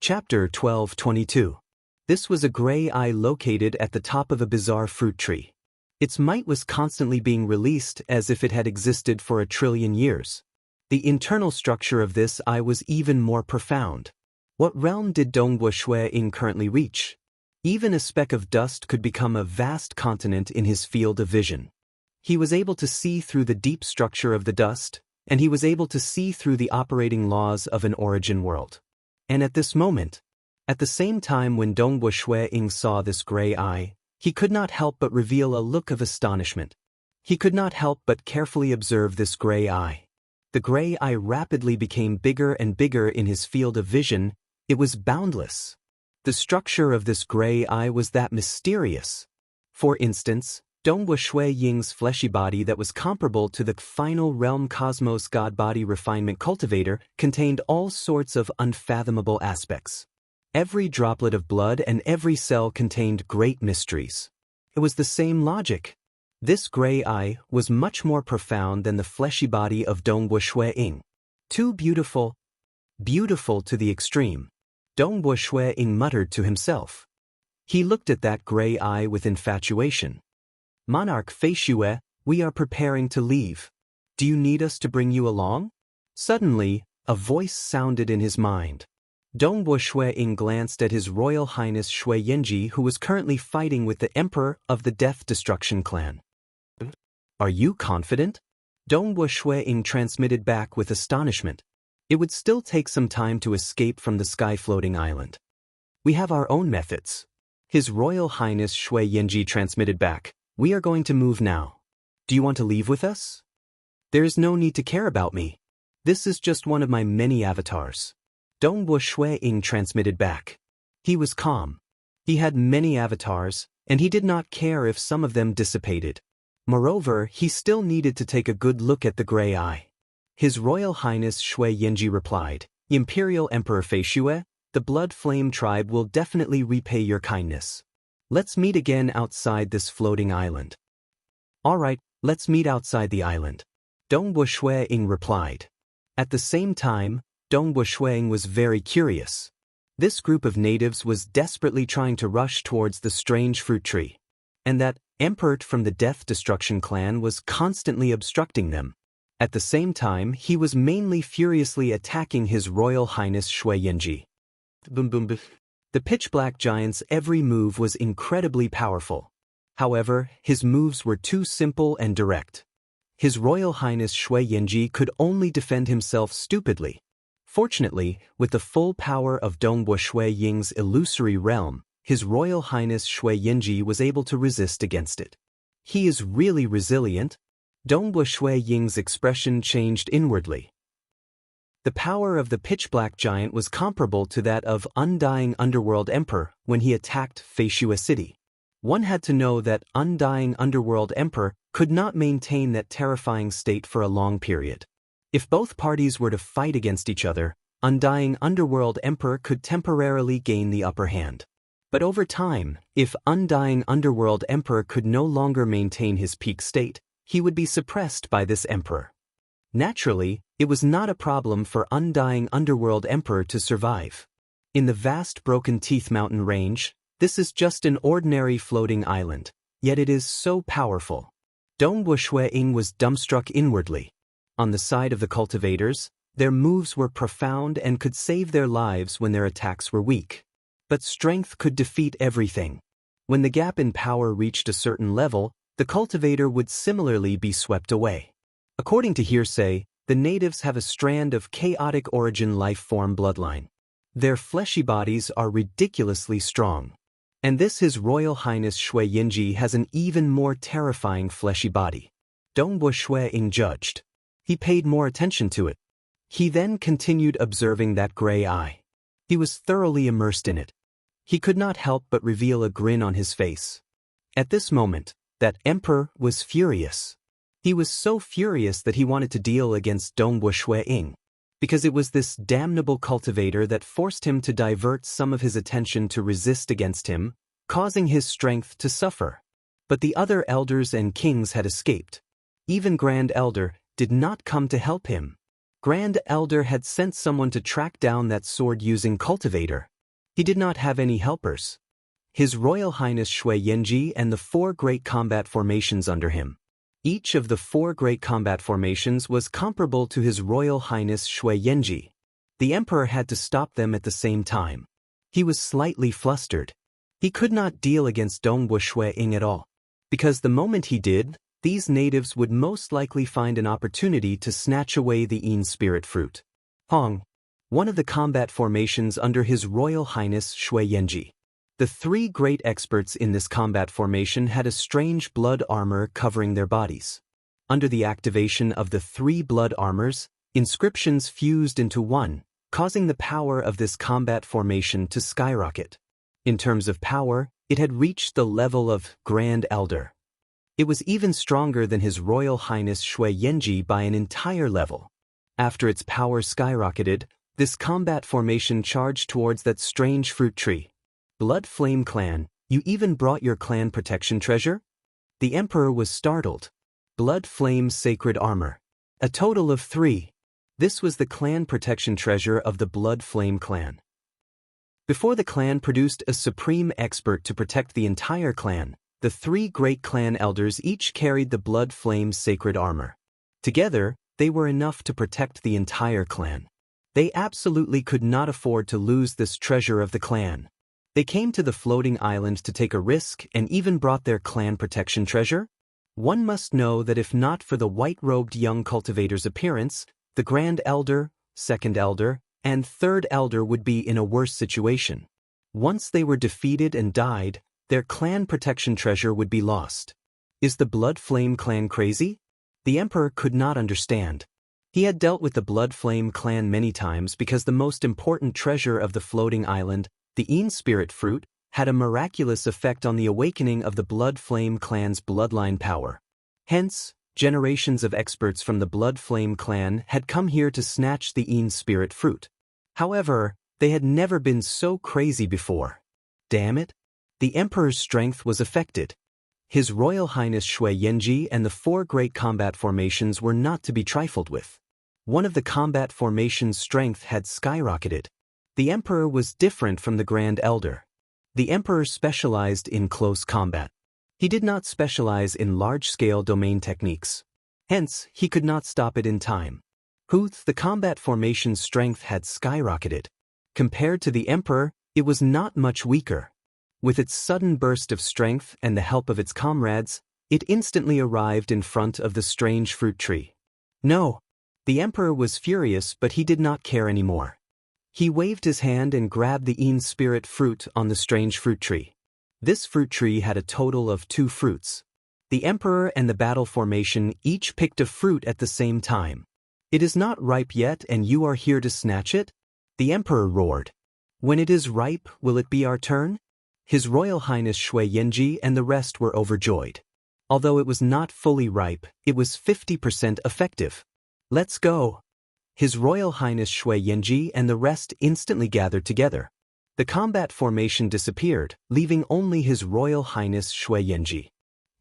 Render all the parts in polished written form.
Chapter 12:22. This was a gray eye located at the top of a bizarre fruit tree. Its might was constantly being released as if it had existed for 1,000,000,000 years. The internal structure of this eye was even more profound. What realm did Dongbua Shui-Ying currently reach? Even a speck of dust could become a vast continent in his field of vision. He was able to see through the deep structure of the dust, and he was able to see through the operating laws of an origin world. And at this moment, at the same time when Dongbua Shui-Ying saw this gray eye, he could not help but reveal a look of astonishment. He could not help but carefully observe this gray eye. The gray eye rapidly became bigger and bigger in his field of vision. It was boundless. The structure of this gray eye was that mysterious. For instance, Dongbua Shui-Ying's fleshy body that was comparable to the final realm cosmos god body refinement cultivator contained all sorts of unfathomable aspects. Every droplet of blood and every cell contained great mysteries. It was the same logic. This gray eye was much more profound than the fleshy body of Dongbua Shui-Ying. Too beautiful. Beautiful to the extreme. Dongbua Shui-Ying muttered to himself. He looked at that gray eye with infatuation. Monarch Feishue, we are preparing to leave. Do you need us to bring you along? Suddenly, a voice sounded in his mind. Dongbua Shui-Ying glanced at His Royal Highness Shui Yenji, who was currently fighting with the Emperor of the Death Destruction Clan. Are you confident? Dongbua Shui-Ying transmitted back with astonishment. It would still take some time to escape from the sky-floating island. We have our own methods. His Royal Highness Shui Yenji transmitted back. We are going to move now. Do you want to leave with us? There is no need to care about me. This is just one of my many avatars. Dongbua Shui-Ying transmitted back. He was calm. He had many avatars, and he did not care if some of them dissipated. Moreover, he still needed to take a good look at the gray eye. His Royal Highness Shui Yenji replied, Imperial Emperor Feishue, the Blood Flame tribe will definitely repay your kindness. Let's meet again outside this floating island. All right, let's meet outside the island. Dongbua Shui-Ying replied. At the same time, Dongbua Shui-Ying was very curious. This group of natives was desperately trying to rush towards the strange fruit tree. And that Emperor from the Death Destruction Clan was constantly obstructing them. At the same time, he was mainly furiously attacking His Royal Highness Shui Yenji. Boom boom boom. The pitch-black giant's every move was incredibly powerful. However, his moves were too simple and direct. His Royal Highness Shui Yenji could only defend himself stupidly. Fortunately, with the full power of Dongbua Shui-Ying's illusory realm, His Royal Highness Shui Yenji was able to resist against it. He is really resilient. Dongbua Shui-Ying's expression changed inwardly. The power of the pitch-black giant was comparable to that of Undying Underworld Emperor when he attacked Feishue City. One had to know that Undying Underworld Emperor could not maintain that terrifying state for a long period. If both parties were to fight against each other, Undying Underworld Emperor could temporarily gain the upper hand. But over time, if Undying Underworld Emperor could no longer maintain his peak state, he would be suppressed by this emperor. Naturally, it was not a problem for Undying Underworld Emperor to survive. In the vast Broken Teeth Mountain range, this is just an ordinary floating island, yet it is so powerful. Dongbua Shui-Ying was dumbstruck inwardly. On the side of the cultivators, their moves were profound and could save their lives when their attacks were weak. But strength could defeat everything. When the gap in power reached a certain level, the cultivator would similarly be swept away. According to hearsay, the natives have a strand of chaotic origin life form bloodline. Their fleshy bodies are ridiculously strong. And this His Royal Highness Shui Yenji has an even more terrifying fleshy body. Dongbua Shui-Ying judged. He paid more attention to it. He then continued observing that gray eye. He was thoroughly immersed in it. He could not help but reveal a grin on his face. At this moment, that emperor was furious. He was so furious that he wanted to deal against Dongbua Shui-Ying, because it was this damnable cultivator that forced him to divert some of his attention to resist against him, causing his strength to suffer. But the other elders and kings had escaped. Even Grand Elder did not come to help him. Grand Elder had sent someone to track down that sword-using cultivator, He did not have any helpers. His Royal Highness Shui Yenji and the 4 great combat formations under him. Each of the 4 great combat formations was comparable to His Royal Highness Shui Yenji. The Emperor had to stop them at the same time. He was slightly flustered. He could not deal against Dongwu Shui Ying at all, because the moment he did, these natives would most likely find an opportunity to snatch away the Yin spirit fruit. Hong, one of the combat formations under His Royal Highness Shui Yenji. The 3 great experts in this combat formation had a strange blood armor covering their bodies. Under the activation of the 3 blood armors, inscriptions fused into one, causing the power of this combat formation to skyrocket. In terms of power, it had reached the level of Grand Elder. It was even stronger than His Royal Highness Shui Yenji by an entire level. After its power skyrocketed, this combat formation charged towards that strange fruit tree. Blood Flame Clan, you even brought your clan protection treasure? The Emperor was startled. Blood Flame Sacred Armor. A total of 3. This was the clan protection treasure of the Blood Flame Clan. Before the clan produced a supreme expert to protect the entire clan, the 3 great clan elders each carried the Blood Flame Sacred Armor. Together, they were enough to protect the entire clan. They absolutely could not afford to lose this treasure of the clan. They came to the floating island to take a risk and even brought their clan protection treasure? One must know that if not for the white-robed young cultivator's appearance, the Grand Elder, Second Elder, and Third Elder would be in a worse situation. Once they were defeated and died, their clan protection treasure would be lost. Is the Blood Flame Clan crazy? The Emperor could not understand. He had dealt with the Blood Flame Clan many times because the most important treasure of the floating island, the Yin Spirit Fruit, had a miraculous effect on the awakening of the Blood Flame Clan's bloodline power. Hence, generations of experts from the Blood Flame Clan had come here to snatch the Yin Spirit Fruit. However, they had never been so crazy before. Damn it! The Emperor's strength was affected. His Royal Highness Shui Yenji and the 4 great combat formations were not to be trifled with. One of the combat formations' strength had skyrocketed. The Emperor was different from the Grand Elder. The Emperor specialized in close combat. He did not specialize in large-scale domain techniques. Hence, he could not stop it in time. Huth, the combat formation's strength had skyrocketed. Compared to the Emperor, it was not much weaker. With its sudden burst of strength and the help of its comrades, it instantly arrived in front of the strange fruit tree. No! The Emperor was furious, but he did not care anymore. He waved his hand and grabbed the Yin Spirit Fruit on the strange fruit tree. This fruit tree had a total of 2 fruits. The Emperor and the battle formation each picked a fruit at the same time. It is not ripe yet and you are here to snatch it? The Emperor roared. When it is ripe, will it be our turn? His Royal Highness Shui Yenji and the rest were overjoyed. Although it was not fully ripe, it was 50% effective. Let's go! His Royal Highness Shui Yenji and the rest instantly gathered together. The combat formation disappeared, leaving only His Royal Highness Shui Yenji.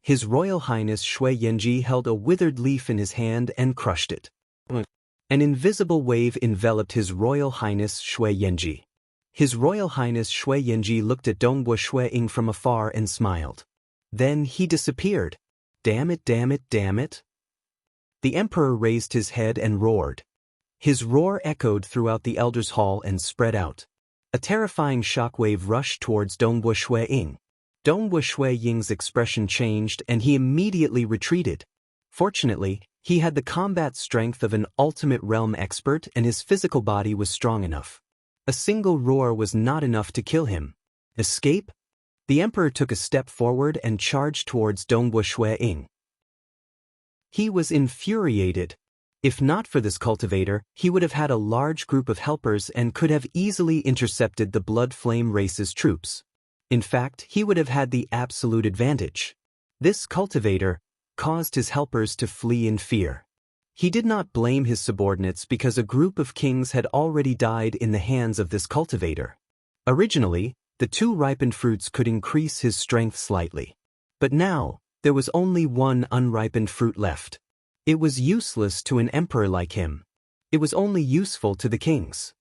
His Royal Highness Shui Yenji held a withered leaf in his hand and crushed it. An invisible wave enveloped His Royal Highness Shui Yenji. His Royal Highness Shui Yenji looked at Dongwu Shui Ying from afar and smiled. Then he disappeared. Damn it, damn it, damn it. The Emperor raised his head and roared. His roar echoed throughout the Elders' Hall and spread out. A terrifying shockwave rushed towards Dongwu Shui Ying. Dongwu Shui Ying's expression changed and he immediately retreated. Fortunately, he had the combat strength of an ultimate realm expert and his physical body was strong enough. A single roar was not enough to kill him. Escape? The Emperor took a step forward and charged towards Dongwu Shui Ying. He was infuriated. If not for this cultivator, he would have had a large group of helpers and could have easily intercepted the Blood Flame race's troops. In fact, he would have had the absolute advantage. This cultivator caused his helpers to flee in fear. He did not blame his subordinates because a group of kings had already died in the hands of this cultivator. Originally, the 2 ripened fruits could increase his strength slightly. But now, there was only 1 unripened fruit left. It was useless to an emperor like him. It was only useful to the kings.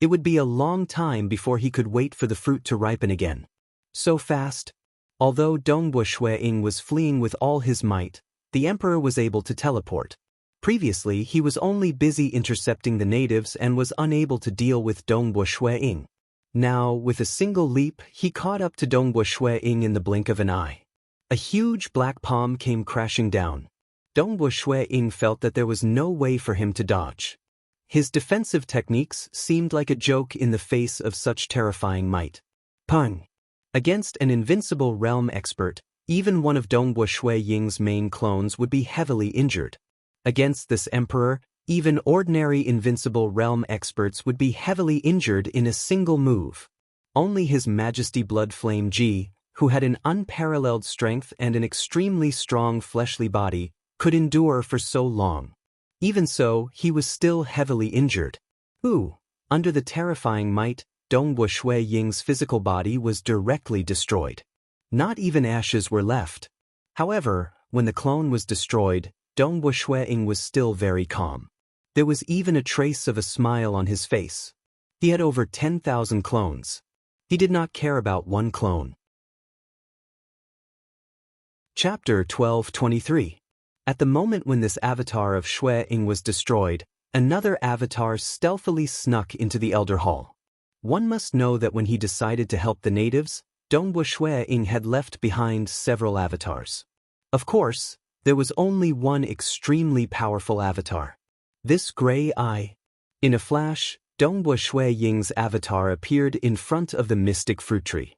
It would be a long time before he could wait for the fruit to ripen again. So fast. Although Dongbu Shuiying was fleeing with all his might, the emperor was able to teleport. Previously, he was only busy intercepting the natives and was unable to deal with Dongbu Shuiying. Now, with a single leap, he caught up to Dongbu Shuiying in the blink of an eye. A huge black palm came crashing down. Dongbu Shuiying felt that there was no way for him to dodge. His defensive techniques seemed like a joke in the face of such terrifying might. Pung! Against an invincible realm expert, even one of Dongbu Shuiying's main clones would be heavily injured. Against this emperor, even ordinary invincible realm experts would be heavily injured in a single move. Only His Majesty Blood Flame Ji, who had an unparalleled strength and an extremely strong fleshly body, could endure for so long. Even so, he was still heavily injured. Under the terrifying might, Dongbu Shuiying's physical body was directly destroyed. Not even ashes were left. However, when the clone was destroyed, Dongbu Shuiying was still very calm. There was even a trace of a smile on his face. He had over 10,000 clones. He did not care about one clone. Chapter 12:23. At the moment when this avatar of Shuiying was destroyed, another avatar stealthily snuck into the Elder Hall. One must know that when he decided to help the natives, Dongbu Shuiying had left behind several avatars. Of course, there was only one extremely powerful avatar. This gray eye. In a flash, Dongbu Shuiying's avatar appeared in front of the mystic fruit tree.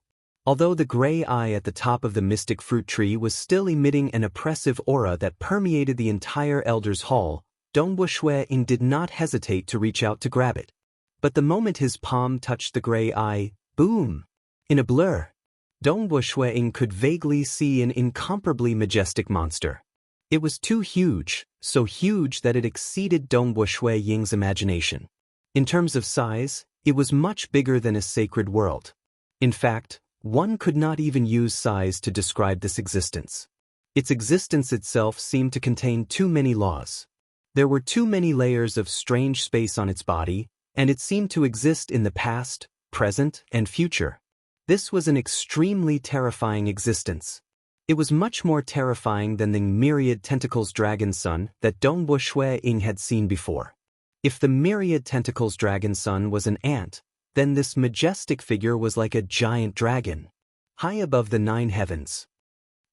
Although the gray eye at the top of the mystic fruit tree was still emitting an oppressive aura that permeated the entire Elder's Hall, Dongbu Shuiying did not hesitate to reach out to grab it. But the moment his palm touched the gray eye, boom! In a blur, Dongbu Shuiying could vaguely see an incomparably majestic monster. It was too huge, so huge that it exceeded Dongbu Shuiying's imagination. In terms of size, it was much bigger than a sacred world. In fact, one could not even use size to describe this existence. Its existence itself seemed to contain too many laws. There were too many layers of strange space on its body, and it seemed to exist in the past, present, and future. This was an extremely terrifying existence. It was much more terrifying than the myriad tentacles dragon son that Dongbu Shuiying had seen before. If the myriad tentacles dragon son was an ant, then this majestic figure was like a giant dragon, high above the 9 heavens.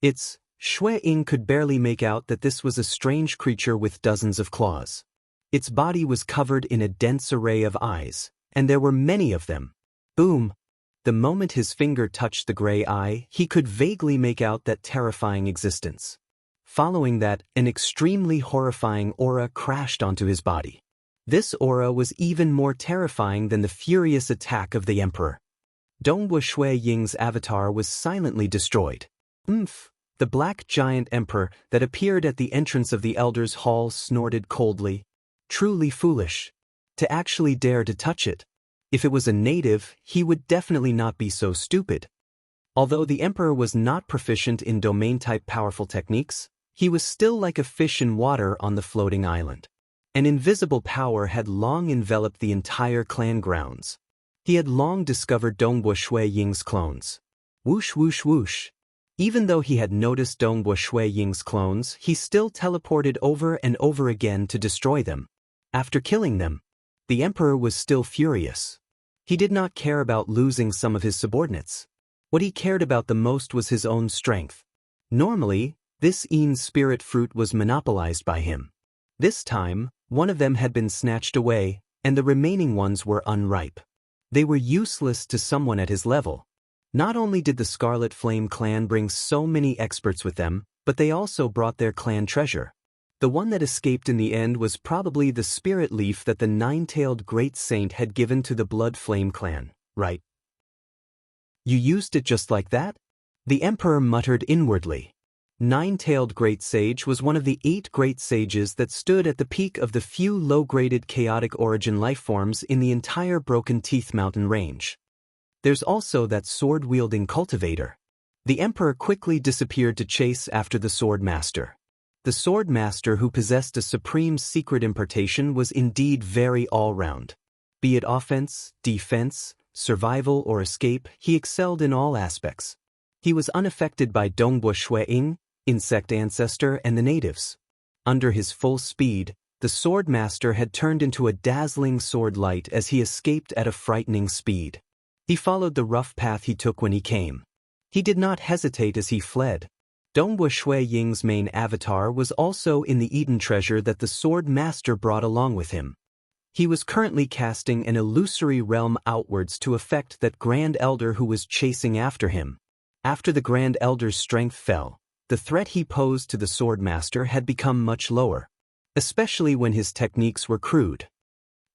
Shuiying could barely make out that this was a strange creature with dozens of claws. Its body was covered in a dense array of eyes, and there were many of them. Boom! The moment his finger touched the gray eye, he could vaguely make out that terrifying existence. Following that, an extremely horrifying aura crashed onto his body. This aura was even more terrifying than the furious attack of the emperor. Dongbu Shuiying's avatar was silently destroyed. The black giant emperor that appeared at the entrance of the Elder's Hall snorted coldly. Truly foolish. To actually dare to touch it. If it was a native, he would definitely not be so stupid. Although the emperor was not proficient in domain-type powerful techniques, he was still like a fish in water on the floating island. An invisible power had long enveloped the entire clan grounds. He had long discovered Dongbu Shuiying's clones. Whoosh whoosh whoosh. Even though he had noticed Dongbu Shuiying's clones, he still teleported over and over again to destroy them. After killing them, the emperor was still furious. He did not care about losing some of his subordinates. What he cared about the most was his own strength. Normally, this Yin spirit fruit was monopolized by him. This time, one of them had been snatched away, and the remaining ones were unripe. They were useless to someone at his level. Not only did the Scarlet Flame clan bring so many experts with them, but they also brought their clan treasure. The one that escaped in the end was probably the spirit leaf that the 9-tailed great saint had given to the Blood Flame clan, right? You used it just like that? The emperor muttered inwardly. 9-tailed great sage was one of the 8 great sages that stood at the peak of the few low-graded chaotic origin lifeforms in the entire Broken Teeth Mountain range. There's also that sword-wielding cultivator. The emperor quickly disappeared to chase after the sword master. The sword master who possessed a supreme secret impartation was indeed very all-round. Be it offense, defense, survival, or escape, he excelled in all aspects. He was unaffected by Dongbo Shui-Ying, insect ancestor, and the natives. Under his full speed, the sword master had turned into a dazzling sword light as he escaped at a frightening speed. He followed the rough path he took when he came. He did not hesitate as he fled. Dongbo Shui-Ying's main avatar was also in the Eden treasure that the sword master brought along with him. He was currently casting an illusory realm outwards to affect that Grand Elder who was chasing after him. After the Grand Elder's strength fell, the threat he posed to the sword master had become much lower, especially when his techniques were crude.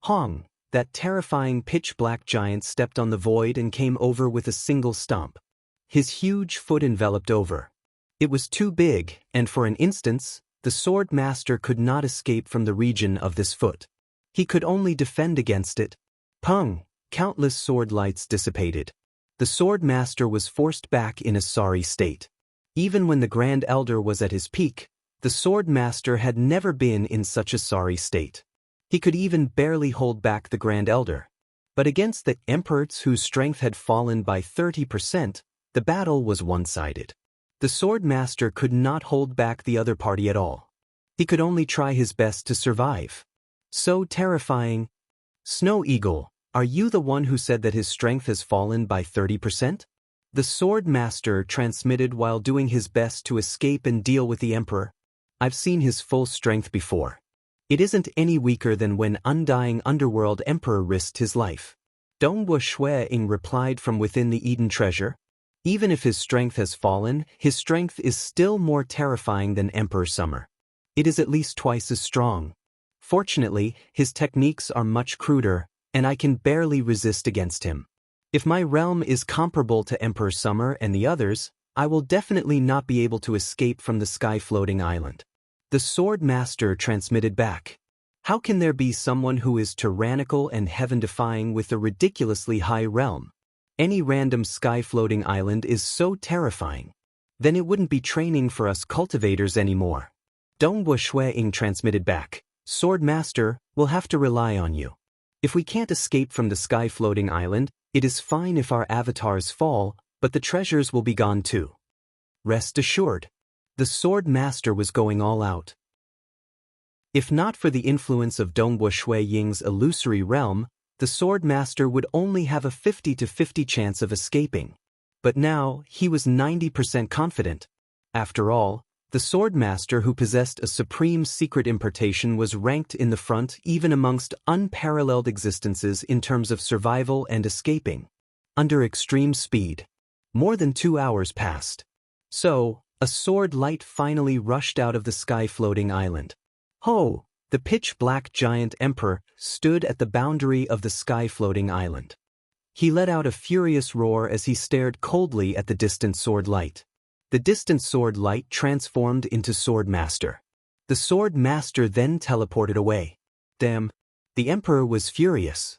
Hong, that terrifying pitch-black giant, stepped on the void and came over with a single stomp. His huge foot enveloped over. It was too big, and for an instant, the sword master could not escape from the region of this foot. He could only defend against it. Pung! Countless sword lights dissipated. The sword master was forced back in a sorry state. Even when the Grand Elder was at his peak, the sword master had never been in such a sorry state. He could even barely hold back the Grand Elder. But against the emperors whose strength had fallen by 30%, the battle was one-sided. The sword master could not hold back the other party at all. He could only try his best to survive. So terrifying. Snow Eagle, are you the one who said that his strength has fallen by 30%? The sword master transmitted while doing his best to escape and deal with the emperor. I've seen his full strength before. It isn't any weaker than when Undying Underworld Emperor risked his life. Dongbo Shui-Ying replied from within the Eden treasure. Even if his strength has fallen, his strength is still more terrifying than Emperor Summer. It is at least twice as strong. Fortunately, his techniques are much cruder, and I can barely resist against him. If my realm is comparable to Emperor Summer and the others, I will definitely not be able to escape from the sky-floating island. The sword master transmitted back. How can there be someone who is tyrannical and heaven-defying with a ridiculously high realm? Any random sky-floating island is so terrifying. Then it wouldn't be training for us cultivators anymore. Dongbo Shui-Ying transmitted back. Sword master, we'll have to rely on you. If we can't escape from the sky-floating island, it is fine if our avatars fall, but the treasures will be gone too. Rest assured. The sword master was going all out. If not for the influence of Dongbo Shui-Ying's illusory realm, the sword master would only have a 50-50 chance of escaping. But now, he was 90% confident. After all, the sword master who possessed a supreme secret impartation was ranked in the front even amongst unparalleled existences in terms of survival and escaping. Under extreme speed. More than 2 hours passed. So, a sword light finally rushed out of the sky-floating island. Ho! The pitch-black giant emperor stood at the boundary of the sky-floating island. He let out a furious roar as he stared coldly at the distant sword light. The distant sword light transformed into Sword Master. The Sword Master then teleported away. Damn! The emperor was furious.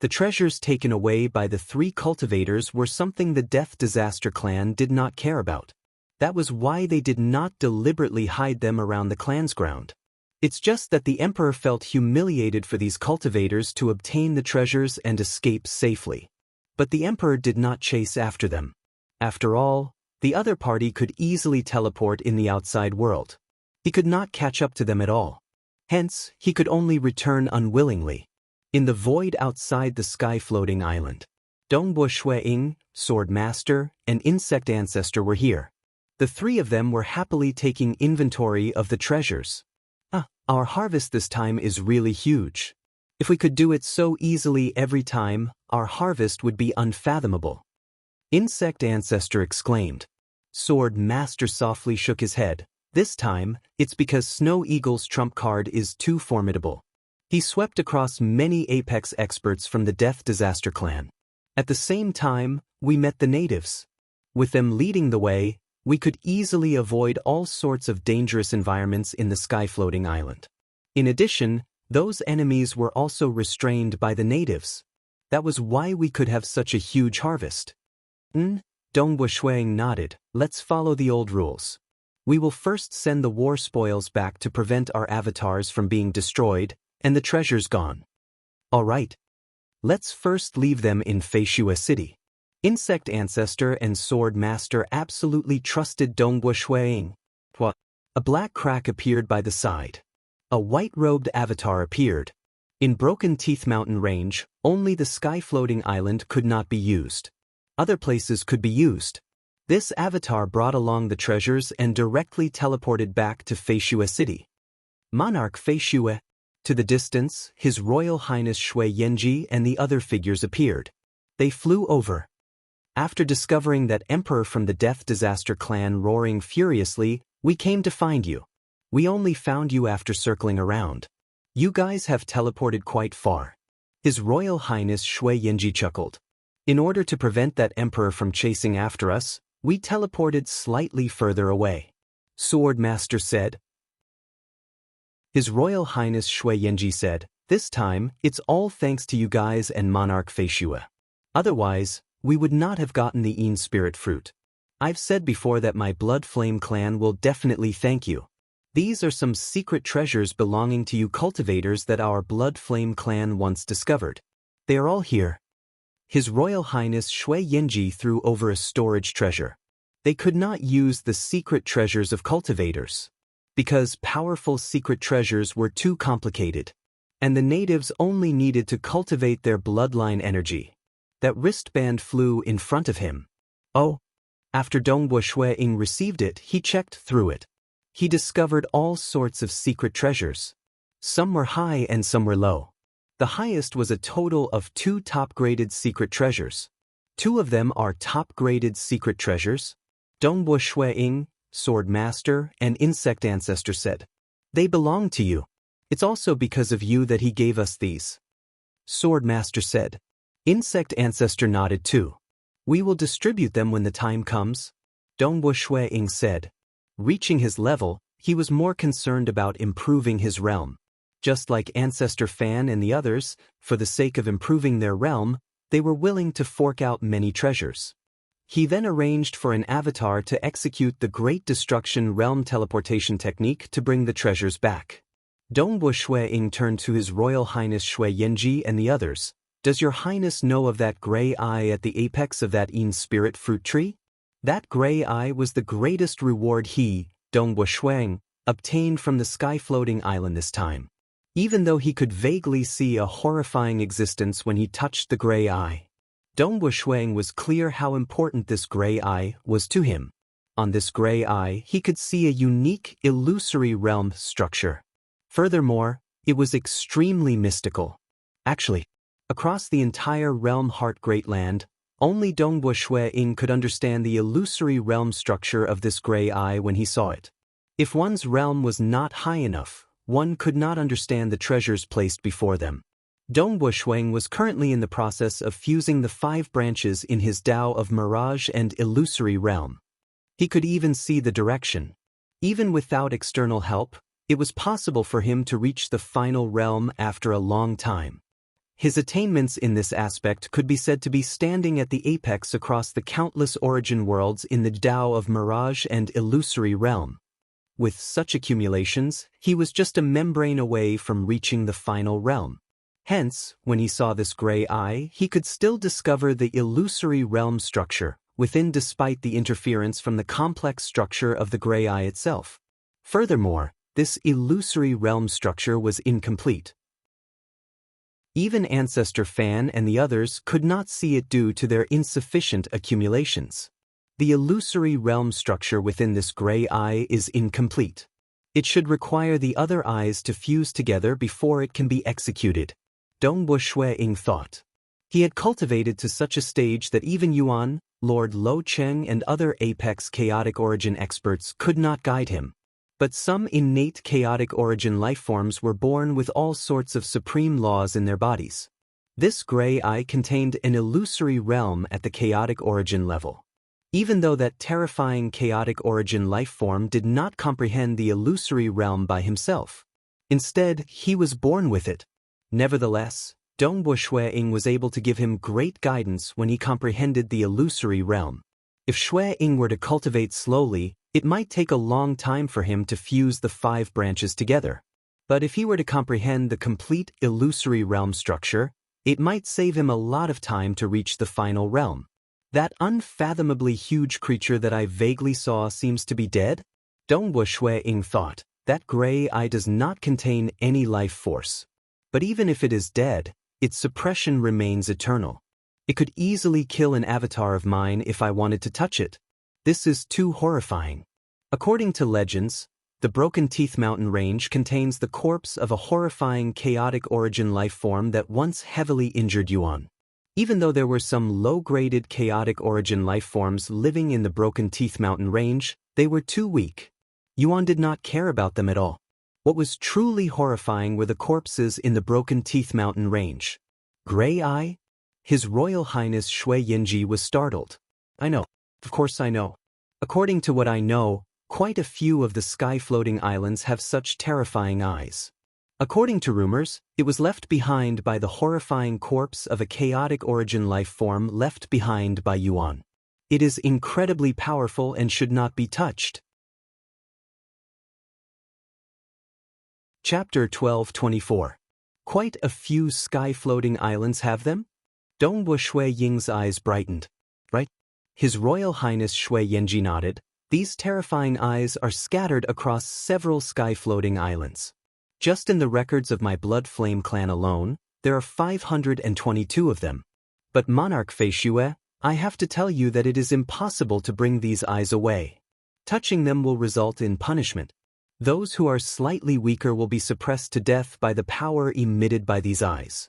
The treasures taken away by the 3 cultivators were something the Death Disaster clan did not care about. That was why they did not deliberately hide them around the clan's ground. It's just that the emperor felt humiliated for these cultivators to obtain the treasures and escape safely. But the emperor did not chase after them. After all, the other party could easily teleport in the outside world. He could not catch up to them at all. Hence, he could only return unwillingly. In the void outside the sky-floating island, Dongbo Shui-Ying, Sword Master, and Insect Ancestor were here. The 3 of them were happily taking inventory of the treasures. Our harvest this time is really huge. If we could do it so easily every time, our harvest would be unfathomable. Insect Ancestor exclaimed. Sword Master softly shook his head. This time, it's because Snow Eagle's trump card is too formidable. He swept across many apex experts from the Death Disaster clan. At the same time, we met the natives. With them leading the way, we could easily avoid all sorts of dangerous environments in the sky-floating island. In addition, those enemies were also restrained by the natives. That was why we could have such a huge harvest. Dongbo Shui-Ying nodded. Let's follow the old rules. We will first send the war spoils back to prevent our avatars from being destroyed, and the treasures gone. All right. Let's first leave them in Feishua City. Insect Ancestor and Sword Master absolutely trusted Dongbo Shuiying. A black crack appeared by the side. A white-robed avatar appeared. In Broken Teeth Mountain Range, only the sky-floating island could not be used. Other places could be used. This avatar brought along the treasures and directly teleported back to Feishua City. Monarch Feishua. To the distance, His Royal Highness Shui Yenji and the other figures appeared. They flew over. After discovering that Emperor from the Death Disaster clan roaring furiously, we came to find you. We only found you after circling around. You guys have teleported quite far. His Royal Highness Shui Yenji chuckled. In order to prevent that Emperor from chasing after us, we teleported slightly further away. Sword Master said. His Royal Highness Shui Yenji said, this time, it's all thanks to you guys and Monarch Feishua. Otherwise, we would not have gotten the Yin Spirit Fruit. I've said before that my Blood Flame clan will definitely thank you. These are some secret treasures belonging to you cultivators that our Blood Flame clan once discovered. They are all here. His Royal Highness Shui Yenji threw over a storage treasure. They could not use the secret treasures of cultivators, because powerful secret treasures were too complicated, and the natives only needed to cultivate their bloodline energy. That wristband flew in front of him. Oh! After Dongbo Shuiying received it, he checked through it. He discovered all sorts of secret treasures. Some were high and some were low. The highest was a total of 2 top-graded secret treasures. 2 of them are top-graded secret treasures. Dongbo Shuiying, Sword Master, and Insect Ancestor said. They belong to you. It's also because of you that he gave us these. Sword Master said. Insect Ancestor nodded too. We will distribute them when the time comes. Dongbo Shuiying said. Reaching his level, he was more concerned about improving his realm. Just like Ancestor Fan and the others, for the sake of improving their realm, they were willing to fork out many treasures. He then arranged for an avatar to execute the Great Destruction Realm teleportation technique to bring the treasures back. Dongbo Shuiying turned to His Royal Highness Shui Yenji and the others. Does your highness know of that gray eye at the apex of that Yin Spirit Fruit Tree? That gray eye was the greatest reward he, Dongbo Shuiying, obtained from the sky-floating island this time. Even though he could vaguely see a horrifying existence when he touched the gray eye, Dongbo Shuiying was clear how important this gray eye was to him. On this gray eye, he could see a unique, illusory realm structure. Furthermore, it was extremely mystical. Actually, across the entire realm Heart Great Land, only Dongbo Shuiying could understand the illusory realm structure of this gray eye when he saw it. If one's realm was not high enough, one could not understand the treasures placed before them. Dongbo Shuiying was currently in the process of fusing the 5 branches in his Tao of Mirage and Illusory Realm. He could even see the direction. Even without external help, it was possible for him to reach the final realm after a long time. His attainments in this aspect could be said to be standing at the apex across the countless origin worlds in the Tao of Mirage and Illusory Realm. With such accumulations, he was just a membrane away from reaching the final realm. Hence, when he saw this gray eye, he could still discover the illusory realm structure within despite the interference from the complex structure of the gray eye itself. Furthermore, this illusory realm structure was incomplete. Even Ancestor Fan and the others could not see it due to their insufficient accumulations. The illusory realm structure within this gray eye is incomplete. It should require the other eyes to fuse together before it can be executed. Dongbo Shuiying thought. He had cultivated to such a stage that even Yuan, Lord Lo Cheng and other apex chaotic origin experts could not guide him. But some innate chaotic origin lifeforms were born with all sorts of supreme laws in their bodies. This gray eye contained an illusory realm at the chaotic origin level. Even though that terrifying chaotic origin lifeform did not comprehend the illusory realm by himself. Instead, he was born with it. Nevertheless, Dongbo Shuiying was able to give him great guidance when he comprehended the illusory realm. If Shuiying were to cultivate slowly, it might take a long time for him to fuse the 5 branches together. But if he were to comprehend the complete illusory realm structure, It might save him a lot of time to reach the final realm. That unfathomably huge creature that I vaguely saw seems to be dead? Dongwu Shui-ing thought. That gray eye does not contain any life force. But even if it is dead, its suppression remains eternal. It could easily kill an avatar of mine if I wanted to touch it. This is too horrifying. According to legends, the Broken Teeth Mountain Range contains the corpse of a horrifying chaotic origin life form that once heavily injured Yuan. Even though there were some low-graded chaotic origin life forms living in the Broken Teeth Mountain Range, they were too weak. Yuan did not care about them at all. What was truly horrifying were the corpses in the Broken Teeth Mountain Range. Gray Eye? His Royal Highness Shui Yinji was startled. I know. Of course I know. According to what I know, quite a few of the sky-floating islands have such terrifying eyes. According to rumors, it was left behind by the horrifying corpse of a chaotic origin life form left behind by Yuan. It is incredibly powerful and should not be touched. Chapter 12:24. Quite a few sky-floating islands have them? Dongwu Shui-ing's eyes brightened. Right? His Royal Highness Shui Yinji nodded. These terrifying eyes are scattered across several sky-floating islands. Just in the records of my Blood Flame clan alone, there are 522 of them. But Monarch Feishue, I have to tell you that it is impossible to bring these eyes away. Touching them will result in punishment. Those who are slightly weaker will be suppressed to death by the power emitted by these eyes.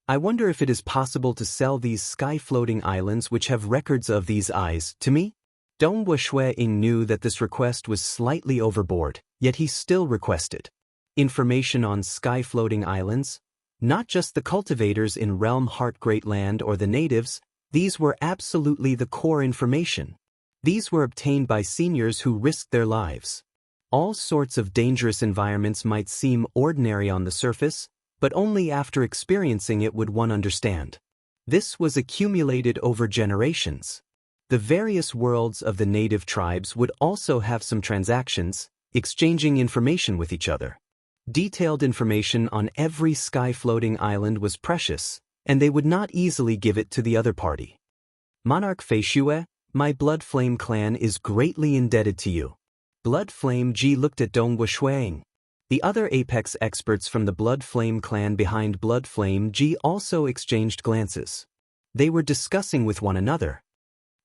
I wonder if it is possible to sell these sky-floating islands which have records of these eyes to me? Dongwu Shui-ing knew that this request was slightly overboard, yet he still requested information on sky-floating islands, not just the cultivators in Realm Heart Great Land or the natives. These were absolutely the core information. These were obtained by seniors who risked their lives. All sorts of dangerous environments might seem ordinary on the surface, but only after experiencing it would one understand. This was accumulated over generations. The various worlds of the native tribes would also have some transactions, exchanging information with each other. Detailed information on every sky-floating island was precious, and they would not easily give it to the other party. Monarch Feishue, my Blood Flame clan is greatly indebted to you. Blood Flame Ji looked at Dongwu Shui-ing. The other apex experts from the Blood Flame clan behind Blood Flame Ji also exchanged glances. They were discussing with one another.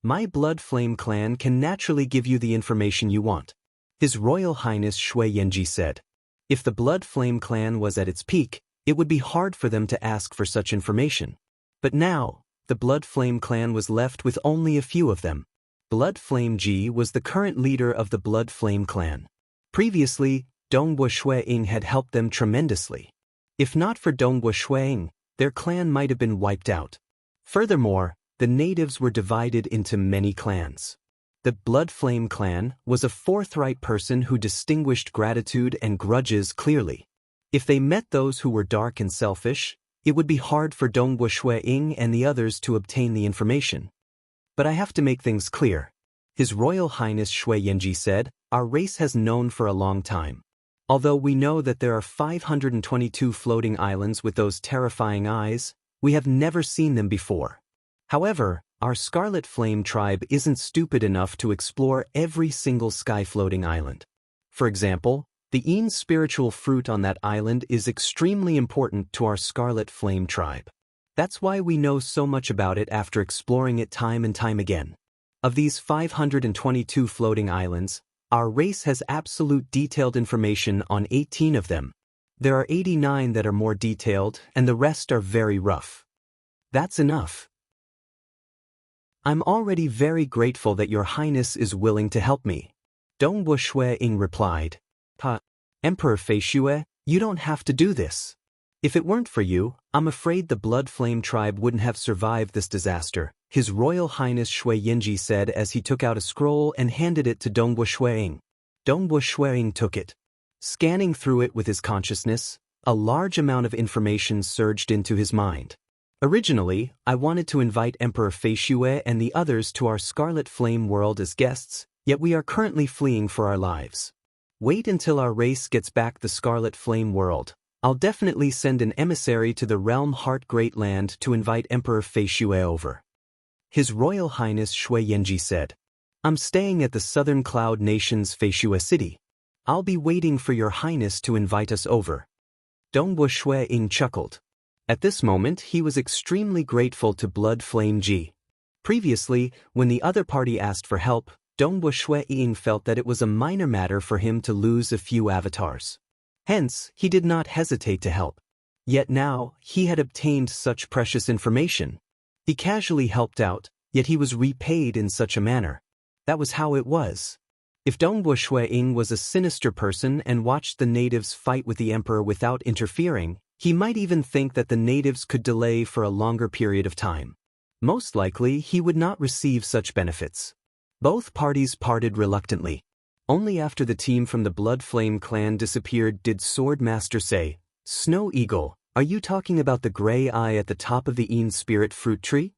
My Blood Flame clan can naturally give you the information you want, His Royal Highness Shui Yinji said. If the Blood Flame clan was at its peak, it would be hard for them to ask for such information. But now, the Blood Flame clan was left with only a few of them. Blood Flame Ji was the current leader of the Blood Flame clan. Previously, Dongwu Shui-ing had helped them tremendously. If not for Dongwu Shui-ing, their clan might have been wiped out. Furthermore, the natives were divided into many clans. The Blood Flame clan was a forthright person who distinguished gratitude and grudges clearly. If they met those who were dark and selfish, it would be hard for Dongwu Shui-ing and the others to obtain the information. But I have to make things clear. His Royal Highness Shui Yinji said, our race has known for a long time. Although we know that there are 522 floating islands with those terrifying eyes, we have never seen them before. However, our Scarlet Flame tribe isn't stupid enough to explore every single sky-floating island. For example, the Ying spiritual fruit on that island is extremely important to our Scarlet Flame tribe. That's why we know so much about it after exploring it time and time again. Of these 522 floating islands, our race has absolute detailed information on 18 of them. There are 89 that are more detailed, and the rest are very rough. That's enough. I'm already very grateful that Your Highness is willing to help me. Dongwu Shui-ing replied. Emperor Feishue, you don't have to do this. If it weren't for you, I'm afraid the Blood Flame tribe wouldn't have survived this disaster, His Royal Highness Shui Yinji said as he took out a scroll and handed it to Dongwu Shui-ing. Dongwu Shui-ing took it. Scanning through it with his consciousness, a large amount of information surged into his mind. Originally, I wanted to invite Emperor Feishue and the others to our Scarlet Flame world as guests, yet we are currently fleeing for our lives. Wait until our race gets back the Scarlet Flame world. I'll definitely send an emissary to the realm Heart Great Land to invite Emperor Fei Xue over. His Royal Highness Shui Yenji said. I'm staying at the Southern Cloud Nation's Fei Xue City. I'll be waiting for your highness to invite us over. Dongwu Shui Ying chuckled. At this moment he was extremely grateful to Blood Flame Ji. Previously, when the other party asked for help, Dongwu Shui Ying felt that it was a minor matter for him to lose a few avatars. Hence, he did not hesitate to help. Yet now, he had obtained such precious information. He casually helped out, yet he was repaid in such a manner. That was how it was. If Dongwu Shui Ying was a sinister person and watched the natives fight with the emperor without interfering, he might even think that the natives could delay for a longer period of time. Most likely, he would not receive such benefits. Both parties parted reluctantly. Only after the team from the Blood Flame clan disappeared did Sword Master say, Snow Eagle, are you talking about the gray eye at the top of the Yin Spirit Fruit Tree?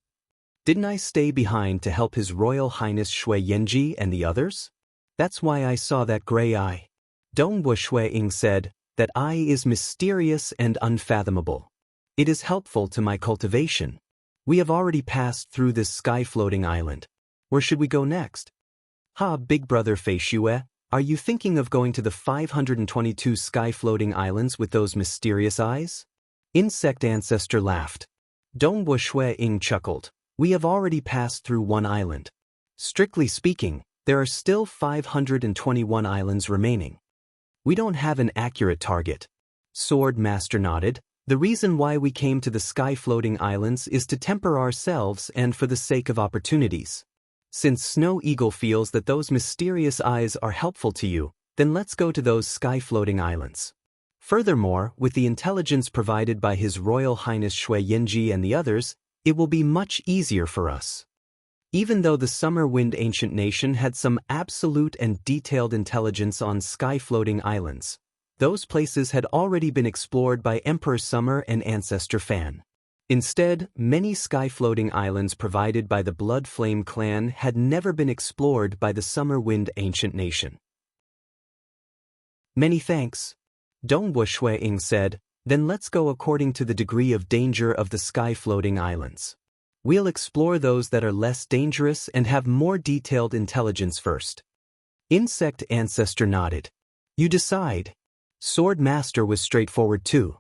Didn't I stay behind to help His Royal Highness Shui Yenji and the others? That's why I saw that gray eye. Dongwu Shui Ying said, that eye is mysterious and unfathomable. It is helpful to my cultivation. We have already passed through this sky-floating island. Where should we go next? Ha, big brother Fei Xue, are you thinking of going to the 522 sky-floating islands with those mysterious eyes? Insect Ancestor laughed. Dongwu Shui Ying chuckled. We have already passed through one island. Strictly speaking, there are still 521 islands remaining. We don't have an accurate target. Sword Master nodded. The reason why we came to the sky-floating islands is to temper ourselves and for the sake of opportunities. Since Snow Eagle feels that those mysterious eyes are helpful to you, then let's go to those sky-floating islands. Furthermore, with the intelligence provided by His Royal Highness Shui Yenji and the others, it will be much easier for us. Even though the Summer Wind Ancient Nation had some absolute and detailed intelligence on sky-floating islands, those places had already been explored by Emperor Summer and Ancestor Fan. Instead, many sky-floating islands provided by the Blood Flame clan had never been explored by the Summer Wind Ancient Nation. Many thanks. Dongwu Shui Ying said, then let's go according to the degree of danger of the sky-floating islands. We'll explore those that are less dangerous and have more detailed intelligence first. Insect Ancestor nodded. You decide. Sword Master was straightforward too.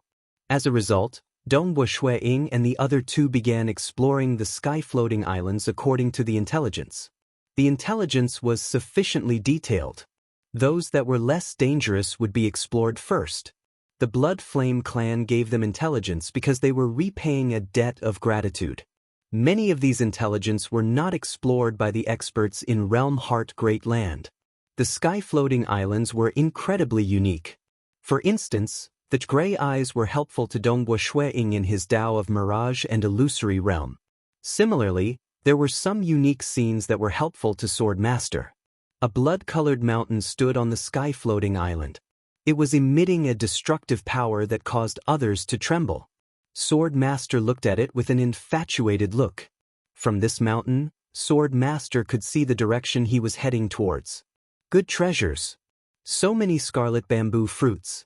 As a result, Dongwu Shui Ying and the other two began exploring the sky-floating islands according to the intelligence. The intelligence was sufficiently detailed. Those that were less dangerous would be explored first. The Blood Flame clan gave them intelligence because they were repaying a debt of gratitude. Many of these intelligence were not explored by the experts in Realm Heart Great Land. The sky-floating islands were incredibly unique. For instance, the gray eyes were helpful to Dongwu Shui Ying in his Tao of Mirage and Illusory Realm. Similarly, there were some unique scenes that were helpful to Sword Master. A blood-colored mountain stood on the sky-floating island. It was emitting a destructive power that caused others to tremble. Sword Master looked at it with an infatuated look. From this mountain, Sword Master could see the direction he was heading towards. Good treasures. So many scarlet bamboo fruits.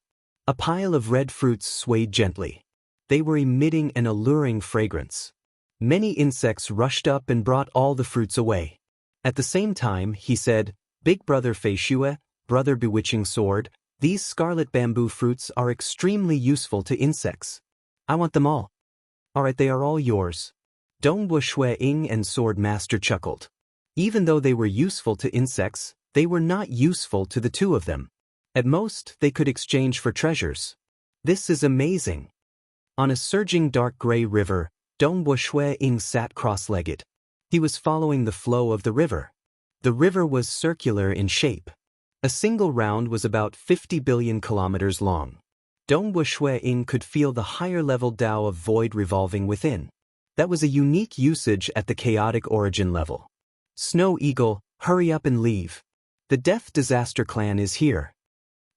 A pile of red fruits swayed gently. They were emitting an alluring fragrance. Many insects rushed up and brought all the fruits away. At the same time, he said, Big brother Fei Xue, brother Bewitching Sword, these scarlet bamboo fruits are extremely useful to insects. I want them all. Alright, they are all yours. Dongwu Shui Ying and Sword Master chuckled. Even though they were useful to insects, they were not useful to the two of them. At most, they could exchange for treasures. This is amazing. On a surging dark gray river, Dongwu Shui Ying sat cross-legged. He was following the flow of the river. The river was circular in shape. A single round was about 50 billion kilometers long. Dongwu Shui Ying could feel the higher-level Tao of void revolving within. That was a unique usage at the chaotic origin level. Snow Eagle, hurry up and leave. The Death Disaster clan is here.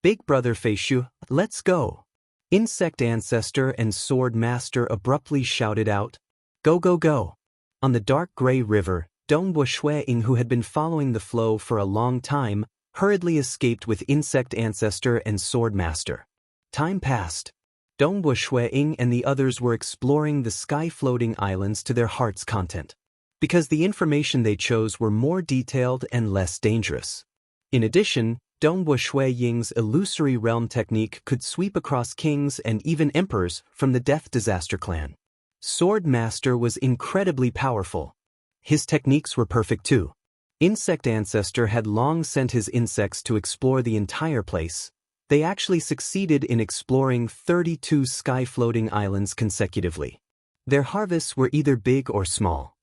Big brother Fei Xue, let's go. Insect Ancestor and Sword Master abruptly shouted out, Go, go, go. On the dark gray river, Dongwu Shui Ying, who had been following the flow for a long time, hurriedly escaped with Insect Ancestor and Sword Master. Time passed. Donghua Shuiying and the others were exploring the sky-floating islands to their heart's content, because the information they chose were more detailed and less dangerous. In addition, Donghua Shuiying's illusory realm technique could sweep across kings and even emperors from the Death Disaster clan. Sword Master was incredibly powerful. His techniques were perfect too. Insect Ancestor had long sent his insects to explore the entire place. They actually succeeded in exploring 32 sky-floating islands consecutively. Their harvests were either big or small.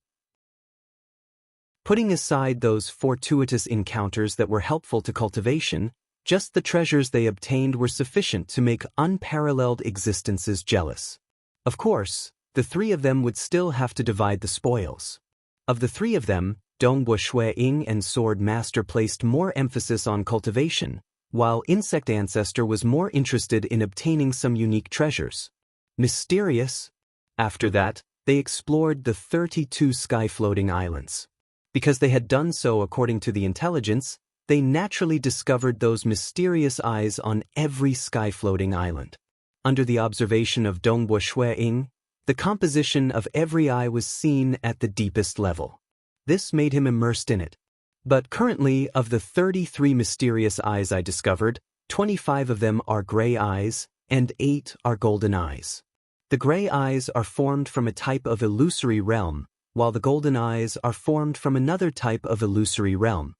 Putting aside those fortuitous encounters that were helpful to cultivation, just the treasures they obtained were sufficient to make unparalleled existences jealous. Of course, the three of them would still have to divide the spoils. Of the three of them, Donghua Shuiying and Sword Master placed more emphasis on cultivation, while Insect Ancestor was more interested in obtaining some unique treasures. Mysterious. After that, they explored the 32 sky-floating islands. Because they had done so according to the intelligence, they naturally discovered those mysterious eyes on every sky-floating island. Under the observation of Donghua Shuiying, the composition of every eye was seen at the deepest level. This made him immersed in it. But currently, of the 33 mysterious eyes I discovered, 25 of them are gray eyes, and 8 are golden eyes. The gray eyes are formed from a type of illusory realm, while the golden eyes are formed from another type of illusory realm.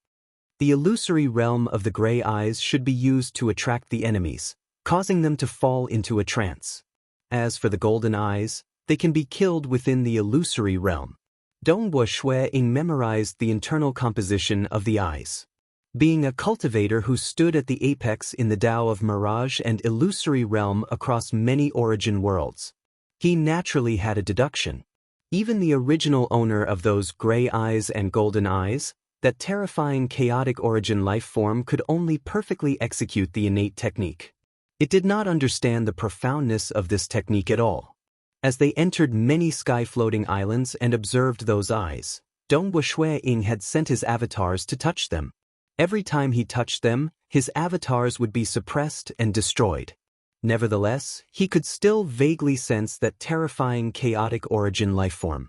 The illusory realm of the gray eyes should be used to attract the enemies, causing them to fall into a trance. As for the golden eyes, they can be killed within the illusory realm. Donghua Shuiying memorized the internal composition of the eyes. Being a cultivator who stood at the apex in the Tao of mirage and illusory realm across many origin worlds, he naturally had a deduction. Even the original owner of those gray eyes and golden eyes, that terrifying chaotic origin life form, could only perfectly execute the innate technique. It did not understand the profoundness of this technique at all. As they entered many sky-floating islands and observed those eyes, Donghua Shuiying had sent his avatars to touch them. Every time he touched them, his avatars would be suppressed and destroyed. Nevertheless, he could still vaguely sense that terrifying chaotic origin lifeform.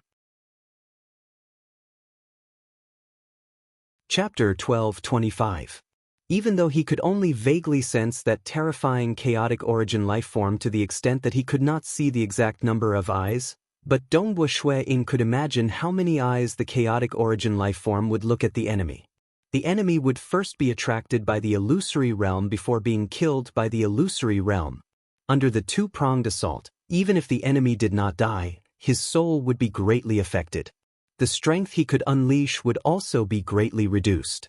Chapter 12:25. Even though he could only vaguely sense that terrifying chaotic origin lifeform to the extent that he could not see the exact number of eyes, but Donghua Shuiying could imagine how many eyes the chaotic origin lifeform would look at the enemy. The enemy would first be attracted by the illusory realm before being killed by the illusory realm. Under the two-pronged assault, even if the enemy did not die, his soul would be greatly affected. The strength he could unleash would also be greatly reduced.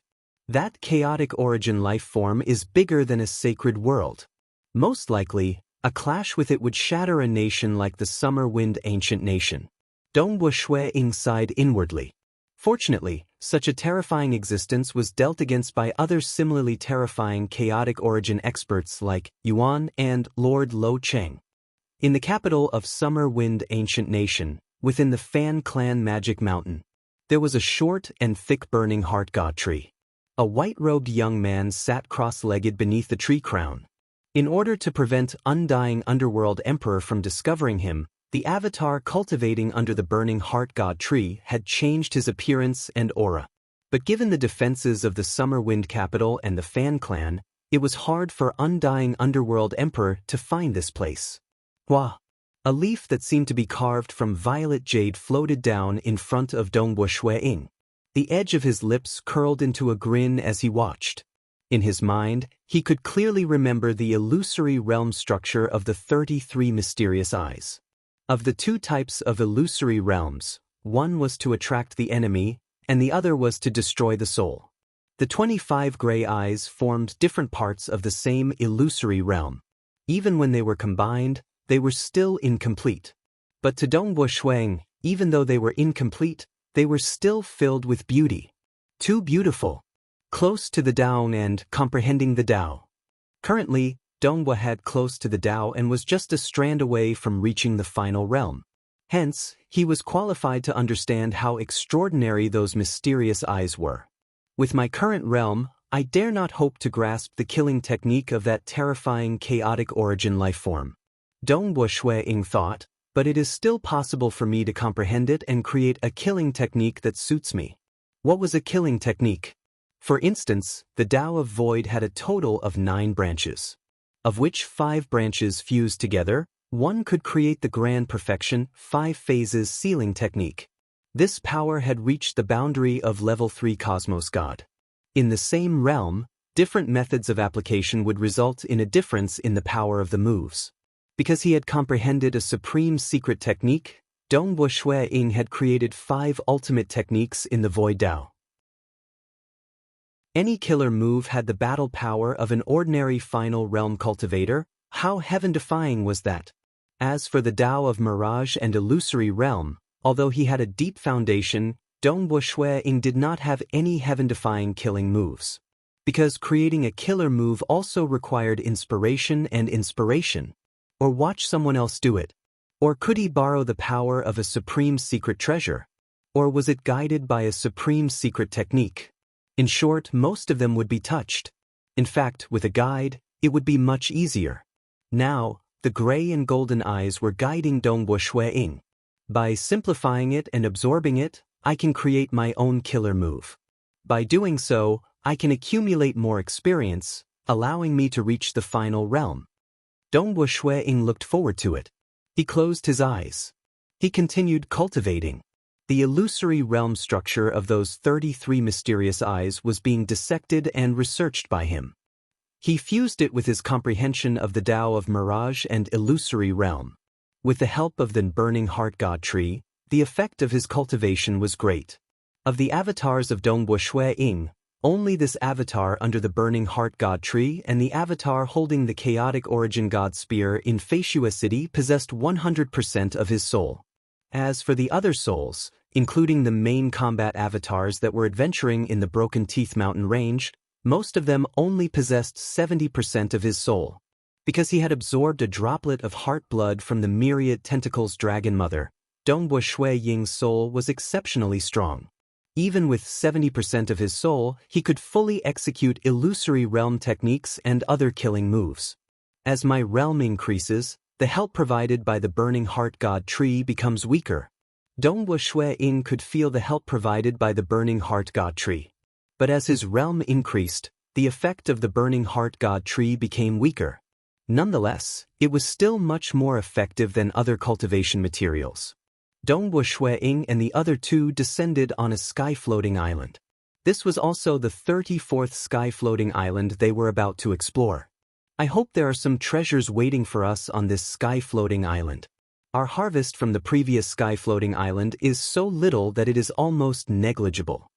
That chaotic origin life form is bigger than a sacred world. Most likely, a clash with it would shatter a nation like the Summer Wind Ancient Nation. Donghua Shuiying sighed inwardly. Fortunately, such a terrifying existence was dealt against by other similarly terrifying chaotic origin experts like Yuan and Lord Lo Cheng. In the capital of Summer Wind Ancient Nation, within the Fan Clan Magic Mountain, there was a short and thick burning heart god tree. A white-robed young man sat cross-legged beneath the tree crown. In order to prevent undying underworld emperor from discovering him, the avatar cultivating under the burning heart god tree had changed his appearance and aura. But given the defenses of the Summer Wind capital and the Fan Clan, it was hard for undying underworld emperor to find this place. Wah! A leaf that seemed to be carved from violet jade floated down in front of Donghua Shuiying. The edge of his lips curled into a grin as he watched. In his mind, he could clearly remember the illusory realm structure of the 33 mysterious eyes. Of the two types of illusory realms, one was to attract the enemy, and the other was to destroy the soul. The 25 gray eyes formed different parts of the same illusory realm. Even when they were combined, they were still incomplete. But to Donghua Shuiying, even though they were incomplete, they were still filled with beauty. Too beautiful. Close to the Tao and comprehending the Tao. Currently, Donghua had close to the Tao and was just a strand away from reaching the final realm. Hence, he was qualified to understand how extraordinary those mysterious eyes were. With my current realm, I dare not hope to grasp the killing technique of that terrifying chaotic origin lifeform. Dongbo Shui Ying thought, but it is still possible for me to comprehend it and create a killing technique that suits me. What was a killing technique? For instance, the Tao of Void had a total of 9 branches, of which 5 branches fused together. One could create the grand perfection, 5 phases sealing technique. This power had reached the boundary of level 3 Cosmos God. In the same realm, different methods of application would result in a difference in the power of the moves. Because he had comprehended a supreme secret technique, Dongbo Shui Ying had created 5 ultimate techniques in the Void Tao. Any killer move had the battle power of an ordinary final realm cultivator. How heaven-defying was that? As for the Tao of Mirage and Illusory Realm, although he had a deep foundation, Dongbo Shui Ying did not have any heaven-defying killing moves. Because creating a killer move also required inspiration and inspiration. Or watch someone else do it. Or could he borrow the power of a supreme secret treasure? Or was it guided by a supreme secret technique? In short, most of them would be touched. In fact, with a guide, it would be much easier. Now, the gray and golden eyes were guiding Dongbo Shui Ying. By simplifying it and absorbing it, I can create my own killer move. By doing so, I can accumulate more experience, allowing me to reach the final realm. Dongbo Shui Ying looked forward to it. He closed his eyes. He continued cultivating. The illusory realm structure of those 33 mysterious eyes was being dissected and researched by him. He fused it with his comprehension of the Tao of Mirage and Illusory Realm. With the help of the Burning Heart God Tree, the effect of his cultivation was great. Of the avatars of Dongbo Shui Ying, only this avatar under the Burning Heart God Tree and the avatar holding the Chaotic Origin God Spear in Feishua City possessed 100% of his soul. As for the other souls, including the main combat avatars that were adventuring in the Broken Teeth Mountain range, most of them only possessed 70% of his soul. Because he had absorbed a droplet of heart blood from the myriad tentacles Dragon Mother, Dongbo Shui Ying's soul was exceptionally strong. Even with 70% of his soul, he could fully execute illusory realm techniques and other killing moves. As my realm increases, the help provided by the Burning Heart God Tree becomes weaker. Dongbo Shui Ying could feel the help provided by the Burning Heart God Tree. But as his realm increased, the effect of the Burning Heart God Tree became weaker. Nonetheless, it was still much more effective than other cultivation materials. Dongbo Shui Ying and the other 2 descended on a sky-floating island. This was also the 34th sky-floating island they were about to explore. I hope there are some treasures waiting for us on this sky-floating island. Our harvest from the previous sky-floating island is so little that it is almost negligible.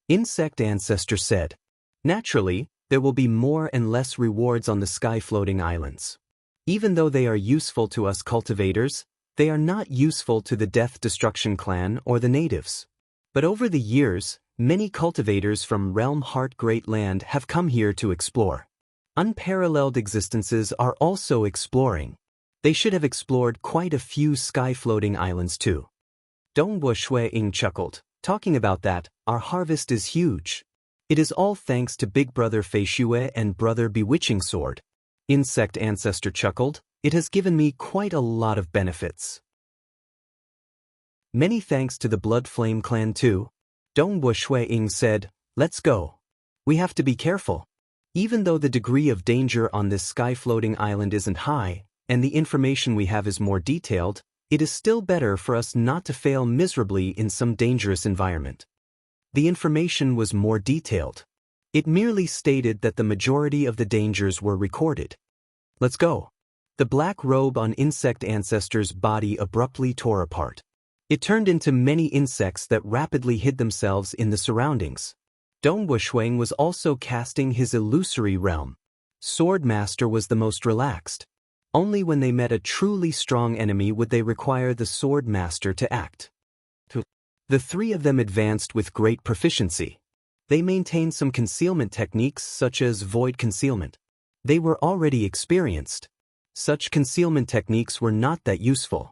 Insect Ancestor said. Naturally, there will be more and less rewards on the sky-floating islands. Even though they are useful to us cultivators, they are not useful to the Death Destruction clan or the natives. But over the years, many cultivators from Realm Heart Great Land have come here to explore. Unparalleled existences are also exploring. They should have explored quite a few sky-floating islands too. Dongbo Shui Ying chuckled. Talking about that, our harvest is huge. It is all thanks to Big Brother Feishue and Brother Bewitching Sword. Insect Ancestor chuckled. It has given me quite a lot of benefits. Many thanks to the Blood Flame clan too. Dongbo Shui Ying said, let's go. We have to be careful. Even though the degree of danger on this sky-floating island isn't high, and the information we have is more detailed, it is still better for us not to fail miserably in some dangerous environment. The information was more detailed. It merely stated that the majority of the dangers were recorded. Let's go. The black robe on Insect Ancestor's body abruptly tore apart. It turned into many insects that rapidly hid themselves in the surroundings. Dongbo Shui Ying was also casting his illusory realm. Swordmaster was the most relaxed. Only when they met a truly strong enemy would they require the Swordmaster to act. The 3 of them advanced with great proficiency. They maintained some concealment techniques such as void concealment. They were already experienced. Such concealment techniques were not that useful.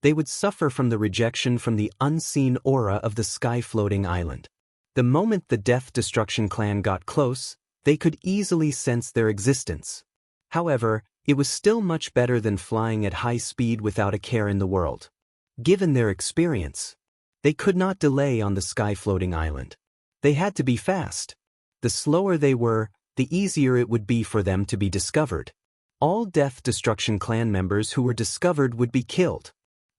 They would suffer from the rejection from the unseen aura of the sky-floating island. The moment the Death Destruction clan got close, they could easily sense their existence. However, it was still much better than flying at high speed without a care in the world. Given their experience, they could not delay on the sky-floating island. They had to be fast. The slower they were, the easier it would be for them to be discovered. All Death Destruction clan members who were discovered would be killed.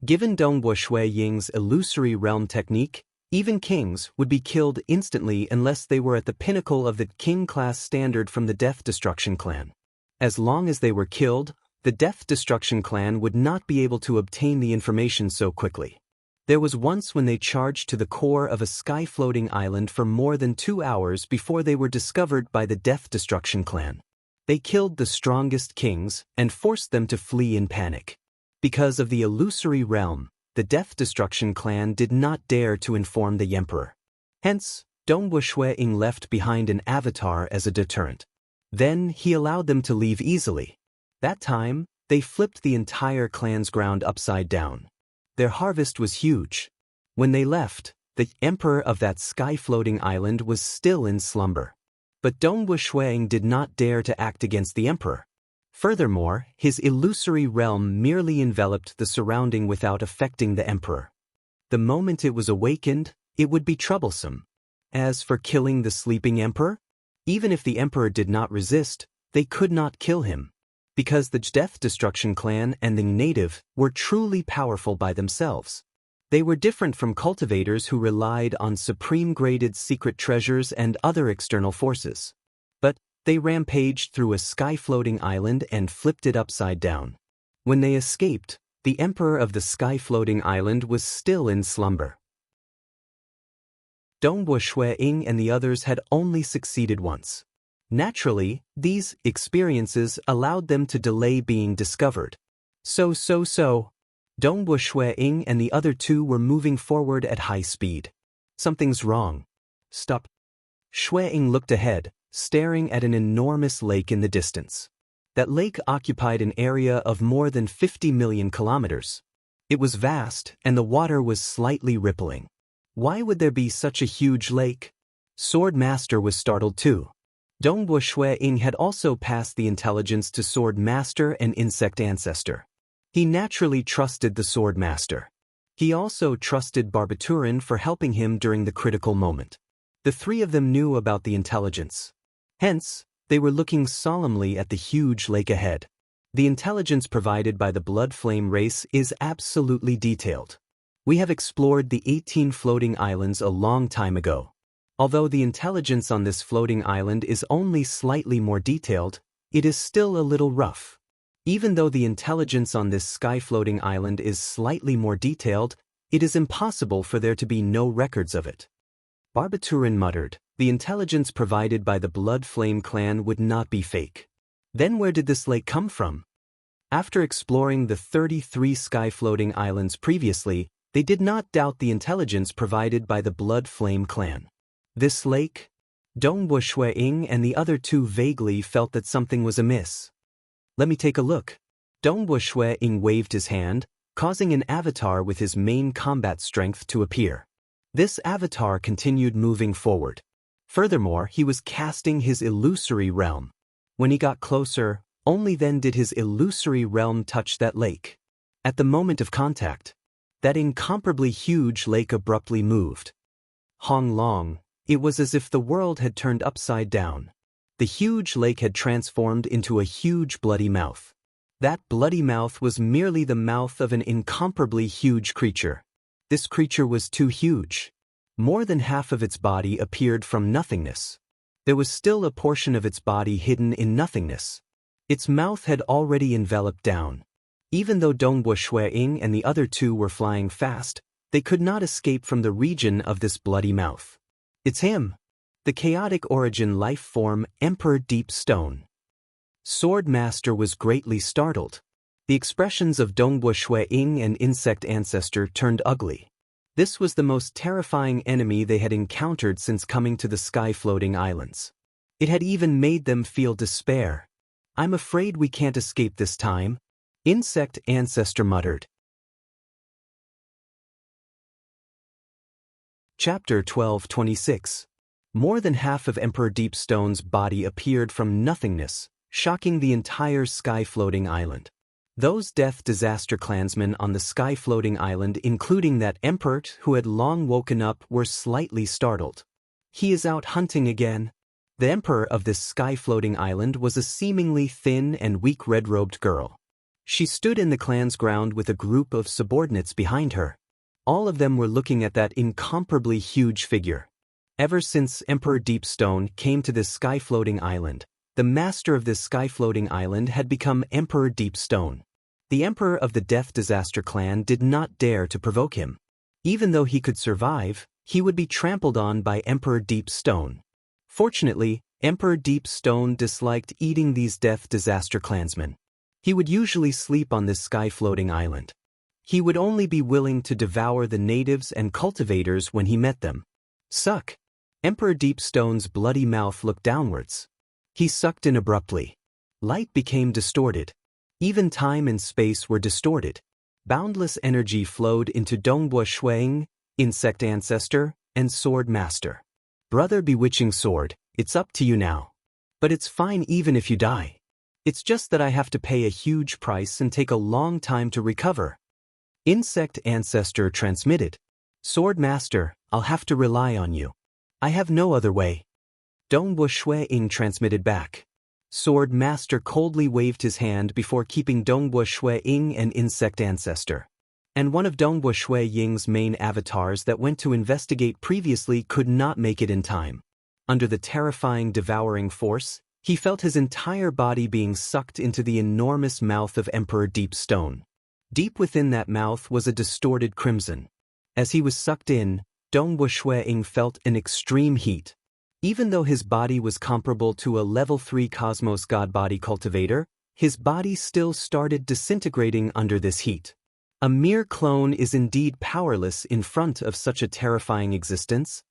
Given Dongbo Shui Ying's illusory realm technique, even kings would be killed instantly unless they were at the pinnacle of the king-class standard from the Death Destruction clan. As long as they were killed, the Death Destruction clan would not be able to obtain the information so quickly. There was once when they charged to the core of a sky-floating island for more than 2 hours before they were discovered by the Death Destruction clan. They killed the strongest kings and forced them to flee in panic. Because of the illusory realm, the Death Destruction clan did not dare to inform the emperor. Hence, Dongbo Shui Ying left behind an avatar as a deterrent. Then he allowed them to leave easily. That time, they flipped the entire clan's ground upside down. Their harvest was huge. When they left, the emperor of that sky-floating island was still in slumber. But Dongbo Shui Ying did not dare to act against the emperor. Furthermore, his illusory realm merely enveloped the surrounding without affecting the emperor. The moment it was awakened, it would be troublesome. As for killing the sleeping emperor, even if the emperor did not resist, they could not kill him. Because the Death Destruction clan and the native were truly powerful by themselves. They were different from cultivators who relied on supreme-graded secret treasures and other external forces. But they rampaged through a sky-floating island and flipped it upside down. When they escaped, the emperor of the sky-floating island was still in slumber. Dongbo Shui Ying and the others had only succeeded once. Naturally, these experiences allowed them to delay being discovered. So. Dongbo Shui Ying and the other two were moving forward at high speed. Something's wrong. Stop. Shui Ying looked ahead, staring at an enormous lake in the distance. That lake occupied an area of more than 50 million kilometers. It was vast, and the water was slightly rippling. Why would there be such a huge lake? Sword Master was startled too. Dongbo Shui Ying had also passed the intelligence to Sword Master and Insect Ancestor. He naturally trusted the Sword Master. He also trusted Barbaturin for helping him during the critical moment. The three of them knew about the intelligence. Hence, they were looking solemnly at the huge lake ahead. The intelligence provided by the Blood Flame race is absolutely detailed. We have explored the 18 floating islands a long time ago. Although the intelligence on this floating island is only slightly more detailed, it is still a little rough. Even though the intelligence on this sky-floating island is slightly more detailed, it is impossible for there to be no records of it. Barbaturin muttered, the intelligence provided by the Blood Flame clan would not be fake. Then where did this lake come from? After exploring the 33 sky-floating islands previously, they did not doubt the intelligence provided by the Blood Flame clan. This lake? Dongbo Shui Ying and the other two vaguely felt that something was amiss. Let me take a look. Dongbo Shui Ying waved his hand, causing an avatar with his main combat strength to appear. This avatar continued moving forward. Furthermore, he was casting his illusory realm. When he got closer, only then did his illusory realm touch that lake. At the moment of contact, that incomparably huge lake abruptly moved. Hong Long. It was as if the world had turned upside down. The huge lake had transformed into a huge bloody mouth. That bloody mouth was merely the mouth of an incomparably huge creature. This creature was too huge. More than half of its body appeared from nothingness. There was still a portion of its body hidden in nothingness. Its mouth had already enveloped down. Even though Dongbo Shui Ying and the other two were flying fast, they could not escape from the region of this bloody mouth. It's him. The chaotic origin life form Emperor Deep Stone. Sword Master was greatly startled. The expressions of Dongbo Shui Ying and Insect Ancestor turned ugly. This was the most terrifying enemy they had encountered since coming to the sky-floating islands. It had even made them feel despair. I'm afraid we can't escape this time, Insect Ancestor muttered. Chapter 12:26. More than half of Emperor Deep Stone's body appeared from nothingness, shocking the entire sky-floating island. Those death disaster clansmen on the sky-floating island, including that emperor who had long woken up, were slightly startled. He is out hunting again. The emperor of this sky-floating island was a seemingly thin and weak red-robed girl. She stood in the clan's ground with a group of subordinates behind her. All of them were looking at that incomparably huge figure. Ever since Emperor Deepstone came to this sky-floating island, the master of this sky-floating island had become Emperor Deepstone. The emperor of the Death Disaster clan did not dare to provoke him. Even though he could survive, he would be trampled on by Emperor Deepstone. Fortunately, Emperor Deepstone disliked eating these Death Disaster clansmen. He would usually sleep on this sky-floating island. He would only be willing to devour the natives and cultivators when he met them. Suck! Emperor Deepstone's bloody mouth looked downwards. He sucked in abruptly. Light became distorted. Even time and space were distorted. Boundless energy flowed into Dongbua Shuang, Insect Ancestor, and Sword Master. Brother Bewitching Sword, it's up to you now. But it's fine even if you die. It's just that I have to pay a huge price and take a long time to recover. Insect Ancestor transmitted. Sword Master, I'll have to rely on you. I have no other way. Dongbua Shuang transmitted back. Sword Master coldly waved his hand before keeping Dongbua Shuang and Insect Ancestor. And one of Dongbua Shuang's main avatars that went to investigate previously could not make it in time. Under the terrifying devouring force, he felt his entire body being sucked into the enormous mouth of Emperor Deepstone. Deep within that mouth was a distorted crimson. As he was sucked in, Dongbua Shuang felt an extreme heat. Even though his body was comparable to a level 3 Cosmos God body cultivator, his body still started disintegrating under this heat. A mere clone is indeed powerless in front of such a terrifying existence.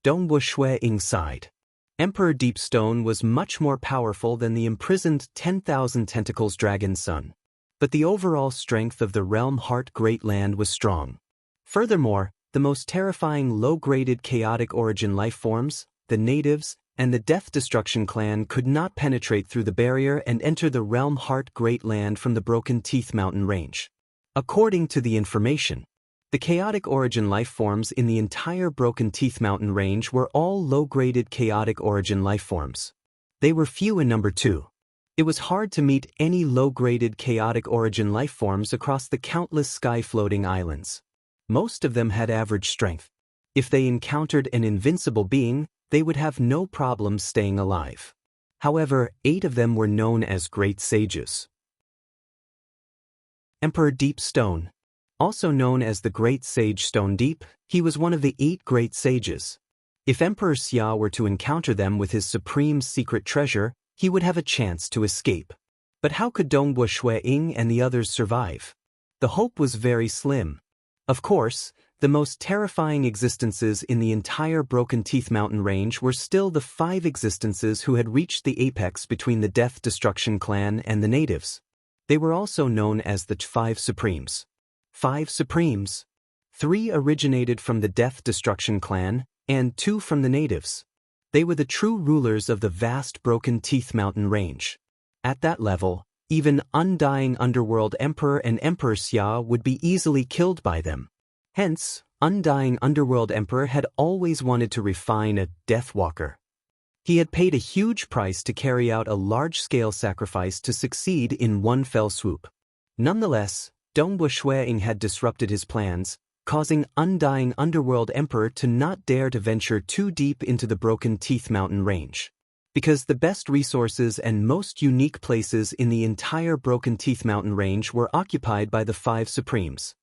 Dongbua Shuang sighed. Emperor Deepstone was much more powerful than the imprisoned 10,000 tentacles dragon son. But the overall strength of the Realm Heart Great Land was strong. Furthermore, the most terrifying low-graded chaotic origin life forms, the natives, and the Death Destruction clan could not penetrate through the barrier and enter the Realm Heart Great Land from the Broken Teeth Mountain range. According to the information, the chaotic origin life forms in the entire Broken Teeth Mountain range were all low-graded chaotic origin life forms. They were few in number too. It was hard to meet any low-graded chaotic origin life forms across the countless sky-floating islands. Most of them had average strength. If they encountered an invincible being, they would have no problem staying alive. However, 8 of them were known as Great Sages. Emperor Deepstone, also known as the Great Sage Stone Deep, he was one of the 8 Great Sages. If Emperor Xia were to encounter them with his supreme secret treasure, he would have a chance to escape. But how could Dongbua Shuang and the others survive? The hope was very slim. Of course, the most terrifying existences in the entire Broken Teeth Mountain range were still the 5 existences who had reached the apex between the Death Destruction clan and the natives. They were also known as the 5 Supremes. 5 Supremes. 3 originated from the Death Destruction clan, and 2 from the natives. They were the true rulers of the vast Broken Teeth Mountain range. At that level, even Undying Underworld Emperor and Emperor Xia would be easily killed by them. Hence, Undying Underworld Emperor had always wanted to refine a Deathwalker. He had paid a huge price to carry out a large-scale sacrifice to succeed in one fell swoop. Nonetheless, Dongbua Shuang had disrupted his plans, causing Undying Underworld Emperor to not dare to venture too deep into the Broken Teeth Mountain range. Because the best resources and most unique places in the entire Broken Teeth Mountain range were occupied by the 5 Supremes.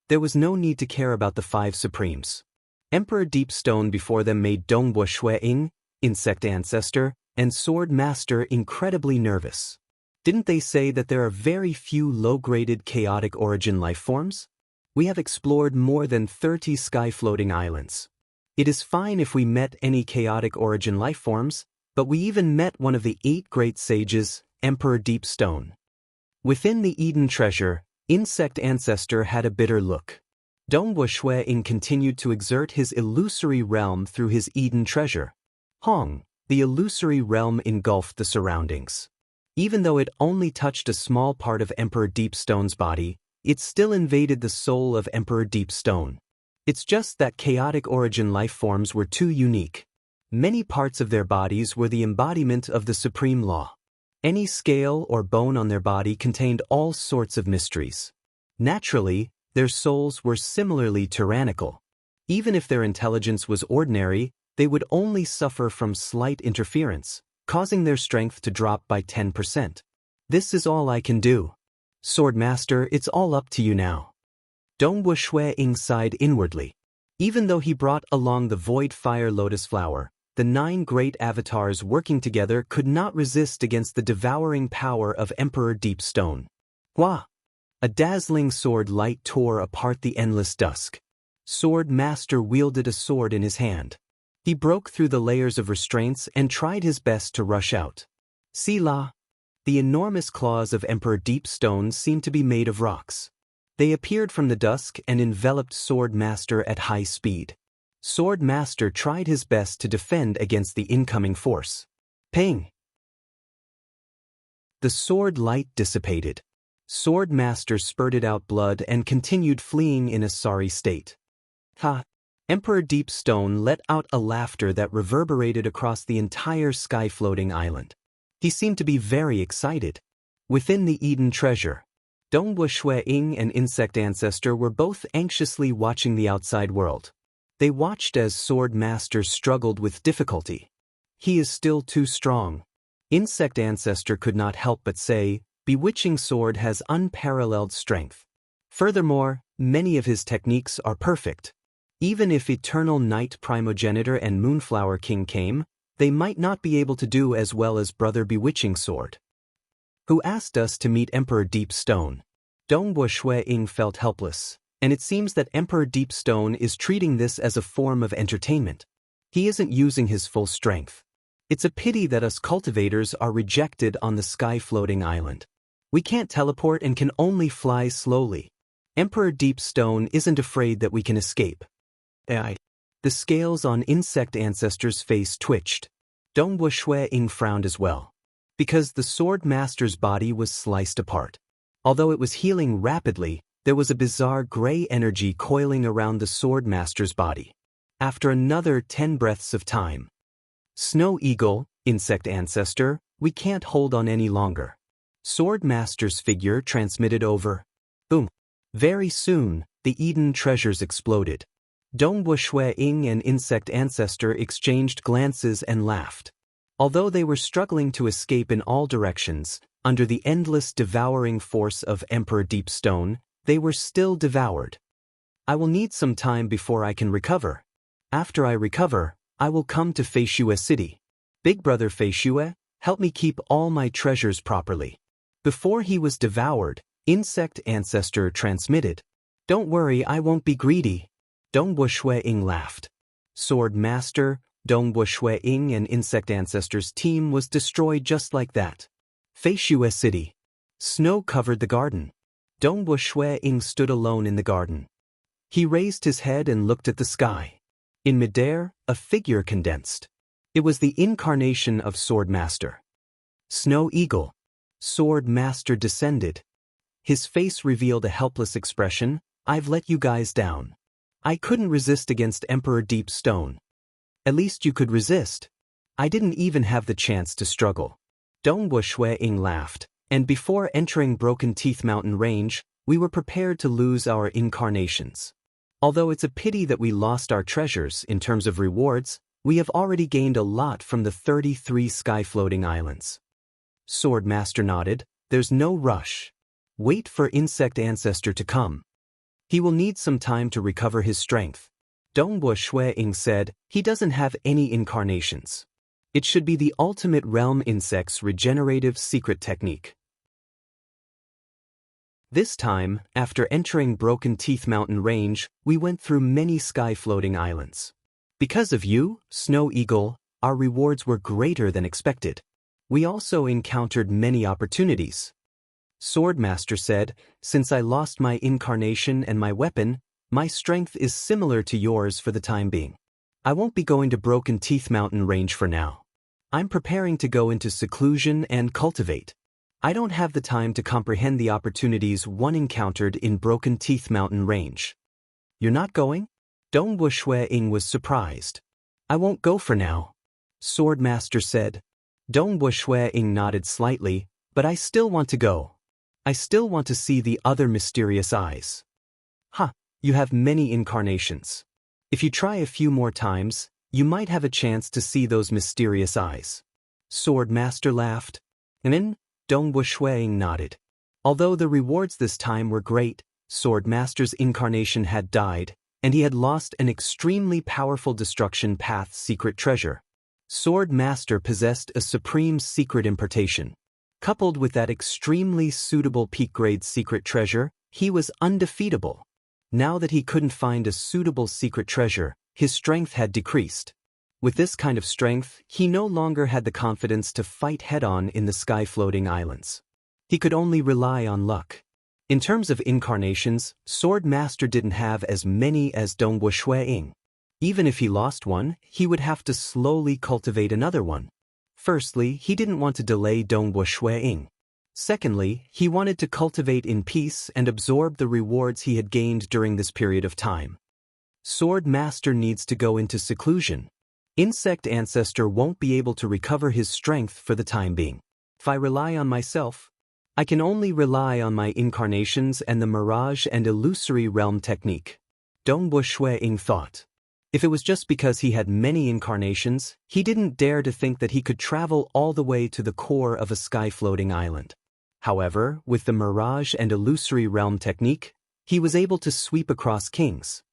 There was no need to care about the 5 Supremes. Emperor Deepstone before them made Dongbua Shuang, Insect Ancestor, and Sword Master incredibly nervous. Didn't they say that there are very few low-graded chaotic origin life forms? We have explored more than 30 sky-floating islands. It is fine if we met any chaotic origin life forms, but we even met one of the 8 Great Sages, Emperor Deepstone. Within the Eden treasure, Insect Ancestor had a bitter look. Dongbua Shuang continued to exert his illusory realm through his Eden treasure. Hong, the illusory realm engulfed the surroundings. Even though it only touched a small part of Emperor Deepstone's body, it still invaded the soul of Emperor Deepstone. It's just that chaotic origin life forms were too unique. Many parts of their bodies were the embodiment of the supreme law. Any scale or bone on their body contained all sorts of mysteries. Naturally, their souls were similarly tyrannical. Even if their intelligence was ordinary, they would only suffer from slight interference, causing their strength to drop by 10%. This is all I can do. Swordmaster, it's all up to you now. Dongwu Shui-ing sighed inwardly. Even though he brought along the void fire lotus flower, the 9 great avatars working together could not resist against the devouring power of Emperor Deepstone. Hua! A dazzling sword light tore apart the endless dusk. Sword Master wielded a sword in his hand. He broke through the layers of restraints and tried his best to rush out. Sila! The enormous claws of Emperor Deepstone seemed to be made of rocks. They appeared from the dusk and enveloped Sword Master at high speed. Sword Master tried his best to defend against the incoming force. Ping! The sword light dissipated. Sword Master spurted out blood and continued fleeing in a sorry state. Ha! Emperor Deepstone let out a laughter that reverberated across the entire sky-floating island. He seemed to be very excited. Within the Eden treasure, Dongwu Shui-ing and Insect Ancestor were both anxiously watching the outside world. They watched as Sword Master struggled with difficulty. He is still too strong. Insect Ancestor could not help but say, Bewitching Sword has unparalleled strength. Furthermore, many of his techniques are perfect. Even if Eternal Night Primogenitor and Moonflower King came, they might not be able to do as well as Brother Bewitching Sword, who asked us to meet Emperor Deepstone. Dongwu Shui-ing felt helpless, and it seems that Emperor Deepstone is treating this as a form of entertainment. He isn't using his full strength. It's a pity that us cultivators are rejected on the sky-floating island. We can't teleport and can only fly slowly. Emperor Deepstone isn't afraid that we can escape. The scales on Insect Ancestor's face twitched. Dongwu Shui-ing frowned as well, because the Sword Master's body was sliced apart. Although it was healing rapidly, there was a bizarre gray energy coiling around the Sword Master's body. After another 10 breaths of time, Snow Eagle, Insect Ancestor, we can't hold on any longer. Sword Master's figure transmitted over. Boom. Very soon, the Eden treasures exploded. Dongwu Shui-ing and Insect Ancestor exchanged glances and laughed. Although they were struggling to escape in all directions, under the endless devouring force of Emperor Deepstone, they were still devoured. I will need some time before I can recover. After I recover, I will come to Feishue City. Big Brother Feishue, help me keep all my treasures properly. Before he was devoured, Insect Ancestor transmitted. Don't worry, I won't be greedy. Dongwu Shui-ing laughed. Sword Master, Dongwu Shui-ing and Insect Ancestor's team was destroyed just like that. Feishue City. Snow covered the garden. Dongwu Shui-ing stood alone in the garden. He raised his head and looked at the sky. In midair, a figure condensed. It was the incarnation of Sword Master. Snow Eagle. Sword Master descended. His face revealed a helpless expression. I've let you guys down. I couldn't resist against Emperor Deepstone. At least you could resist. I didn't even have the chance to struggle. Dongwu Shui-ing laughed, and before entering Broken Teeth Mountain Range, we were prepared to lose our incarnations. Although it's a pity that we lost our treasures in terms of rewards, we have already gained a lot from the 33 sky-floating islands. Sword Master nodded. There's no rush. Wait for Insect Ancestor to come. He will need some time to recover his strength. Dongwu Shui-ing said, he doesn't have any incarnations. It should be the ultimate realm insect's regenerative secret technique. This time, after entering Broken Teeth Mountain Range, we went through many sky-floating islands. Because of you, Snow Eagle, our rewards were greater than expected. We also encountered many opportunities. Sword Master said, since I lost my incarnation and my weapon, my strength is similar to yours for the time being. I won't be going to Broken Teeth Mountain Range for now. I'm preparing to go into seclusion and cultivate. I don't have the time to comprehend the opportunities one encountered in Broken Teeth Mountain Range. You're not going? Dongwu Shui-ing was surprised. I won't go for now, Swordmaster said. Dongwu Shui-ing nodded slightly, but I still want to go. I still want to see the other mysterious eyes. Huh, you have many incarnations. If you try a few more times, you might have a chance to see those mysterious eyes. Swordmaster laughed. And then, Dongwu Shui-ing nodded. Although the rewards this time were great, Swordmaster's incarnation had died, and he had lost an extremely powerful destruction path secret treasure. Swordmaster possessed a supreme secret impartation. Coupled with that extremely suitable peak-grade secret treasure, he was undefeatable. Now that he couldn't find a suitable secret treasure, his strength had decreased. With this kind of strength, he no longer had the confidence to fight head-on in the sky-floating islands. He could only rely on luck. In terms of incarnations, Swordmaster didn't have as many as Dongwu Shui-ing. Even if he lost one, he would have to slowly cultivate another one. Firstly, he didn't want to delay Dongwu Shui-ing. Secondly, he wanted to cultivate in peace and absorb the rewards he had gained during this period of time. Swordmaster needs to go into seclusion. Insect Ancestor won't be able to recover his strength for the time being. If I rely on myself, I can only rely on my incarnations and the Mirage and Illusory Realm technique. Dongwu Shui-ing thought. If it was just because he had many incarnations, he didn't dare to think that he could travel all the way to the core of a sky-floating island. However, with the Mirage and Illusory Realm technique, he was able to sweep across kings.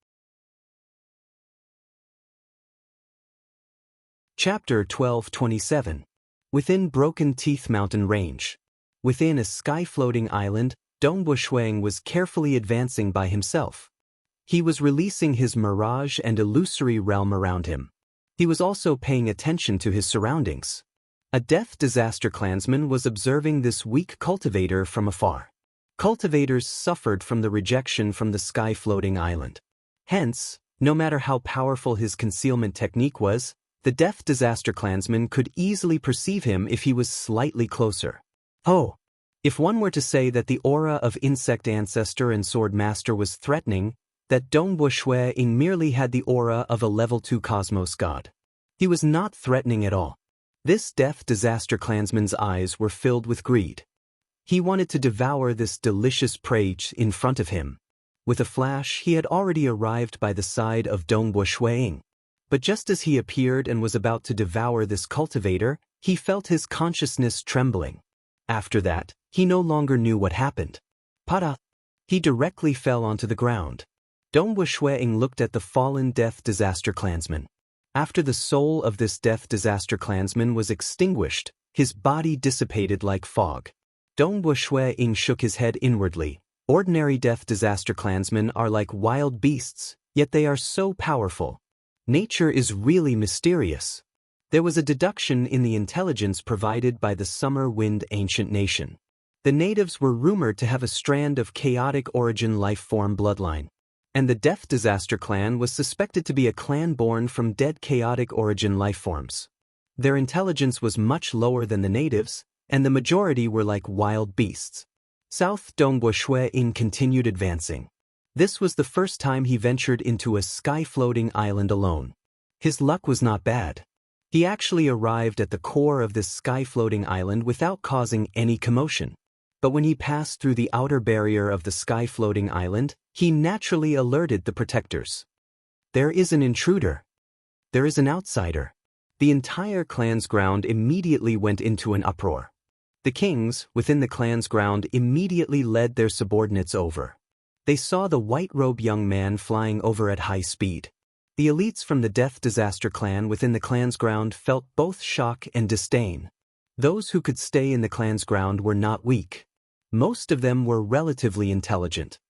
Chapter 1227. Within Broken Teeth Mountain Range. Within a sky-floating island, Dongwu Shui-ing was carefully advancing by himself. He was releasing his Mirage and Illusory Realm around him. He was also paying attention to his surroundings. A Death Disaster clansman was observing this weak cultivator from afar. Cultivators suffered from the rejection from the sky-floating island. Hence, no matter how powerful his concealment technique was, the Death Disaster clansman could easily perceive him if he was slightly closer. Oh! If one were to say that the aura of Insect Ancestor and Swordmaster was threatening, that Dongwu Shui-ing merely had the aura of a level 2 Cosmos God. He was not threatening at all. This Death Disaster clansman's eyes were filled with greed. He wanted to devour this delicious prey in front of him. With a flash, he had already arrived by the side of Dongwu Shui-ing. But just as he appeared and was about to devour this cultivator, he felt his consciousness trembling. After that, he no longer knew what happened. Pada! He directly fell onto the ground. Dongwu Shui-ing looked at the fallen Death Disaster clansman. After the soul of this Death Disaster clansman was extinguished, his body dissipated like fog. Dongwu Shui-ing shook his head inwardly. Ordinary Death Disaster clansmen are like wild beasts, yet they are so powerful. Nature is really mysterious. There was a deduction in the intelligence provided by the Summer Wind Ancient Nation. The natives were rumored to have a strand of chaotic origin life-form bloodline, and the Death Disaster clan was suspected to be a clan born from dead chaotic origin lifeforms. Their intelligence was much lower than the natives, and the majority were like wild beasts. South Dongwu Shui-ing continued advancing. This was the first time he ventured into a sky-floating island alone. His luck was not bad. He actually arrived at the core of this sky-floating island without causing any commotion. But when he passed through the outer barrier of the sky-floating island, he naturally alerted the protectors. There is an intruder. There is an outsider. The entire clan's ground immediately went into an uproar. The kings, within the clan's ground, immediately led their subordinates over. They saw the white-robed young man flying over at high speed. The elites from the Death Disaster clan within the clan's ground felt both shock and disdain. Those who could stay in the clan's ground were not weak. Most of them were relatively intelligent.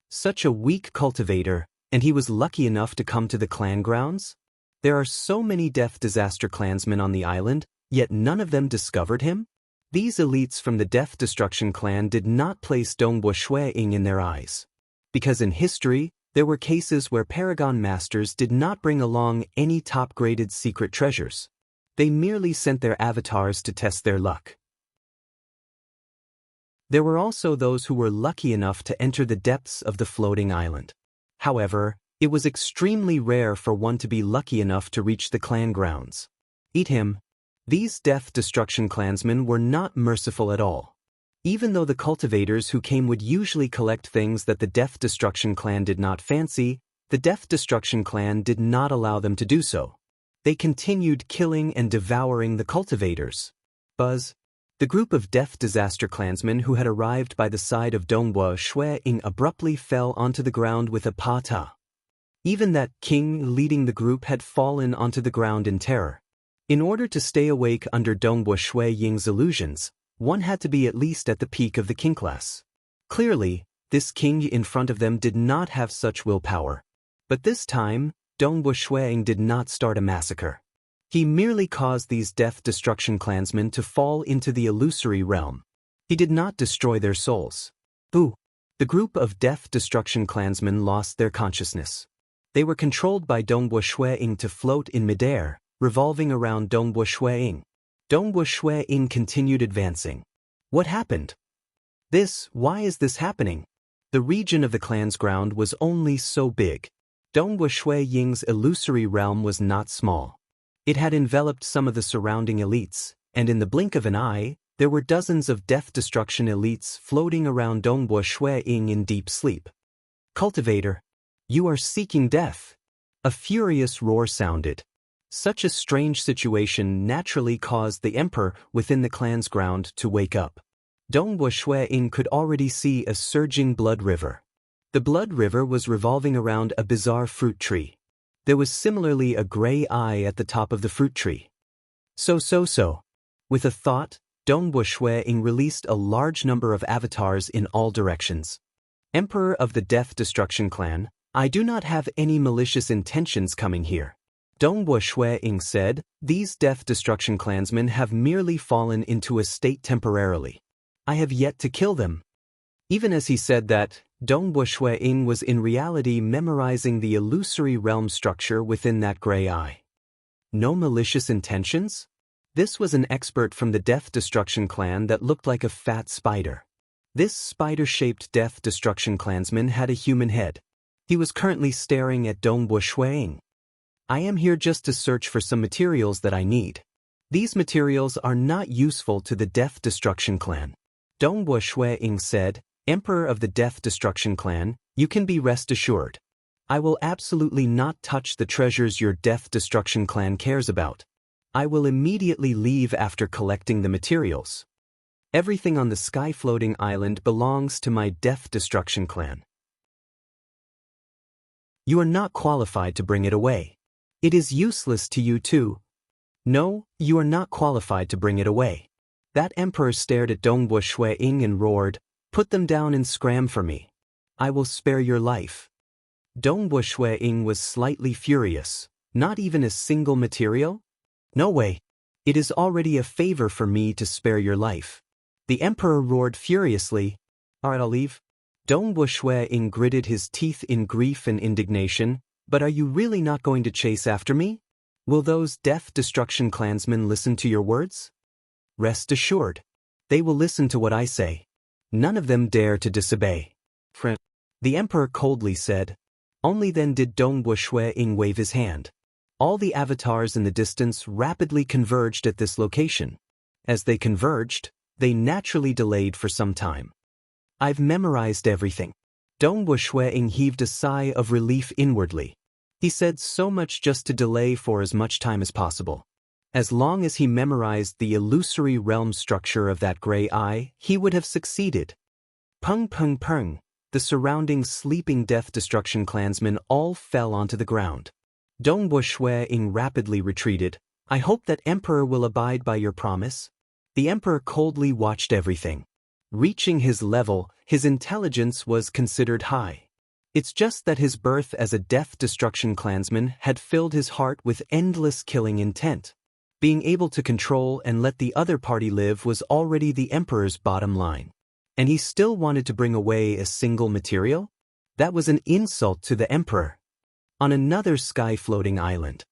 Such a weak cultivator, and he was lucky enough to come to the clan grounds? There are so many Death Disaster clansmen on the island, yet none of them discovered him? These elites from the Death Destruction clan did not place Dongwu Shui-ing in their eyes. Because in history, there were cases where Paragon Masters did not bring along any top-graded secret treasures. They merely sent their avatars to test their luck. There were also those who were lucky enough to enter the depths of the floating island. However, it was extremely rare for one to be lucky enough to reach the clan grounds. Eat him. These Death Destruction clansmen were not merciful at all. Even though the cultivators who came would usually collect things that the Death Destruction clan did not fancy, the Death Destruction clan did not allow them to do so. They continued killing and devouring the cultivators. Buzz. The group of Death Disaster clansmen who had arrived by the side of Dongbua Shui-ing abruptly fell onto the ground with a pata. Even that king leading the group had fallen onto the ground in terror. In order to stay awake under Dongbua Shui-ing's illusions, one had to be at least at the peak of the king class. Clearly, this king in front of them did not have such willpower. But this time, Dongbua Shui-ing did not start a massacre. He merely caused these Death Destruction clansmen to fall into the illusory realm. He did not destroy their souls. Ooh! The group of Death Destruction clansmen lost their consciousness. They were controlled by Dongbua Shui-ing to float in midair, revolving around Dongbua Shui-ing. Dongbua Shui-ing continued advancing. What happened? Why is this happening? The region of the clan's ground was only so big. Dongbua Shui-ing's illusory realm was not small. It had enveloped some of the surrounding elites, and in the blink of an eye, there were dozens of Death Destruction elites floating around Dongbua Shui-ing in deep sleep. Cultivator, you are seeking death. A furious roar sounded. Such a strange situation naturally caused the emperor within the clan's ground to wake up. Dongbua Shui-ing could already see a surging blood river. The blood river was revolving around a bizarre fruit tree. There was similarly a gray eye at the top of the fruit tree. So. With a thought, Dongbua Shui-ing released a large number of avatars in all directions. Emperor of the Death Destruction clan, I do not have any malicious intentions coming here. Dongbua Shui-ing said, these Death Destruction clansmen have merely fallen into a state temporarily. I have yet to kill them. Even as he said that, Dongbua Shui-ing was in reality memorizing the illusory realm structure within that gray eye. No malicious intentions? This was an expert from the Death Destruction clan that looked like a fat spider. This spider-shaped Death Destruction clansman had a human head. He was currently staring at Dongbua Shui-ing. I am here just to search for some materials that I need. These materials are not useful to the Death Destruction clan. Dongbua Shui-ing said, Emperor of the Death Destruction clan, you can be rest assured. I will absolutely not touch the treasures your Death Destruction clan cares about. I will immediately leave after collecting the materials. Everything on the sky-floating island belongs to my Death Destruction clan. You are not qualified to bring it away. It is useless to you too. No, you are not qualified to bring it away. That emperor stared at Dongbua Shui-ing and roared, put them down and scram for me. I will spare your life. Dongbua Shui-ing was slightly furious. Not even a single material? No way. It is already a favor for me to spare your life. The emperor roared furiously. Alright, I'll leave. Dongbua Shui-ing gritted his teeth in grief and indignation. But are you really not going to chase after me? Will those Death Destruction clansmen listen to your words? Rest assured. They will listen to what I say. None of them dare to disobey. The emperor coldly said. Only then did Dongbua Shui-ing wave his hand. All the avatars in the distance rapidly converged at this location. As they converged, they naturally delayed for some time. I've memorized everything. Dongbua Shui-ing heaved a sigh of relief inwardly. He said so much just to delay for as much time as possible. As long as he memorized the illusory realm structure of that gray eye, he would have succeeded. Pung pung pung, the surrounding sleeping Death Destruction clansmen all fell onto the ground. Dongbua Shui-ing rapidly retreated. I hope that Emperor will abide by your promise. The Emperor coldly watched everything. Reaching his level, his intelligence was considered high. It's just that his birth as a Death Destruction clansman had filled his heart with endless killing intent. Being able to control and let the other party live was already the Emperor's bottom line. And he still wanted to bring away a single material? That was an insult to the Emperor. On another sky-floating island.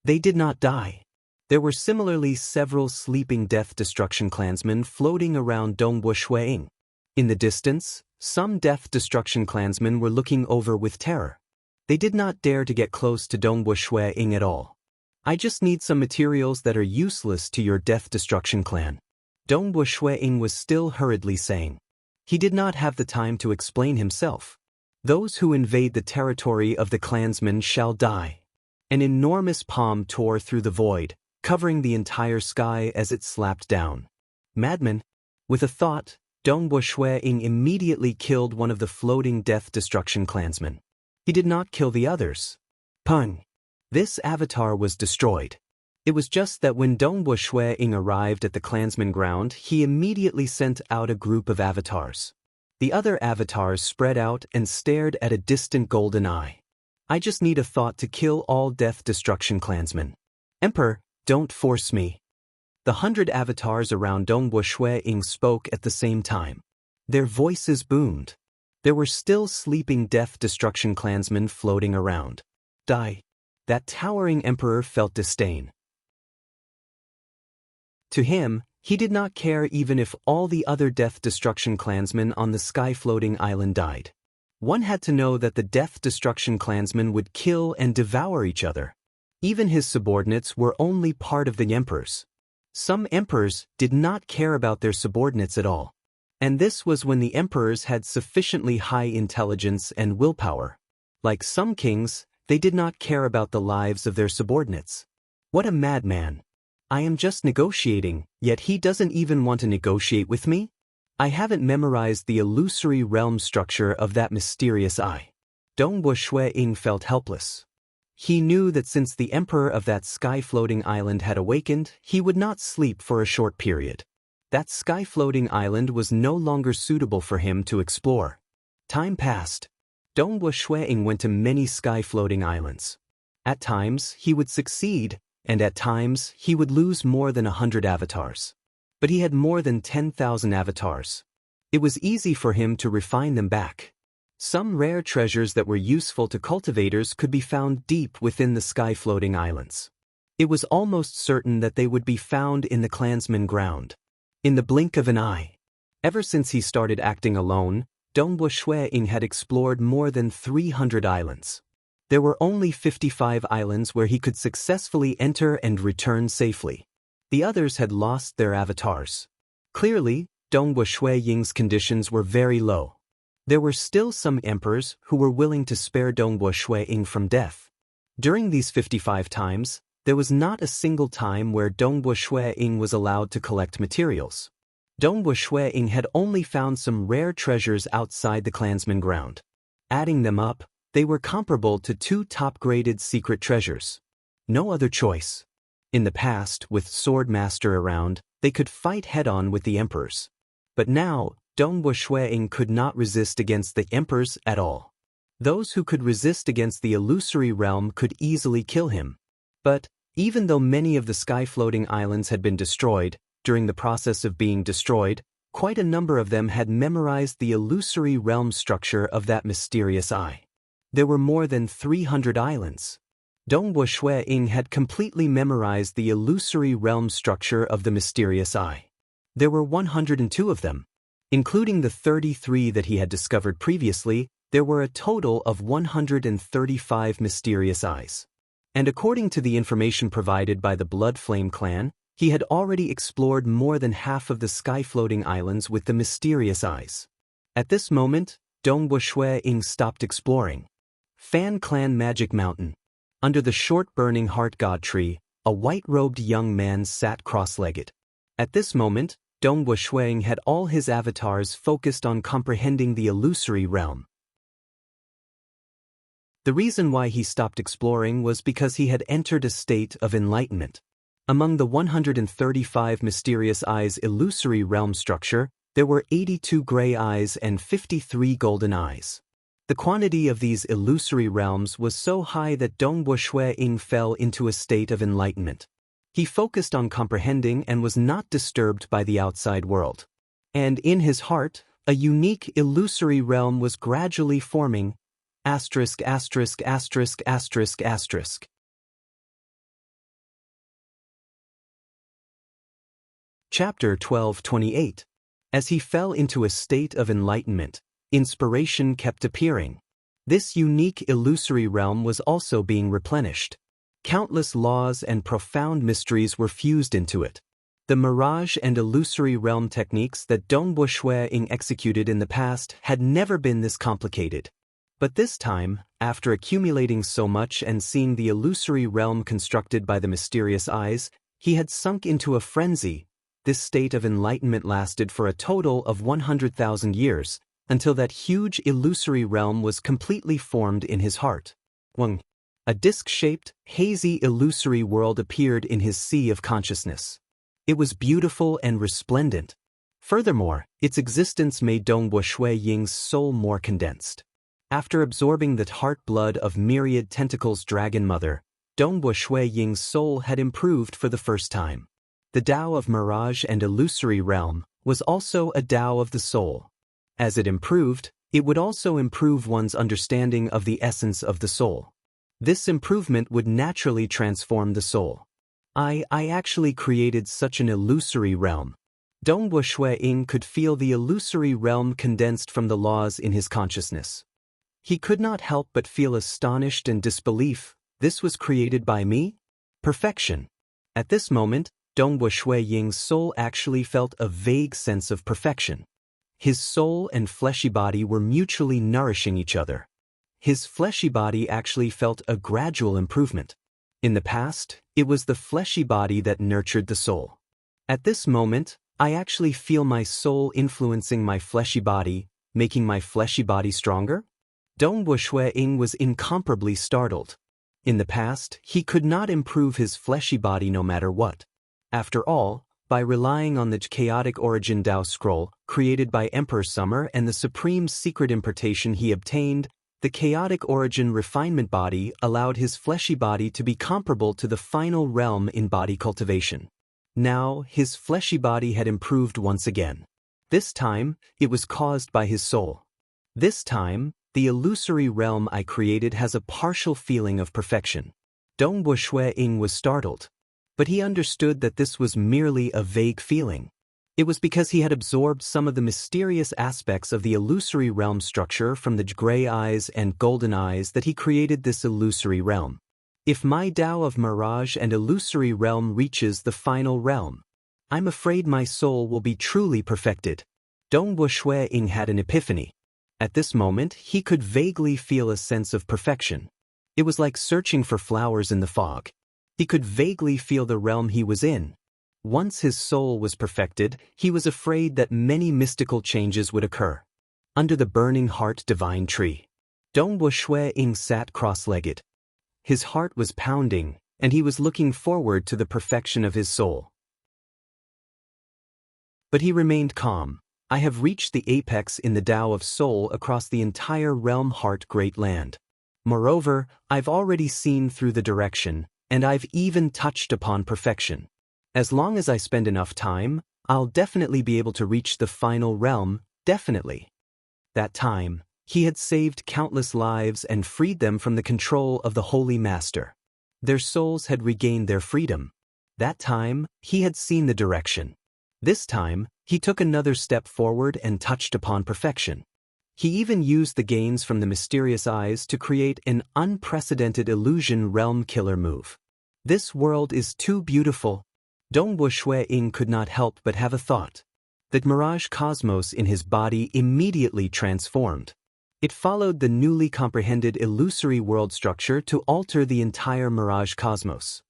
They did not die. There were similarly several sleeping Death Destruction clansmen floating around Dongbua Shui-ing. In the distance, some Death Destruction clansmen were looking over with terror. They did not dare to get close to Dongbu Shui-ing at all. I just need some materials that are useless to your Death Destruction clan. Dongbu Shui-ing was still hurriedly saying. He did not have the time to explain himself. Those who invade the territory of the clansmen shall die. An enormous palm tore through the void, covering the entire sky as it slapped down. Madman! With a thought, Dongbu Shui-ing immediately killed one of the floating Death Destruction clansmen. He did not kill the others. Pung! This avatar was destroyed. It was just that when Dongbu Shui-ing arrived at the clansman ground, he immediately sent out a group of avatars. The other avatars spread out and stared at a distant golden eye. I just need a thought to kill all Death Destruction clansmen. Emperor, don't force me. The 100 avatars around Dongbu Shui-ing spoke at the same time. Their voices boomed. There were still sleeping Death Destruction clansmen floating around. Die. That towering emperor felt disdain. To him, he did not care even if all the other Death Destruction clansmen on the sky-floating island died. One had to know that the Death Destruction clansmen would kill and devour each other. Even his subordinates were only part of the emperors. Some emperors did not care about their subordinates at all. And this was when the emperors had sufficiently high intelligence and willpower. Like some kings, they did not care about the lives of their subordinates. What a madman. I am just negotiating, yet he doesn't even want to negotiate with me? I haven't memorized the illusory realm structure of that mysterious eye. Dongbu Shui-ing felt helpless. He knew that since the emperor of that sky-floating island had awakened, he would not sleep for a short period. That sky-floating island was no longer suitable for him to explore. Time passed. Dongbu Shui-ing went to many sky-floating islands. At times, he would succeed, and at times, he would lose more than 100 avatars. But he had more than 10,000 avatars. It was easy for him to refine them back. Some rare treasures that were useful to cultivators could be found deep within the sky-floating islands. It was almost certain that they would be found in the clansman ground. In the blink of an eye. Ever since he started acting alone, Dongbu Shui-ing had explored more than 300 islands. There were only 55 islands where he could successfully enter and return safely. The others had lost their avatars. Clearly, Dongbu Shui-ing's conditions were very low. There were still some emperors who were willing to spare Dongbu Shui-ing from death. During these 55 times, there was not a single time where Dongbu Shui-ing was allowed to collect materials. Dongbu Shui-ing had only found some rare treasures outside the clansman ground. Adding them up, they were comparable to 2 top-graded secret treasures. No other choice. In the past, with Swordmaster around, they could fight head-on with the emperors. But now, Dongbu Shui-ing could not resist against the emperors at all. Those who could resist against the illusory realm could easily kill him. But, even though many of the sky-floating islands had been destroyed, during the process of being destroyed, quite a number of them had memorized the illusory realm structure of that mysterious eye. There were more than 300 islands. Dongbu Shui-ing had completely memorized the illusory realm structure of the mysterious eye. There were 102 of them. Including the 33 that he had discovered previously, there were a total of 135 mysterious eyes. And according to the information provided by the Blood Flame clan, he had already explored more than half of the sky-floating islands with the mysterious eyes. At this moment, Dongbu Shui-ing stopped exploring. Fan Clan Magic Mountain. Under the short burning heart god tree, a white-robed young man sat cross-legged. At this moment, Dongbu Shui-ing had all his avatars focused on comprehending the illusory realm. The reason why he stopped exploring was because he had entered a state of enlightenment. Among the 135 mysterious eyes illusory realm structure, there were 82 gray eyes and 53 golden eyes. The quantity of these illusory realms was so high that Dongbu Shui-ing fell into a state of enlightenment. He focused on comprehending and was not disturbed by the outside world. And in his heart, a unique illusory realm was gradually forming. Asterisk, asterisk, asterisk, asterisk, asterisk. Chapter 12:28. As he fell into a state of enlightenment, inspiration kept appearing. This unique illusory realm was also being replenished. Countless laws and profound mysteries were fused into it. The mirage and illusory realm techniques that Dongbo Shui-Ying executed in the past had never been this complicated. But this time, after accumulating so much and seeing the illusory realm constructed by the mysterious eyes, he had sunk into a frenzy. This state of enlightenment lasted for a total of 100,000 years, until that huge illusory realm was completely formed in his heart. A disc-shaped, hazy illusory world appeared in his sea of consciousness. It was beautiful and resplendent. Furthermore, its existence made Dongbo Shui-Ying's soul more condensed. After absorbing the heart blood of myriad tentacles Dragon Mother, Dongbo Shui-Ying's soul had improved for the first time. The Tao of Mirage and Illusory Realm was also a Tao of the soul. As it improved, it would also improve one's understanding of the essence of the soul. This improvement would naturally transform the soul. I actually created such an illusory realm. Dongbo Shui-Ying could feel the illusory realm condensed from the laws in his consciousness. He could not help but feel astonished and disbelief. This was created by me? Perfection. At this moment, Dongbo Shui-Ying's soul actually felt a vague sense of perfection. His soul and fleshy body were mutually nourishing each other. His fleshy body actually felt a gradual improvement. In the past, it was the fleshy body that nurtured the soul. At this moment, I actually feel my soul influencing my fleshy body, making my fleshy body stronger? Dongbo Shui-Ying was incomparably startled. In the past, he could not improve his fleshy body no matter what. After all, by relying on the chaotic origin Tao scroll created by Emperor Summer and the supreme secret impartation he obtained, the chaotic origin refinement body allowed his fleshy body to be comparable to the final realm in body cultivation. Now, his fleshy body had improved once again. This time, it was caused by his soul. This time, the illusory realm I created has a partial feeling of perfection. Dongbo Shui-Ying was startled. But he understood that this was merely a vague feeling. It was because he had absorbed some of the mysterious aspects of the illusory realm structure from the gray eyes and golden eyes that he created this illusory realm. If my Tao of Mirage and illusory realm reaches the final realm, I'm afraid my soul will be truly perfected. Dongbo Shui-Ying had an epiphany. At this moment, he could vaguely feel a sense of perfection. It was like searching for flowers in the fog. He could vaguely feel the realm he was in. Once his soul was perfected, he was afraid that many mystical changes would occur. Under the burning heart divine tree, Dongbo Shui-Ying sat cross-legged. His heart was pounding, and he was looking forward to the perfection of his soul. But he remained calm. I have reached the apex in the Tao of soul across the entire realm heart great land. Moreover, I've already seen through the direction, and I've even touched upon perfection. As long as I spend enough time, I'll definitely be able to reach the final realm, definitely. That time, he had saved countless lives and freed them from the control of the Holy Master. Their souls had regained their freedom. That time, he had seen the direction. This time, he took another step forward and touched upon perfection. He even used the gains from the mysterious eyes to create an unprecedented illusion realm killer move. This world is too beautiful. Dongbo Shui-Ying could not help but have a thought. The mirage cosmos in his body immediately transformed. It followed the newly comprehended illusory world structure to alter the entire mirage cosmos.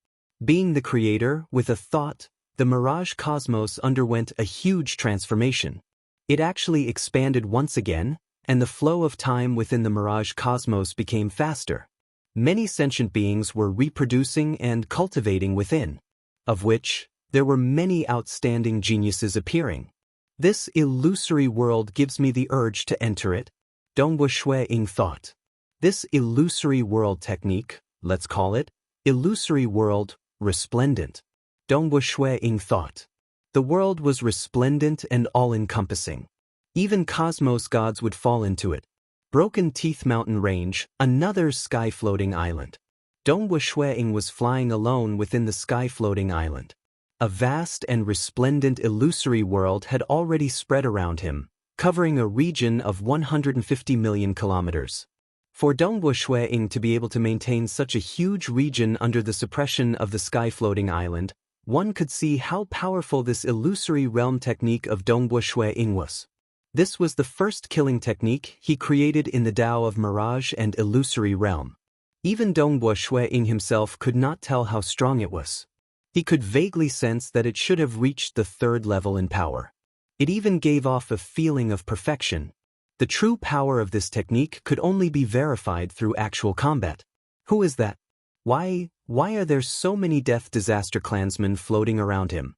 Being the creator, with a thought, the mirage cosmos underwent a huge transformation. It actually expanded once again, and the flow of time within the mirage cosmos became faster. Many sentient beings were reproducing and cultivating within, of which there were many outstanding geniuses appearing. This illusory world gives me the urge to enter it, Dongbo Shui-Ying thought. This illusory world technique, let's call it, illusory world, resplendent. Dongbo Shui-Ying thought. The world was resplendent and all-encompassing. Even cosmos gods would fall into it. Broken Teeth Mountain Range, another sky-floating island. Dongbo Shui-Ying was flying alone within the sky-floating island. A vast and resplendent illusory world had already spread around him, covering a region of 150 million kilometers. For Dongbo Ying to be able to maintain such a huge region under the suppression of the sky-floating island, one could see how powerful this illusory realm technique of Dongbo Ying was. This was the first killing technique he created in the Tao of Mirage and Illusory Realm. Even Dongbo Ying himself could not tell how strong it was. He could vaguely sense that it should have reached the third level in power. It even gave off a feeling of perfection. The true power of this technique could only be verified through actual combat. Who is that? Why are there so many Death Disaster clansmen floating around him?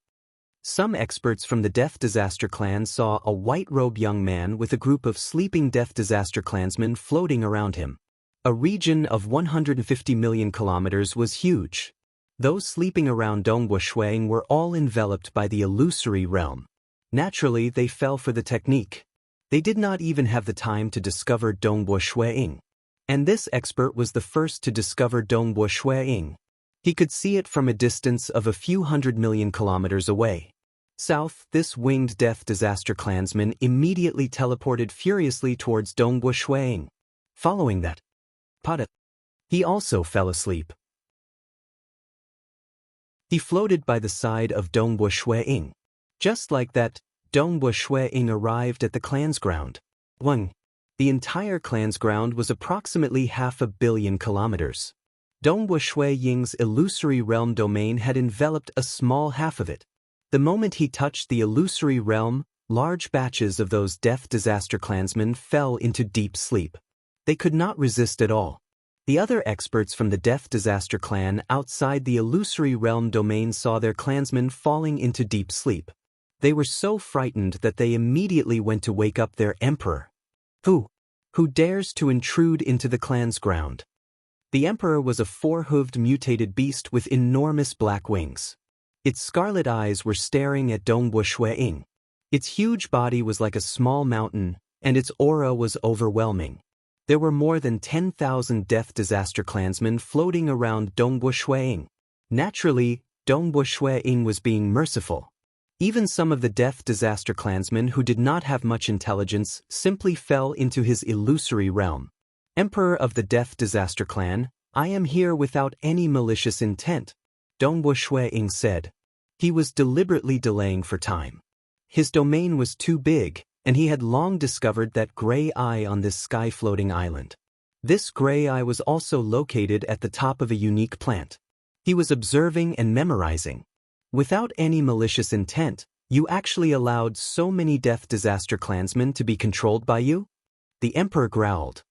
Some experts from the Death Disaster clan saw a white-robed young man with a group of sleeping Death Disaster clansmen floating around him. A region of 150 million kilometers was huge. Those sleeping around Dongbo Ying were all enveloped by the illusory realm. Naturally, they fell for the technique. They did not even have the time to discover Dongbo Ying. And this expert was the first to discover Dongbo Ying. He could see it from a distance of a few 100 million kilometers away. South, this winged Death Disaster clansman immediately teleported furiously towards Dongbo Ying. Following that, he also fell asleep. He floated by the side of Dongbo Ying. Just like that, Dongbo Ying arrived at the clan's ground. 1. The entire clan's ground was approximately 500 million kilometers. Dongbo Ying's illusory realm domain had enveloped a small half of it. The moment he touched the illusory realm, large batches of those Death Disaster clansmen fell into deep sleep. They could not resist at all. The other experts from the Death Disaster clan outside the illusory realm domain saw their clansmen falling into deep sleep. They were so frightened that they immediately went to wake up their emperor. Who dares to intrude into the clan's ground? The emperor was a four-hooved mutated beast with enormous black wings. Its scarlet eyes were staring at Dongbo Ying. Its huge body was like a small mountain, and its aura was overwhelming. There were more than 10,000 Death Disaster clansmen floating around Dongbo Ying. Naturally, Dongbo Ying was being merciful. Even some of the Death Disaster clansmen who did not have much intelligence simply fell into his illusory realm. Emperor of the Death Disaster clan, I am here without any malicious intent, Dongbo Ying said. He was deliberately delaying for time. His domain was too big, and he had long discovered that gray eye on this sky-floating island. This gray eye was also located at the top of a unique plant. He was observing and memorizing. Without any malicious intent, you actually allowed so many Death Disaster clansmen to be controlled by you? The emperor growled.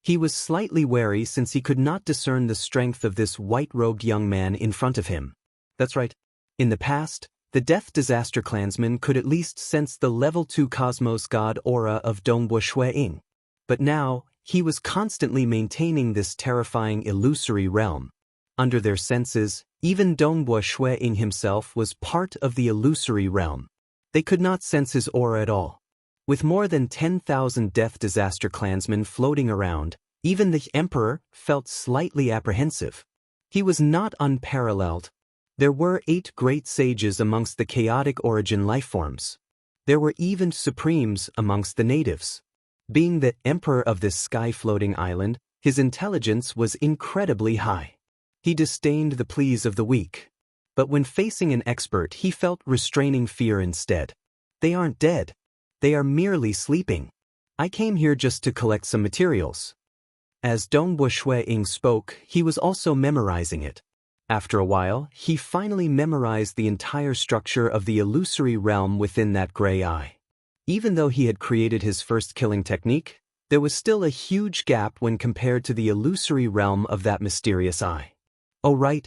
He was slightly wary since he could not discern the strength of this white-robed young man in front of him. That's right. In the past, the Death Disaster clansman could at least sense the level 2 cosmos god aura of Dongbo Ying. But now, he was constantly maintaining this terrifying illusory realm. Under their senses, even Dongbo Ying himself was part of the illusory realm. They could not sense his aura at all. With more than 10,000 Death Disaster clansmen floating around, even the emperor felt slightly apprehensive. He was not unparalleled. There were 8 great sages amongst the chaotic origin lifeforms. There were even supremes amongst the natives. Being the emperor of this sky-floating island, his intelligence was incredibly high. He disdained the pleas of the weak. But when facing an expert, he felt restraining fear instead. They aren't dead. They are merely sleeping. I came here just to collect some materials. As Dongbo Ying spoke, he was also memorizing it. After a while, he finally memorized the entire structure of the illusory realm within that gray eye. Even though he had created his first killing technique, there was still a huge gap when compared to the illusory realm of that mysterious eye. Oh right.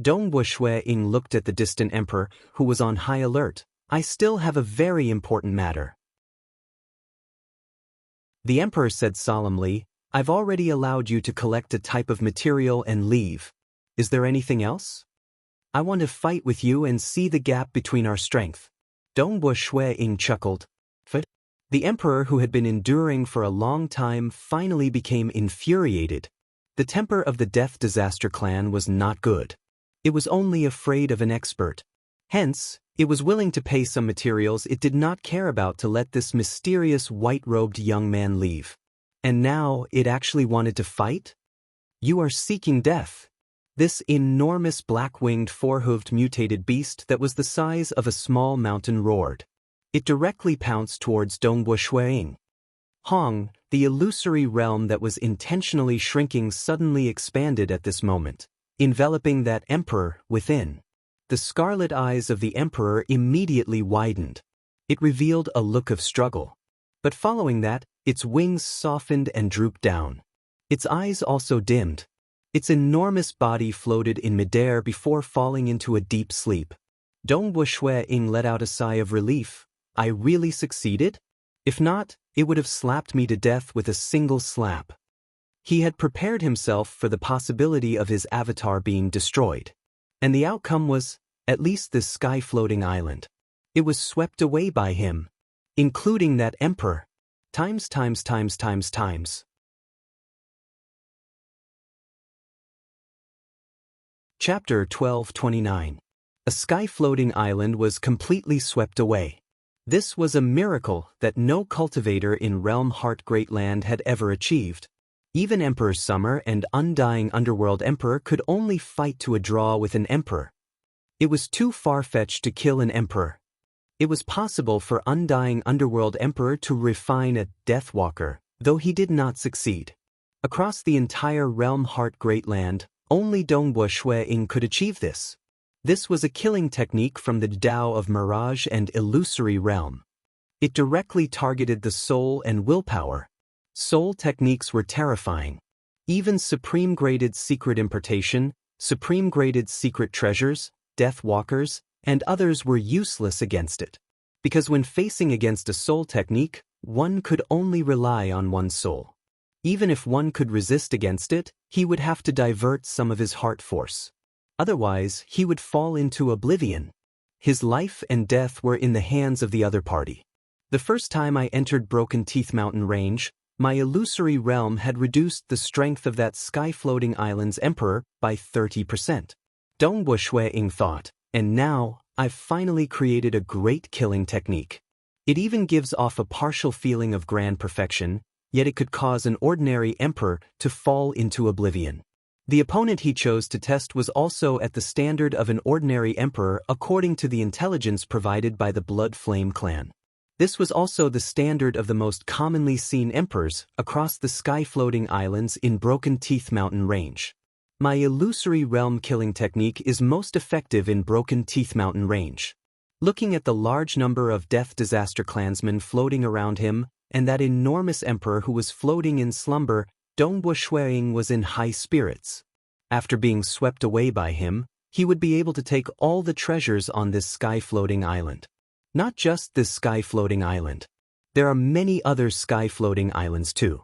Dongbo Ying looked at the distant emperor, who was on high alert. I still have a very important matter. The emperor said solemnly, I've already allowed you to collect a type of material and leave. Is there anything else? I want to fight with you and see the gap between our strength. Dongbo Ying chuckled. The emperor, who had been enduring for a long time, finally became infuriated. The temper of the Death Disaster clan was not good. It was only afraid of an expert. Hence, it was willing to pay some materials it did not care about to let this mysterious white-robed young man leave. And now it actually wanted to fight? You are seeking death. This enormous black-winged four-hooved mutated beast that was the size of a small mountain roared. It directly pounced towards Dongbo Shuiying. Hong, the illusory realm that was intentionally shrinking, suddenly expanded at this moment, enveloping that emperor within. The scarlet eyes of the emperor immediately widened. It revealed a look of struggle. But following that, its wings softened and drooped down. Its eyes also dimmed. Its enormous body floated in midair before falling into a deep sleep. Dongbo Shuiying let out a sigh of relief. I really succeeded? If not, it would have slapped me to death with a single slap. He had prepared himself for the possibility of his avatar being destroyed. And the outcome was, at least this sky-floating island. It was swept away by him, including that emperor. Times. Chapter 1229. A sky-floating island was completely swept away. This was a miracle that no cultivator in Realm Heart Great Land had ever achieved. Even Emperor Summer and Undying Underworld Emperor could only fight to a draw with an emperor. It was too far-fetched to kill an emperor. It was possible for Undying Underworld Emperor to refine a Deathwalker, though he did not succeed. Across the entire Realm Heart Great Land, only Dongbo Shuiying could achieve this. This was a killing technique from the Tao of Mirage and Illusory Realm. It directly targeted the soul and willpower. Soul techniques were terrifying. Even Supreme-graded Secret Importation, Supreme-graded Secret Treasures, Death Walkers, and others were useless against it. Because when facing against a soul technique, one could only rely on one's soul. Even if one could resist against it, he would have to divert some of his heart force. Otherwise, he would fall into oblivion. His life and death were in the hands of the other party. The first time I entered Broken Teeth Mountain Range, my illusory realm had reduced the strength of that sky-floating island's emperor by 30%. Dongbo Shuiying thought, and now, I've finally created a great killing technique. It even gives off a partial feeling of grand perfection, yet it could cause an ordinary emperor to fall into oblivion. The opponent he chose to test was also at the standard of an ordinary emperor according to the intelligence provided by the Blood Flame clan. This was also the standard of the most commonly seen emperors across the sky-floating islands in Broken Teeth Mountain Range. My illusory realm killing technique is most effective in Broken Teeth Mountain Range. Looking at the large number of Death Disaster clansmen floating around him, and that enormous emperor who was floating in slumber, Dongbo Shuiying was in high spirits. After being swept away by him, he would be able to take all the treasures on this sky-floating island. Not just this sky-floating island. There are many other sky-floating islands too.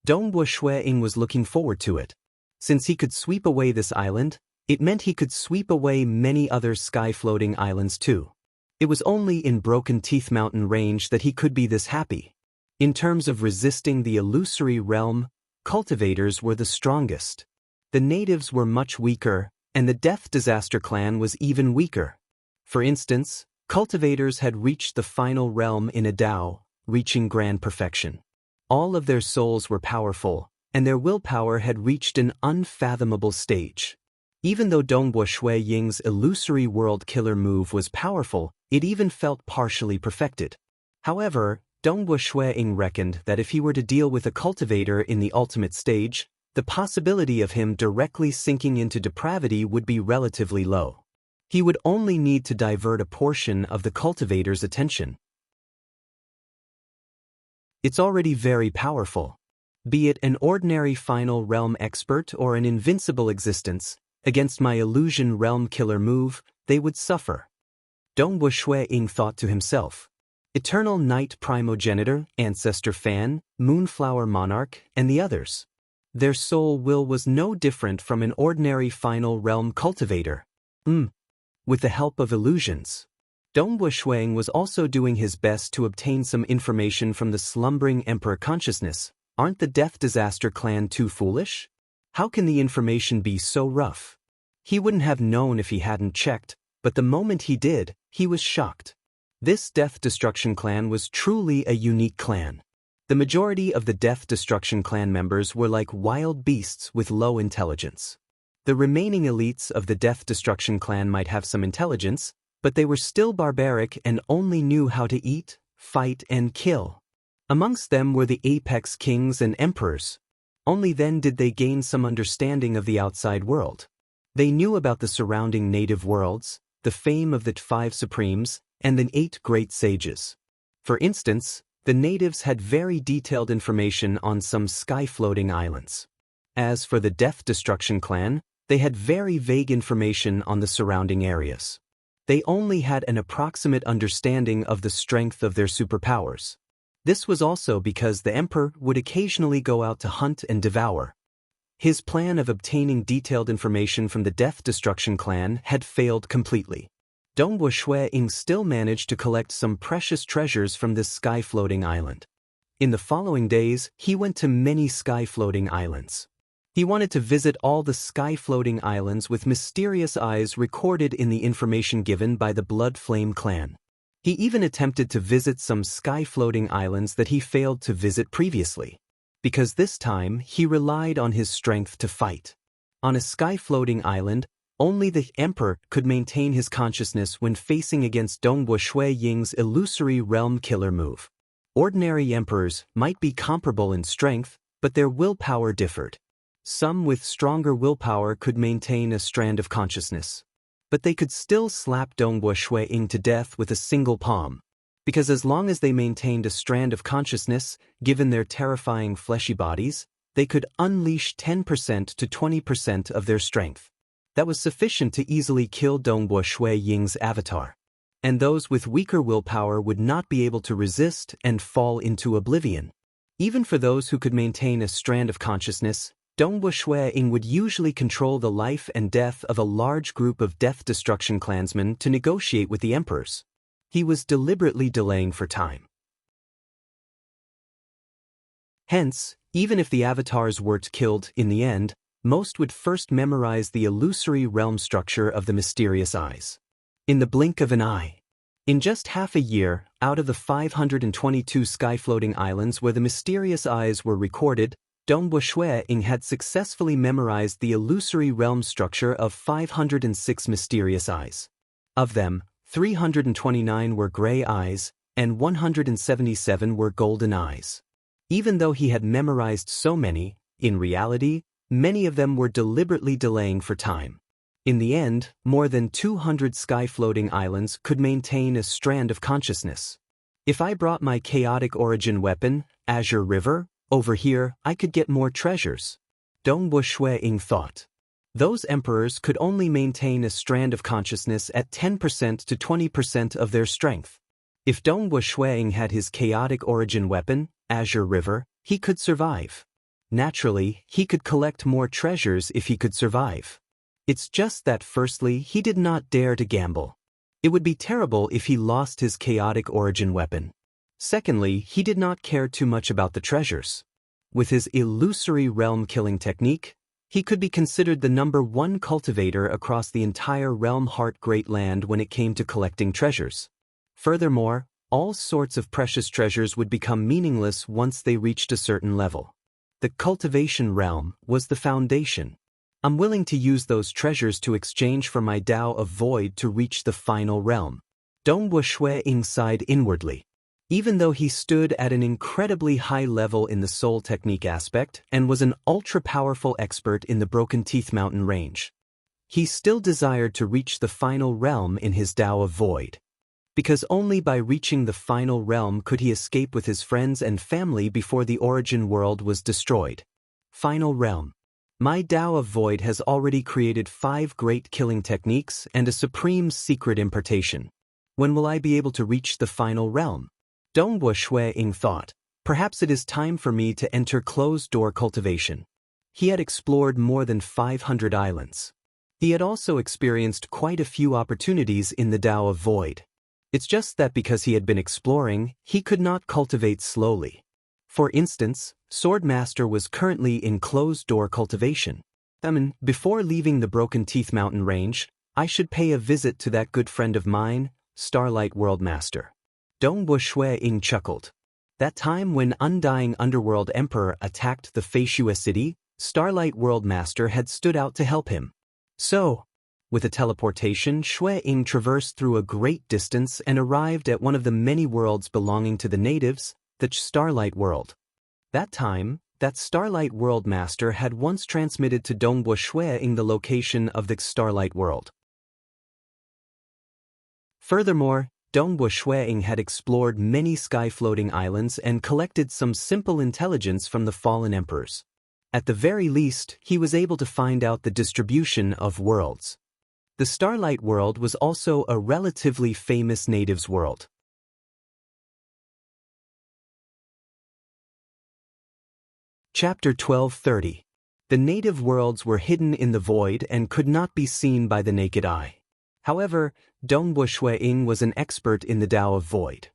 Dongbo Shuiying was looking forward to it. Since he could sweep away this island, it meant he could sweep away many other sky-floating islands too. It was only in Broken Teeth Mountain Range that he could be this happy. In terms of resisting the illusory realm, cultivators were the strongest. The natives were much weaker, and the Death Disaster clan was even weaker. For instance, cultivators had reached the final realm in a Tao, reaching grand perfection. All of their souls were powerful, and their willpower had reached an unfathomable stage. Even though Dongbo Shuiying's illusory world killer move was powerful, it even felt partially perfected. However, Dongbo Shuiying reckoned that if he were to deal with a cultivator in the ultimate stage, the possibility of him directly sinking into depravity would be relatively low. He would only need to divert a portion of the cultivator's attention. It's already very powerful. Be it an ordinary final realm expert or an invincible existence, against my illusion realm killer move, they would suffer. Dongbo Shuiying thought to himself. Eternal Night Primogenitor, Ancestor Fan, Moonflower Monarch, and the others. Their soul will was no different from an ordinary final realm cultivator. With the help of illusions. Dongbo Shuiying was also doing his best to obtain some information from the slumbering emperor consciousness. Aren't the Death Disaster clan too foolish? How can the information be so rough? He wouldn't have known if he hadn't checked, but the moment he did, he was shocked. This Death Destruction clan was truly a unique clan. The majority of the Death Destruction clan members were like wild beasts with low intelligence. The remaining elites of the Death Destruction clan might have some intelligence, but they were still barbaric and only knew how to eat, fight, and kill. Amongst them were the apex kings and emperors. Only then did they gain some understanding of the outside world. They knew about the surrounding native worlds, the fame of the 5 supremes, and the 8 great sages. For instance, the natives had very detailed information on some sky-floating islands. As for the Death Destruction clan, they had very vague information on the surrounding areas. They only had an approximate understanding of the strength of their superpowers. This was also because the emperor would occasionally go out to hunt and devour. His plan of obtaining detailed information from the Death Destruction clan had failed completely. Dongwu Shui-Ying still managed to collect some precious treasures from this sky-floating island. In the following days, he went to many sky-floating islands. He wanted to visit all the sky-floating islands with mysterious eyes recorded in the information given by the Blood Flame clan. He even attempted to visit some sky-floating islands that he failed to visit previously, because this time he relied on his strength to fight. On a sky-floating island, only the emperor could maintain his consciousness when facing against Dongwu Shui-Ying's illusory realm killer move. Ordinary emperors might be comparable in strength, but their willpower differed. Some with stronger willpower could maintain a strand of consciousness, but they could still slap Dongwu Shui-Ying to death with a single palm, because as long as they maintained a strand of consciousness, given their terrifying fleshy bodies, they could unleash 10% to 20% of their strength. That was sufficient to easily kill Dongwu Shui-Ying's avatar. And those with weaker willpower would not be able to resist and fall into oblivion. Even for those who could maintain a strand of consciousness, Dongwu Shui-Ying would usually control the life and death of a large group of Death Destruction clansmen to negotiate with the emperors. He was deliberately delaying for time. Hence, even if the avatars weren't killed in the end, most would first memorize the illusory realm structure of the mysterious eyes. In the blink of an eye. In just half a year, out of the 522 sky-floating islands where the mysterious eyes were recorded, Dongwu Shui-Ying had successfully memorized the illusory realm structure of 506 mysterious eyes. Of them, 329 were gray eyes, and 177 were golden eyes. Even though he had memorized so many, in reality, many of them were deliberately delaying for time. In the end, more than 200 sky-floating islands could maintain a strand of consciousness. If I brought my chaotic origin weapon, Azure River, over here, I could get more treasures. Dongwu Shui-Ying thought. Those emperors could only maintain a strand of consciousness at 10% to 20% of their strength. If Dongwu Shui-Ying had his chaotic origin weapon, Azure River, he could survive. Naturally, he could collect more treasures if he could survive. It's just that firstly, he did not dare to gamble. It would be terrible if he lost his chaotic origin weapon. Secondly, he did not care too much about the treasures. With his illusory realm killing technique, he could be considered the #1 cultivator across the entire Realm Heart Great Land when it came to collecting treasures. Furthermore, all sorts of precious treasures would become meaningless once they reached a certain level. The cultivation realm was the foundation. I'm willing to use those treasures to exchange for my Tao of Void to reach the final realm. Dongwu Shui-Ying sighed inwardly. Even though he stood at an incredibly high level in the soul technique aspect and was an ultra-powerful expert in the Broken Teeth Mountain range, he still desired to reach the final realm in his Tao of Void. Because only by reaching the final realm could he escape with his friends and family before the origin world was destroyed. Final realm. My Tao of Void has already created 5 great killing techniques and a supreme secret impartation. When will I be able to reach the final realm? Dongwu Shui-Ying thought. Perhaps it is time for me to enter closed-door cultivation. He had explored more than 500 islands. He had also experienced quite a few opportunities in the Tao of Void. It's just that because he had been exploring, he could not cultivate slowly. For instance, Swordmaster was currently in closed-door cultivation. Before leaving the Broken Teeth Mountain range, I should pay a visit to that good friend of mine, Starlight World Master. Dongbo Shui-ing chuckled. That time when Undying Underworld Emperor attacked the Feishue city, Starlight World Master had stood out to help him. So, with a teleportation, Shui-ing traversed through a great distance and arrived at one of the many worlds belonging to the natives, the Starlight World. That time, that Starlight World Master had once transmitted to Dongbo Shui-ing the location of the Starlight World. Furthermore, Dongbo Shui-ing had explored many sky-floating islands and collected some simple intelligence from the fallen emperors. At the very least, he was able to find out the distribution of worlds. The Starlight World was also a relatively famous natives' world. Chapter 12:30. The native worlds were hidden in the void and could not be seen by the naked eye. However, Dongbo Shui-ing was an expert in the Tao of Void.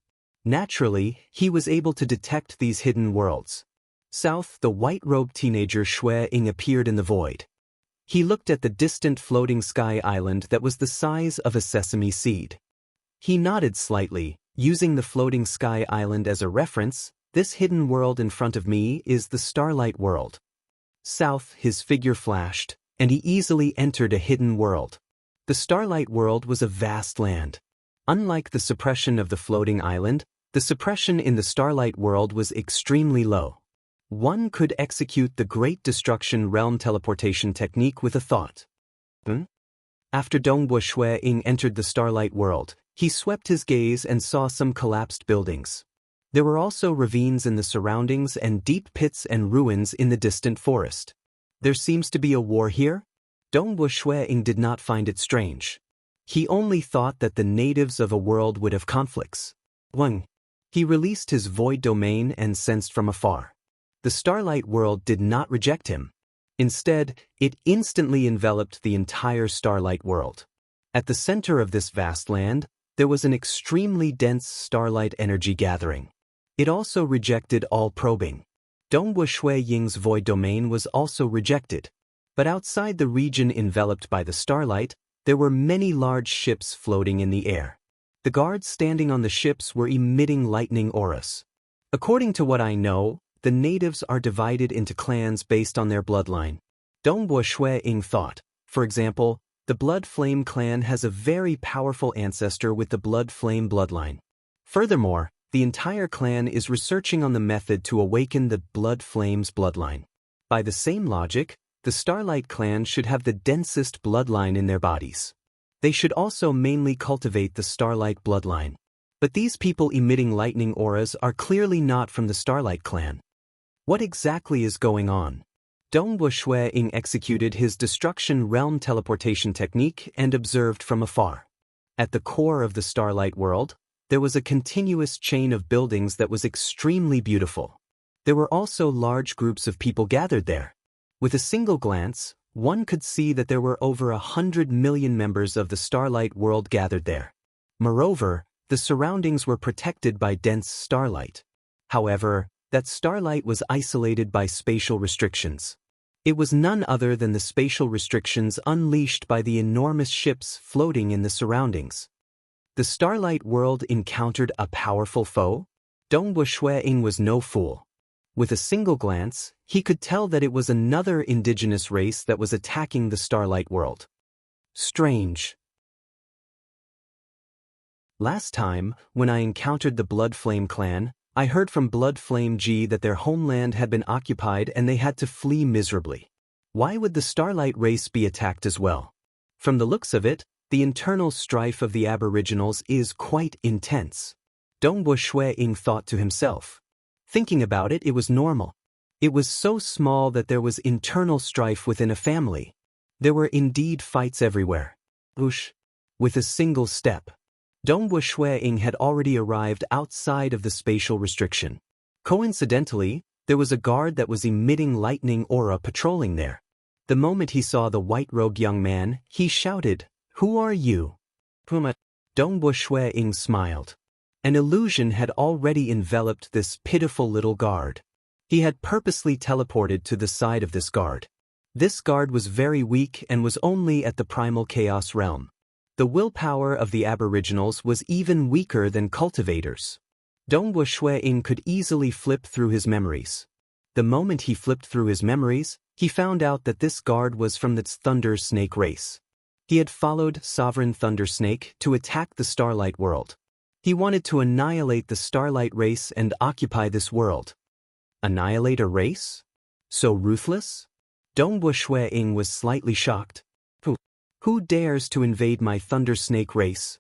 Naturally, he was able to detect these hidden worlds. South, the white-robed teenager Shui-ing appeared in the void. He looked at the distant floating sky island that was the size of a sesame seed. He nodded slightly, using the floating sky island as a reference. This hidden world in front of me is the Starlight World. South, his figure flashed, and he easily entered a hidden world. The Starlight World was a vast land. Unlike the suppression of the floating island, the suppression in the Starlight World was extremely low. One could execute the Great Destruction Realm teleportation technique with a thought. After Dongbo Shui-ing entered the Starlight World, he swept his gaze and saw some collapsed buildings. There were also ravines in the surroundings and deep pits and ruins in the distant forest. There seems to be a war here? Dongbo Shui-ing did not find it strange. He only thought that the natives of a world would have conflicts. 1. He released his void domain and sensed from afar. The Starlight World did not reject him. Instead, it instantly enveloped the entire Starlight World. At the center of this vast land, there was an extremely dense starlight energy gathering. It also rejected all probing. Dongbo Shui-ing's void domain was also rejected. But outside the region enveloped by the starlight, there were many large ships floating in the air. The guards standing on the ships were emitting lightning auras. According to what I know, the natives are divided into clans based on their bloodline. Dongbo Shui-ing thought, for example, the Blood Flame clan has a very powerful ancestor with the Blood Flame bloodline. Furthermore, the entire clan is researching on the method to awaken the Blood Flame's bloodline. By the same logic, the Starlight clan should have the densest bloodline in their bodies. They should also mainly cultivate the Starlight bloodline. But these people emitting lightning auras are clearly not from the Starlight clan. What exactly is going on? Dongbo Shui-ing executed his Destruction Realm teleportation technique and observed from afar. At the core of the Starlight World, there was a continuous chain of buildings that was extremely beautiful. There were also large groups of people gathered there. With a single glance, one could see that there were over 100 million members of the Starlight World gathered there. Moreover, the surroundings were protected by dense starlight. However, that starlight was isolated by spatial restrictions. It was none other than the spatial restrictions unleashed by the enormous ships floating in the surroundings. The Starlight World encountered a powerful foe? Dongbo Shui-ing was no fool. With a single glance, he could tell that it was another indigenous race that was attacking the Starlight World. Strange. Last time, when I encountered the Blood Flame clan, I heard from Blood Flame G that their homeland had been occupied and they had to flee miserably. Why would the Starlight race be attacked as well? From the looks of it, the internal strife of the Aboriginals is quite intense. Dongbo Shui-ing thought to himself. Thinking about it, it was normal. It was so small that there was internal strife within a family. There were indeed fights everywhere. Whoosh! With a single step, Dongbo Shui-ing had already arrived outside of the spatial restriction. Coincidentally, there was a guard that was emitting lightning aura patrolling there. The moment he saw the white-robed young man, he shouted, "Who are you?" Puma. Dongbo Shui-ing smiled. An illusion had already enveloped this pitiful little guard. He had purposely teleported to the side of this guard. This guard was very weak and was only at the primal chaos realm. The willpower of the Aboriginals was even weaker than cultivators. Dongwu Shui-ing could easily flip through his memories. The moment he flipped through his memories, he found out that this guard was from the Thunder Snake race. He had followed Sovereign Thunder Snake to attack the Starlight World. He wanted to annihilate the Starlight race and occupy this world. Annihilate a race? So ruthless? Dongwu Shui-ing was slightly shocked. Who dares to invade my Thunder Snake race?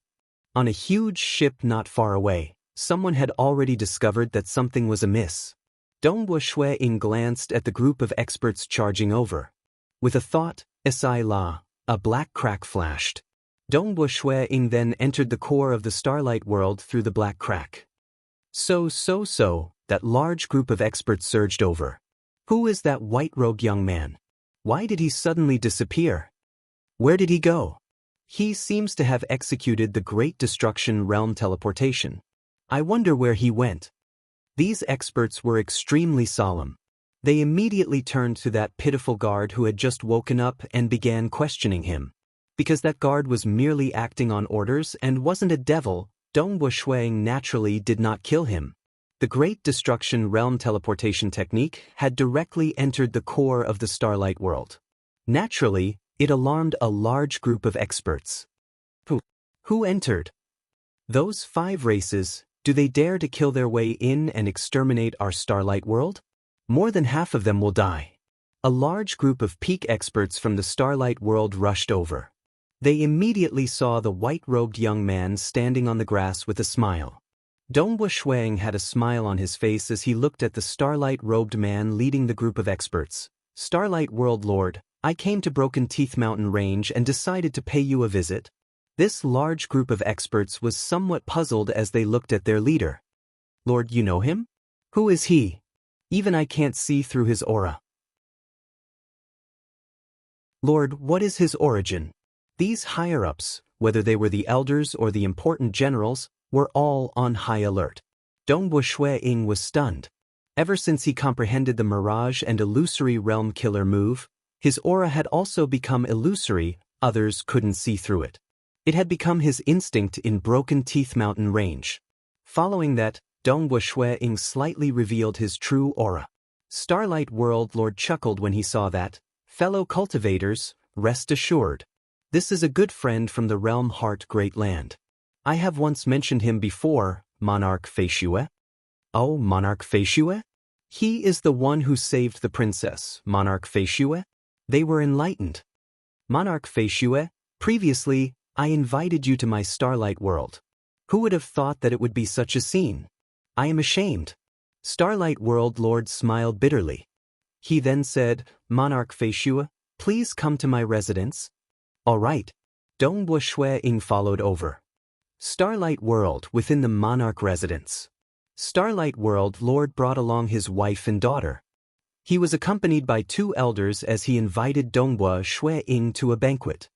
On a huge ship not far away, someone had already discovered that something was amiss. Dongwu Shui-ing glanced at the group of experts charging over. With a thought, "Si la," a black crack flashed. Dongwu Shui-ing then entered the core of the Starlight World through the black crack. So, that large group of experts surged over. Who is that white-robed young man? Why did he suddenly disappear? Where did he go? He seems to have executed the Great Destruction Realm teleportation. I wonder where he went. These experts were extremely solemn. They immediately turned to that pitiful guard who had just woken up and began questioning him. Because that guard was merely acting on orders and wasn't a devil, Dongwu Shui-ing naturally did not kill him. The Great Destruction Realm teleportation technique had directly entered the core of the Starlight World. Naturally, it alarmed a large group of experts. Who entered? Those 5 races, do they dare to kill their way in and exterminate our Starlight World? More than half of them will die. A large group of peak experts from the Starlight World rushed over. They immediately saw the white-robed young man standing on the grass with a smile. Dongwu Shui-ing had a smile on his face as he looked at the starlight-robed man leading the group of experts. "Starlight World Lord, I came to Broken Teeth Mountain Range and decided to pay you a visit." This large group of experts was somewhat puzzled as they looked at their leader. "Lord, you know him? Who is he? Even I can't see through his aura." "Lord, what is his origin?" These higher-ups, whether they were the elders or the important generals, were all on high alert. Dongwu Shui-ing was stunned. Ever since he comprehended the Mirage and Illusory Realm Killer move, his aura had also become illusory, others couldn't see through it. It had become his instinct in Broken Teeth Mountain Range. Following that, Dongwu Shui-ing slightly revealed his true aura. Starlight World Lord chuckled when he saw that. "Fellow cultivators, rest assured. This is a good friend from the Realm Heart Great Land. I have once mentioned him before, Monarch Feishue." "Oh, Monarch Feishue? He is the one who saved the princess, Monarch Feishue?" They were enlightened. "Monarch Feishue, previously, I invited you to my Starlight World. Who would have thought that it would be such a scene? I am ashamed." Starlight World Lord smiled bitterly. He then said, "Monarch Feishue, please come to my residence." "All right." Dongwu Shui-ing followed over. Starlight World within the Monarch residence. Starlight World Lord brought along his wife and daughter. He was accompanied by 2 elders as he invited Dongwu Shui-ing to a banquet.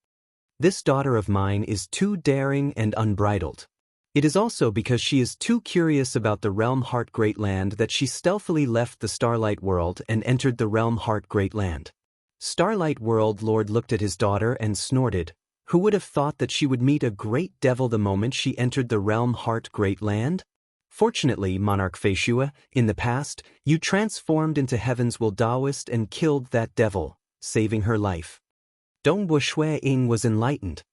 "This daughter of mine is too daring and unbridled. It is also because she is too curious about the Realm Heart Great Land that she stealthily left the Starlight World and entered the Realm Heart Great Land." Starlight World Lord looked at his daughter and snorted. Who would have thought that she would meet a great devil the moment she entered the Realm Heart Great Land? "Fortunately, Monarch Feishue, in the past, you transformed into Heaven's Will Daoist and killed that devil, saving her life." Dongwu Shui-ing was enlightened.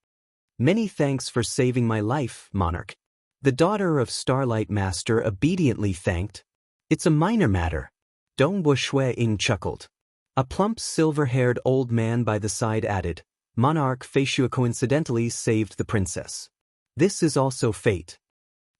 "Many thanks for saving my life, Monarch." The daughter of Starlight Master obediently thanked. "It's a minor matter." Dongwu Shui-ing chuckled. A plump silver-haired old man by the side added, "Monarch Feishue coincidentally saved the princess. This is also fate.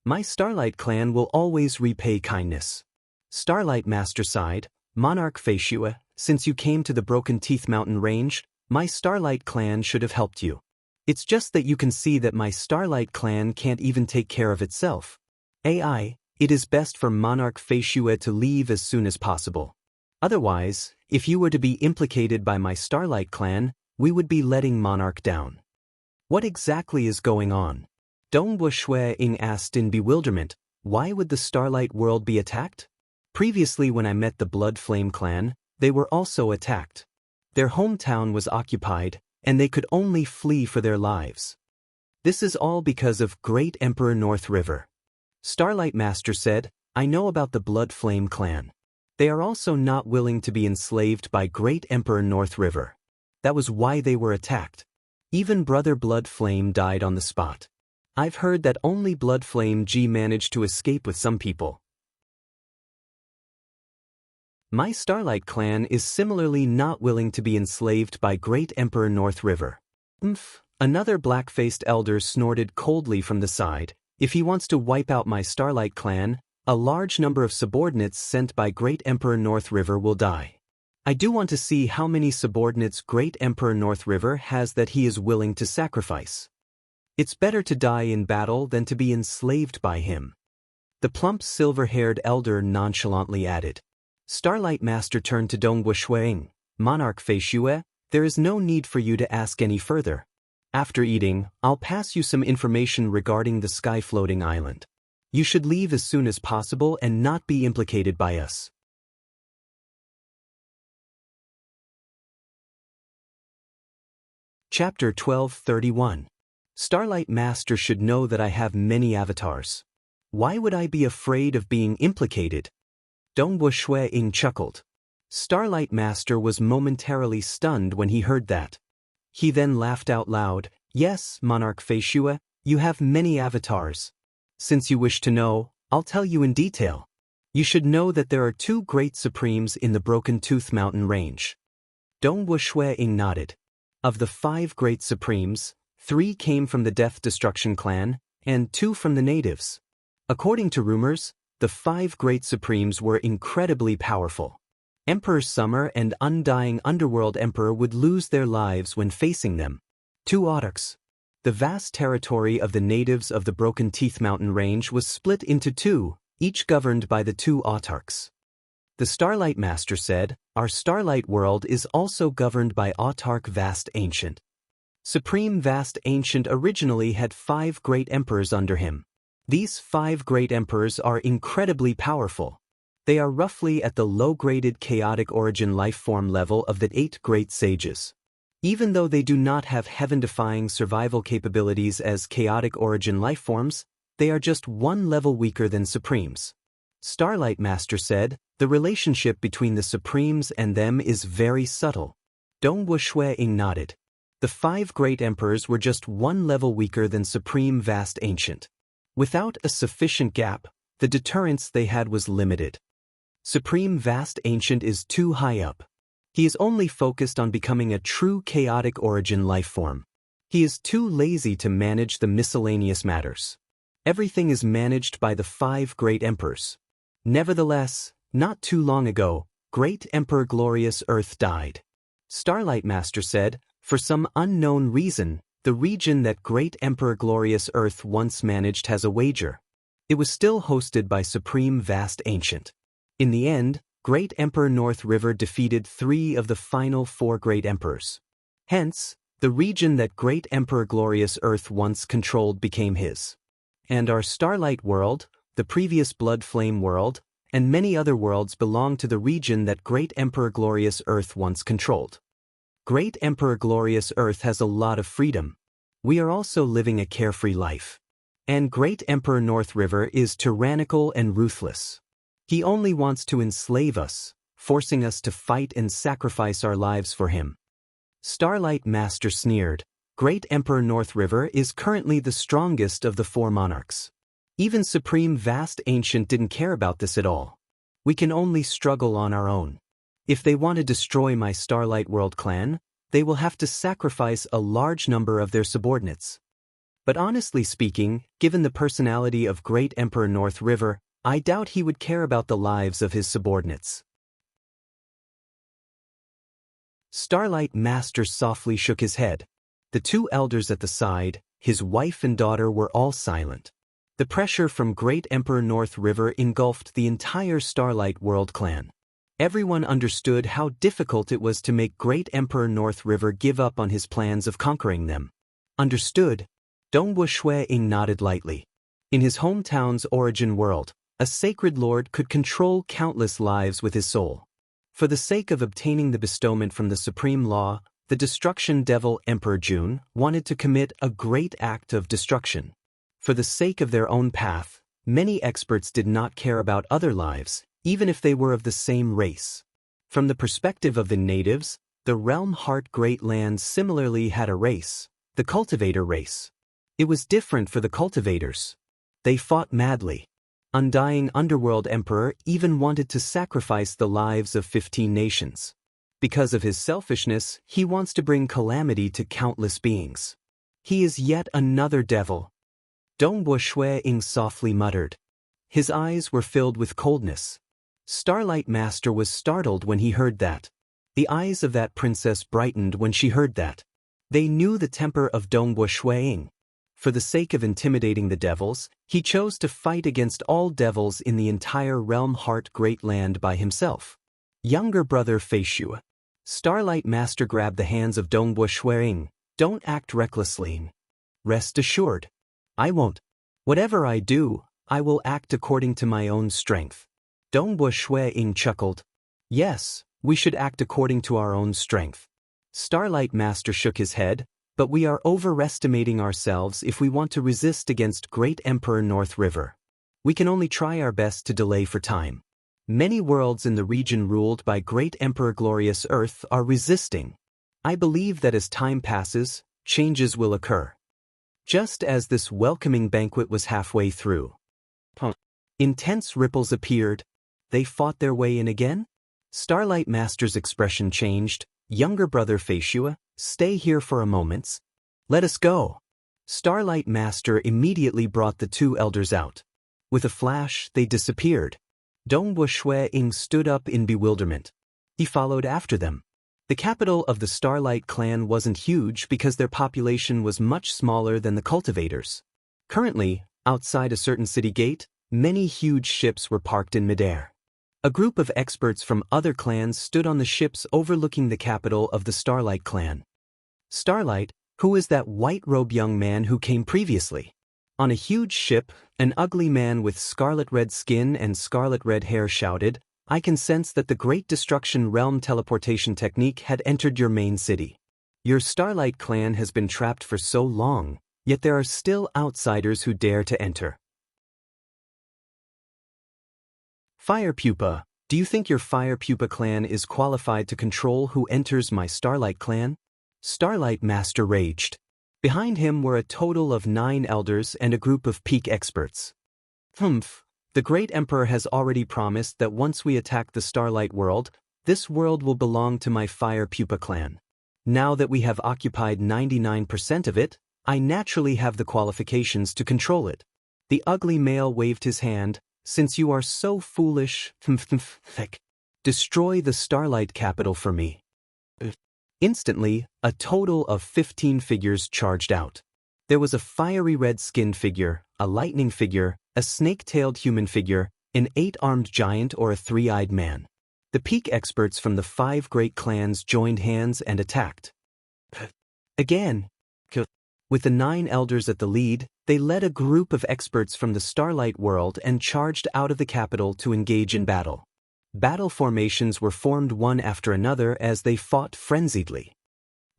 My Starlight clan will always repay kindness." Starlight Master sighed, "Monarch Feishue, since you came to the Broken Teeth Mountain Range, my Starlight clan should have helped you. It's just that you can see that my Starlight clan can't even take care of itself. It is best for Monarch Feishue to leave as soon as possible. Otherwise, if you were to be implicated by my Starlight clan, we would be letting Monarch down." "What exactly is going on?" Dongwu Shui-ing asked in bewilderment. "Why would the Starlight World be attacked? Previously when I met the Blood Flame clan, they were also attacked. Their hometown was occupied, and they could only flee for their lives." This is all because of Great Emperor North River. Starlight Master said, I know about the Blood Flame clan. They are also not willing to be enslaved by Great Emperor North River. That was why they were attacked. Even Brother Blood Flame died on the spot. I've heard that only Blood Flame G managed to escape with some people. My Starlight clan is similarly not willing to be enslaved by Great Emperor North River. Another black-faced elder snorted coldly from the side. If he wants to wipe out my Starlight clan, a large number of subordinates sent by Great Emperor North River will die. I do want to see how many subordinates Great Emperor North River has that he is willing to sacrifice. It's better to die in battle than to be enslaved by him. The plump silver-haired elder nonchalantly added. Starlight Master turned to Donghua Shuing, Monarch Fei Shue, there is no need for you to ask any further. After eating, I'll pass you some information regarding the sky-floating island. You should leave as soon as possible and not be implicated by us. Chapter 12:31. Starlight Master should know that I have many avatars. Why would I be afraid of being implicated? Donghua Shuing chuckled. Starlight Master was momentarily stunned when he heard that. He then laughed out loud. Yes, Monarch Fei Shue, you have many avatars. Since you wish to know, I'll tell you in detail. You should know that there are 2 great supremes in the Broken Tooth Mountain range. Donghua Shuing nodded. Of the 5 great supremes, 3 came from the Death Destruction clan, and 2 from the natives. According to rumors, the 5 great supremes were incredibly powerful. Emperor Summer and Undying Underworld Emperor would lose their lives when facing them. 2 autarchs. The vast territory of the natives of the Broken Teeth Mountain range was split into 2, each governed by the 2 autarchs. The Starlight Master said, our Starlight world is also governed by Autarch Vast Ancient. Supreme Vast Ancient originally had 5 great emperors under him. These 5 great emperors are incredibly powerful. They are roughly at the low-graded chaotic origin life form level of the 8 great sages. Even though they do not have heaven-defying survival capabilities as chaotic origin life forms, they are just 1 level weaker than supremes. Starlight Master said, the relationship between the supremes and them is very subtle. Donghua Shuing nodded. The 5 great emperors were just 1 level weaker than Supreme Vast Ancient. Without a sufficient gap, the deterrence they had was limited. Supreme Vast Ancient is too high up. He is only focused on becoming a true chaotic origin life form. He is too lazy to manage the miscellaneous matters. Everything is managed by the 5 great emperors. Nevertheless, not too long ago, Great Emperor Glorious Earth died. Starlight Master said, for some unknown reason, the region that Great Emperor Glorious Earth once managed has a wager. It was still hosted by Supreme Vast Ancient. In the end, Great Emperor North River defeated 3 of the final 4 great emperors. Hence, the region that Great Emperor Glorious Earth once controlled became his. And our Starlight world, the previous Blood Flame world, and many other worlds belong to the region that Great Emperor Glorious Earth once controlled. Great Emperor Glorious Earth has a lot of freedom. We are also living a carefree life. And Great Emperor North River is tyrannical and ruthless. He only wants to enslave us, forcing us to fight and sacrifice our lives for him. Starlight Master sneered. Great Emperor North River is currently the strongest of the 4 monarchs. Even Supreme Vast Ancient didn't care about this at all. We can only struggle on our own. If they want to destroy my Starlight World clan, they will have to sacrifice a large number of their subordinates. But honestly speaking, given the personality of Great Emperor North River, I doubt he would care about the lives of his subordinates. Starlight Master softly shook his head. The 2 elders at the side, his wife and daughter, were all silent. The pressure from Great Emperor North River engulfed the entire Starlight World clan. Everyone understood how difficult it was to make Great Emperor North River give up on his plans of conquering them. Understood? Donghua Shuing nodded lightly. In his hometown's origin world, a sacred lord could control countless lives with his soul. For the sake of obtaining the bestowment from the supreme law, The destruction devil Emperor Jun wanted to commit a great act of destruction. For the sake of their own path, many experts did not care about other lives, even if they were of the same race. From the perspective of the natives, the Realm Heart Great Land similarly had a race, the cultivator race. It was different for the cultivators. They fought madly. Undying Underworld Emperor even wanted to sacrifice the lives of 15 nations. Because of his selfishness, he wants to bring calamity to countless beings. He is yet another devil. Dongbo Shui-ing softly muttered. His eyes were filled with coldness. Starlight Master was startled when he heard that. The eyes of that princess brightened when she heard that. They knew the temper of Dongbo Shui-ing. For the sake of intimidating the devils, he chose to fight against all devils in the entire Realm Heart Great Land by himself. Younger brother Feishua. Starlight Master grabbed the hands of Dongbo Shui-ing. Don't act recklessly. Rest assured. I won't. Whatever I do, I will act according to my own strength. Dongbo Shui-ing chuckled. Yes, we should act according to our own strength. Starlight Master shook his head, but we are overestimating ourselves if we want to resist against Great Emperor North River. We can only try our best to delay for time. Many worlds in the region ruled by Great Emperor Glorious Earth are resisting. I believe that as time passes, changes will occur. Just as this welcoming banquet was halfway through, intense ripples appeared. They fought their way in again? Starlight Master's expression changed. Younger brother Feishua, stay here for a moment. Let us go. Starlight Master immediately brought the two elders out. With a flash, they disappeared. Dongbo Shui-ing stood up in bewilderment. He followed after them. The capital of the Starlight clan wasn't huge because their population was much smaller than the cultivators. Currently, outside a certain city gate, many huge ships were parked in midair. A group of experts from other clans stood on the ships overlooking the capital of the Starlight clan. Starlight, who is that white-robed young man who came previously? On a huge ship, an ugly man with scarlet-red skin and scarlet-red hair shouted, I can sense that the Great Destruction Realm teleportation technique had entered your main city. Your Starlight clan has been trapped for so long, yet there are still outsiders who dare to enter. Fire Pupa, do you think your Fire Pupa clan is qualified to control who enters my Starlight clan? Starlight Master raged. Behind him were a total of 9 elders and a group of peak experts. The Great Emperor has already promised that once we attack the Starlight world, this world will belong to my Fire Pupa clan. Now that we have occupied 99% of it, I naturally have the qualifications to control it. The ugly male waved his hand. Since you are so foolish, destroy the Starlight capital for me. Instantly, a total of 15 figures charged out. There was a fiery red-skinned figure, a lightning figure, a snake-tailed human figure, an 8-armed giant or a 3-eyed man. The peak experts from the 5 great clans joined hands and attacked. Again. With the 9 elders at the lead, they led a group of experts from the Starlight world and charged out of the capital to engage in battle. Battle formations were formed one after another as they fought frenziedly.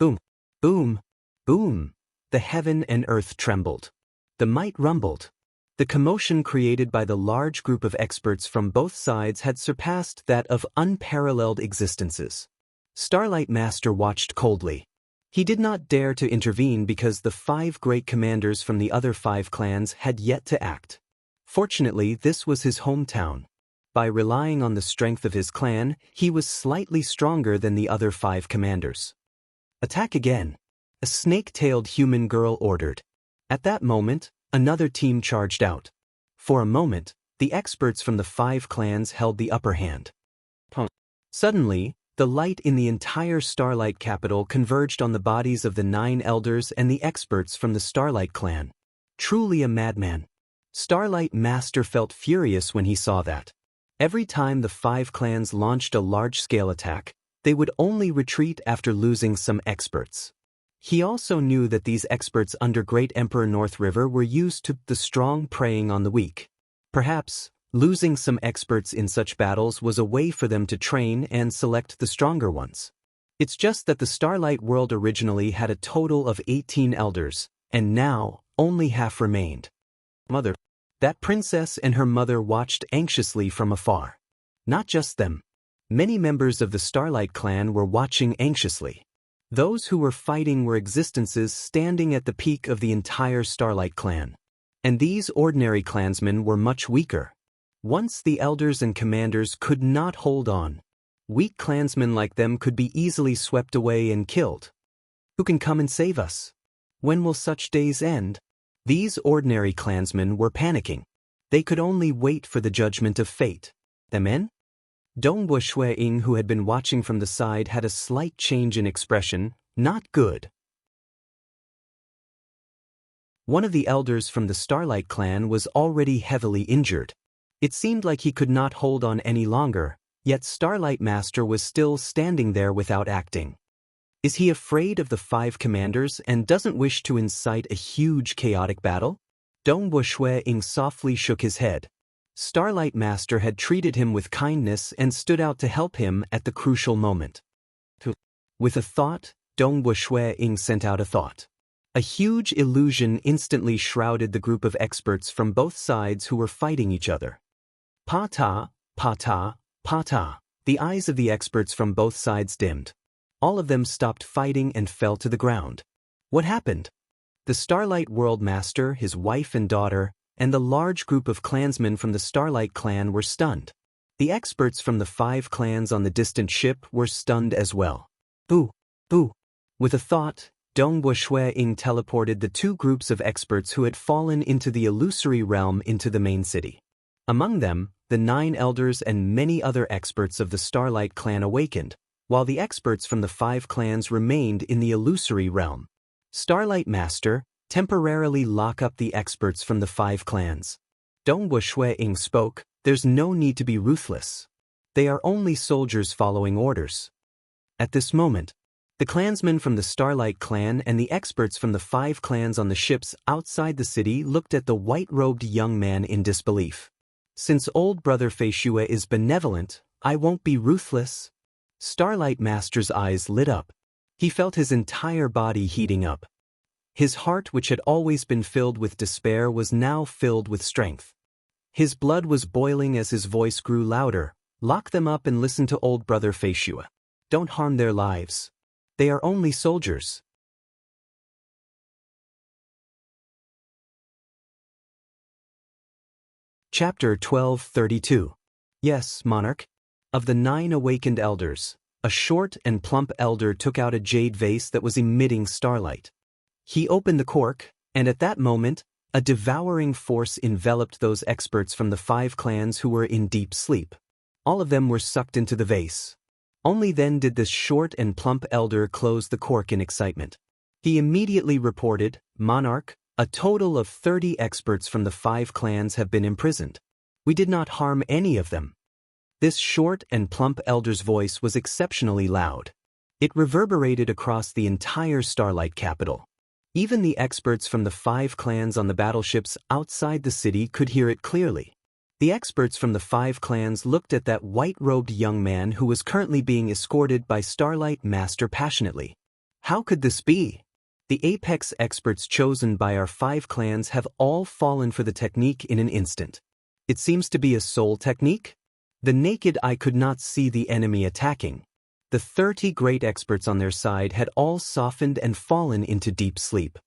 Boom, boom, boom. The heaven and earth trembled. The might rumbled. The commotion created by the large group of experts from both sides had surpassed that of unparalleled existences. Starlight Master watched coldly. He did not dare to intervene because the 5 great commanders from the other 5 clans had yet to act. Fortunately, this was his hometown. By relying on the strength of his clan, he was slightly stronger than the other 5 commanders. Attack again. A snake-tailed human girl ordered. At that moment, another team charged out. For a moment, the experts from the 5 clans held the upper hand. Suddenly, the light in the entire Starlight capital converged on the bodies of the 9 elders and the experts from the Starlight clan. Truly a madman. Starlight Master felt furious when he saw that. Every time the 5 clans launched a large-scale attack, they would only retreat after losing some experts. He also knew that these experts under Great Emperor North River were used to the strong preying on the weak. Perhaps, losing some experts in such battles was a way for them to train and select the stronger ones. It's just that the Starlight World originally had a total of 18 elders, and now, only half remained. Mother. That princess and her mother watched anxiously from afar. Not just them. Many members of the Starlight clan were watching anxiously. Those who were fighting were existences standing at the peak of the entire Starlight clan. And these ordinary clansmen were much weaker. Once the elders and commanders could not hold on, weak clansmen like them could be easily swept away and killed. Who can come and save us? When will such days end? These ordinary clansmen were panicking. They could only wait for the judgment of fate. The men? Dongbo Shui-Ying, who had been watching from the side, had a slight change in expression. Not good. One of the elders from the Starlight clan was already heavily injured. It seemed like he could not hold on any longer, yet Starlight Master was still standing there without acting. Is he afraid of the 5 commanders and doesn't wish to incite a huge chaotic battle? Dongbo Shui-Ying softly shook his head. Starlight Master had treated him with kindness and stood out to help him at the crucial moment. With a thought, Dongbo Shui-Ying sent out a thought. A huge illusion instantly shrouded the group of experts from both sides who were fighting each other. Pa-ta, pa-ta, pa-ta. The eyes of the experts from both sides dimmed. All of them stopped fighting and fell to the ground. What happened? The Starlight World Master, his wife and daughter, and the large group of clansmen from the Starlight clan were stunned. The experts from the 5 clans on the distant ship were stunned as well. Boo! Boo! With a thought, Dongbo Shui-Ying teleported the 2 groups of experts who had fallen into the illusory realm into the main city. Among them, the 9 elders and many other experts of the Starlight clan awakened, while the experts from the 5 clans remained in the illusory realm. Starlight Master, temporarily lock up the experts from the 5 clans. Dongbo Shui-Ying spoke, there's no need to be ruthless. They are only soldiers following orders. At this moment, the clansmen from the Starlight clan and the experts from the 5 clans on the ships outside the city looked at the white-robed young man in disbelief. Since old brother Feishue is benevolent, I won't be ruthless. Starlight Master's eyes lit up. He felt his entire body heating up. His heart, which had always been filled with despair, was now filled with strength. His blood was boiling as his voice grew louder. Lock them up and listen to old brother Feishue. Don't harm their lives. They are only soldiers. Chapter 1232. Yes, Monarch. Of the 9 awakened elders, a short and plump elder took out a jade vase that was emitting starlight. He opened the cork, and at that moment, a devouring force enveloped those experts from the 5 clans who were in deep sleep. All of them were sucked into the vase. Only then did this short and plump elder close the cork in excitement. He immediately reported, Monarch, a total of 30 experts from the 5 clans have been imprisoned. We did not harm any of them. This short and plump elder's voice was exceptionally loud. It reverberated across the entire Starlight capital. Even the experts from the 5 clans on the battleships outside the city could hear it clearly. The experts from the 5 clans looked at that white-robed young man who was currently being escorted by Starlight Master passionately. How could this be? The apex experts chosen by our 5 clans have all fallen for the technique in an instant. It seems to be a soul technique? The naked eye could not see the enemy attacking. The 30 great experts on their side had all softened and fallen into deep sleep.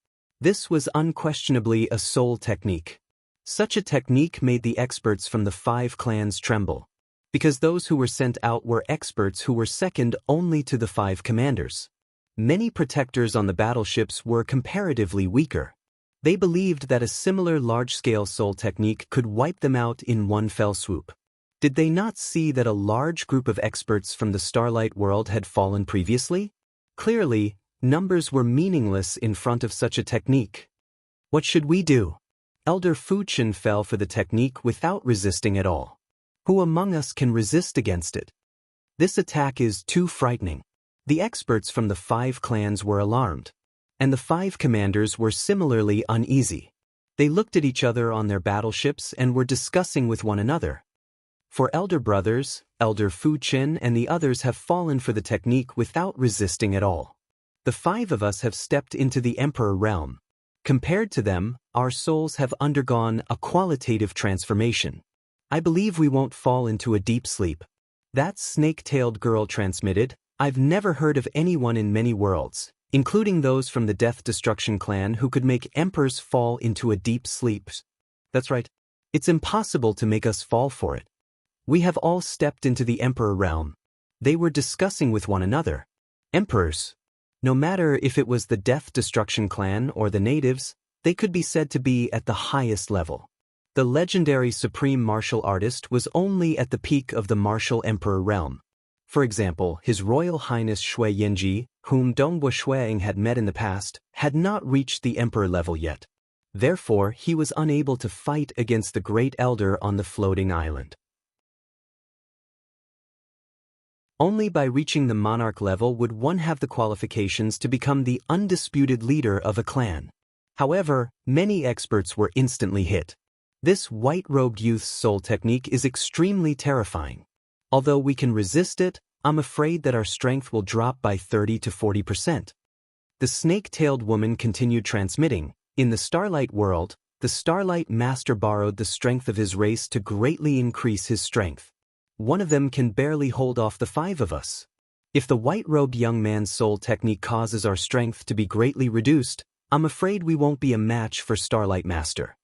This was unquestionably a soul technique. Such a technique made the experts from the 5 clans tremble, because those who were sent out were experts who were second only to the 5 commanders. Many protectors on the battleships were comparatively weaker. They believed that a similar large-scale soul technique could wipe them out in one fell swoop. Did they not see that a large group of experts from the Starlight world had fallen previously? Clearly, numbers were meaningless in front of such a technique. What should we do? Elder Fuchen fell for the technique without resisting at all. Who among us can resist against it? This attack is too frightening. The experts from the 5 clans were alarmed, and the 5 commanders were similarly uneasy. They looked at each other on their battleships and were discussing with one another. For elder brothers, Elder Fu Qin and the others have fallen for the technique without resisting at all. The 5 of us have stepped into the Emperor realm. Compared to them, our souls have undergone a qualitative transformation. I believe we won't fall into a deep sleep. That snake-tailed girl transmitted, I've never heard of anyone in many worlds, including those from the Death Destruction clan who could make emperors fall into a deep sleep. That's right. It's impossible to make us fall for it. We have all stepped into the Emperor realm. They were discussing with one another. Emperors. No matter if it was the Death Destruction clan or the natives, they could be said to be at the highest level. The legendary supreme martial artist was only at the peak of the martial emperor realm. For example, His Royal Highness Shui Yingji, whom Dongbo Shuang had met in the past, had not reached the emperor level yet. Therefore, he was unable to fight against the Great Elder on the floating island. Only by reaching the monarch level would one have the qualifications to become the undisputed leader of a clan. However, many experts were instantly hit. This white-robed youth's soul technique is extremely terrifying. Although we can resist it, I'm afraid that our strength will drop by 30 to 40%. The snake-tailed woman continued transmitting. In the Starlight world, the Starlight Master borrowed the strength of his race to greatly increase his strength. One of them can barely hold off the 5 of us. If the white-robed young man's soul technique causes our strength to be greatly reduced, I'm afraid we won't be a match for Starlight Master.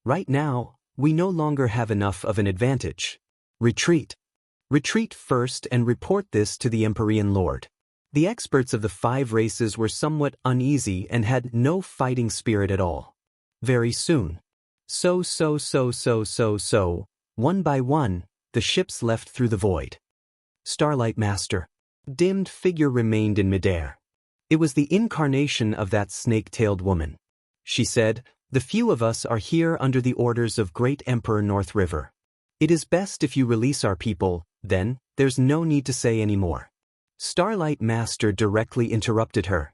Right now, we no longer have enough of an advantage. Retreat. Retreat first and report this to the Empyrean Lord. The experts of the 5 races were somewhat uneasy and had no fighting spirit at all. Very soon. One by one, the ships left through the void. Starlight Master. Dimmed figure remained in midair. It was the incarnation of that snake-tailed woman. She said, "The few of us are here under the orders of Great Emperor North River. It is best if you release our people, then, there's no need to say any more." Starlight Master directly interrupted her.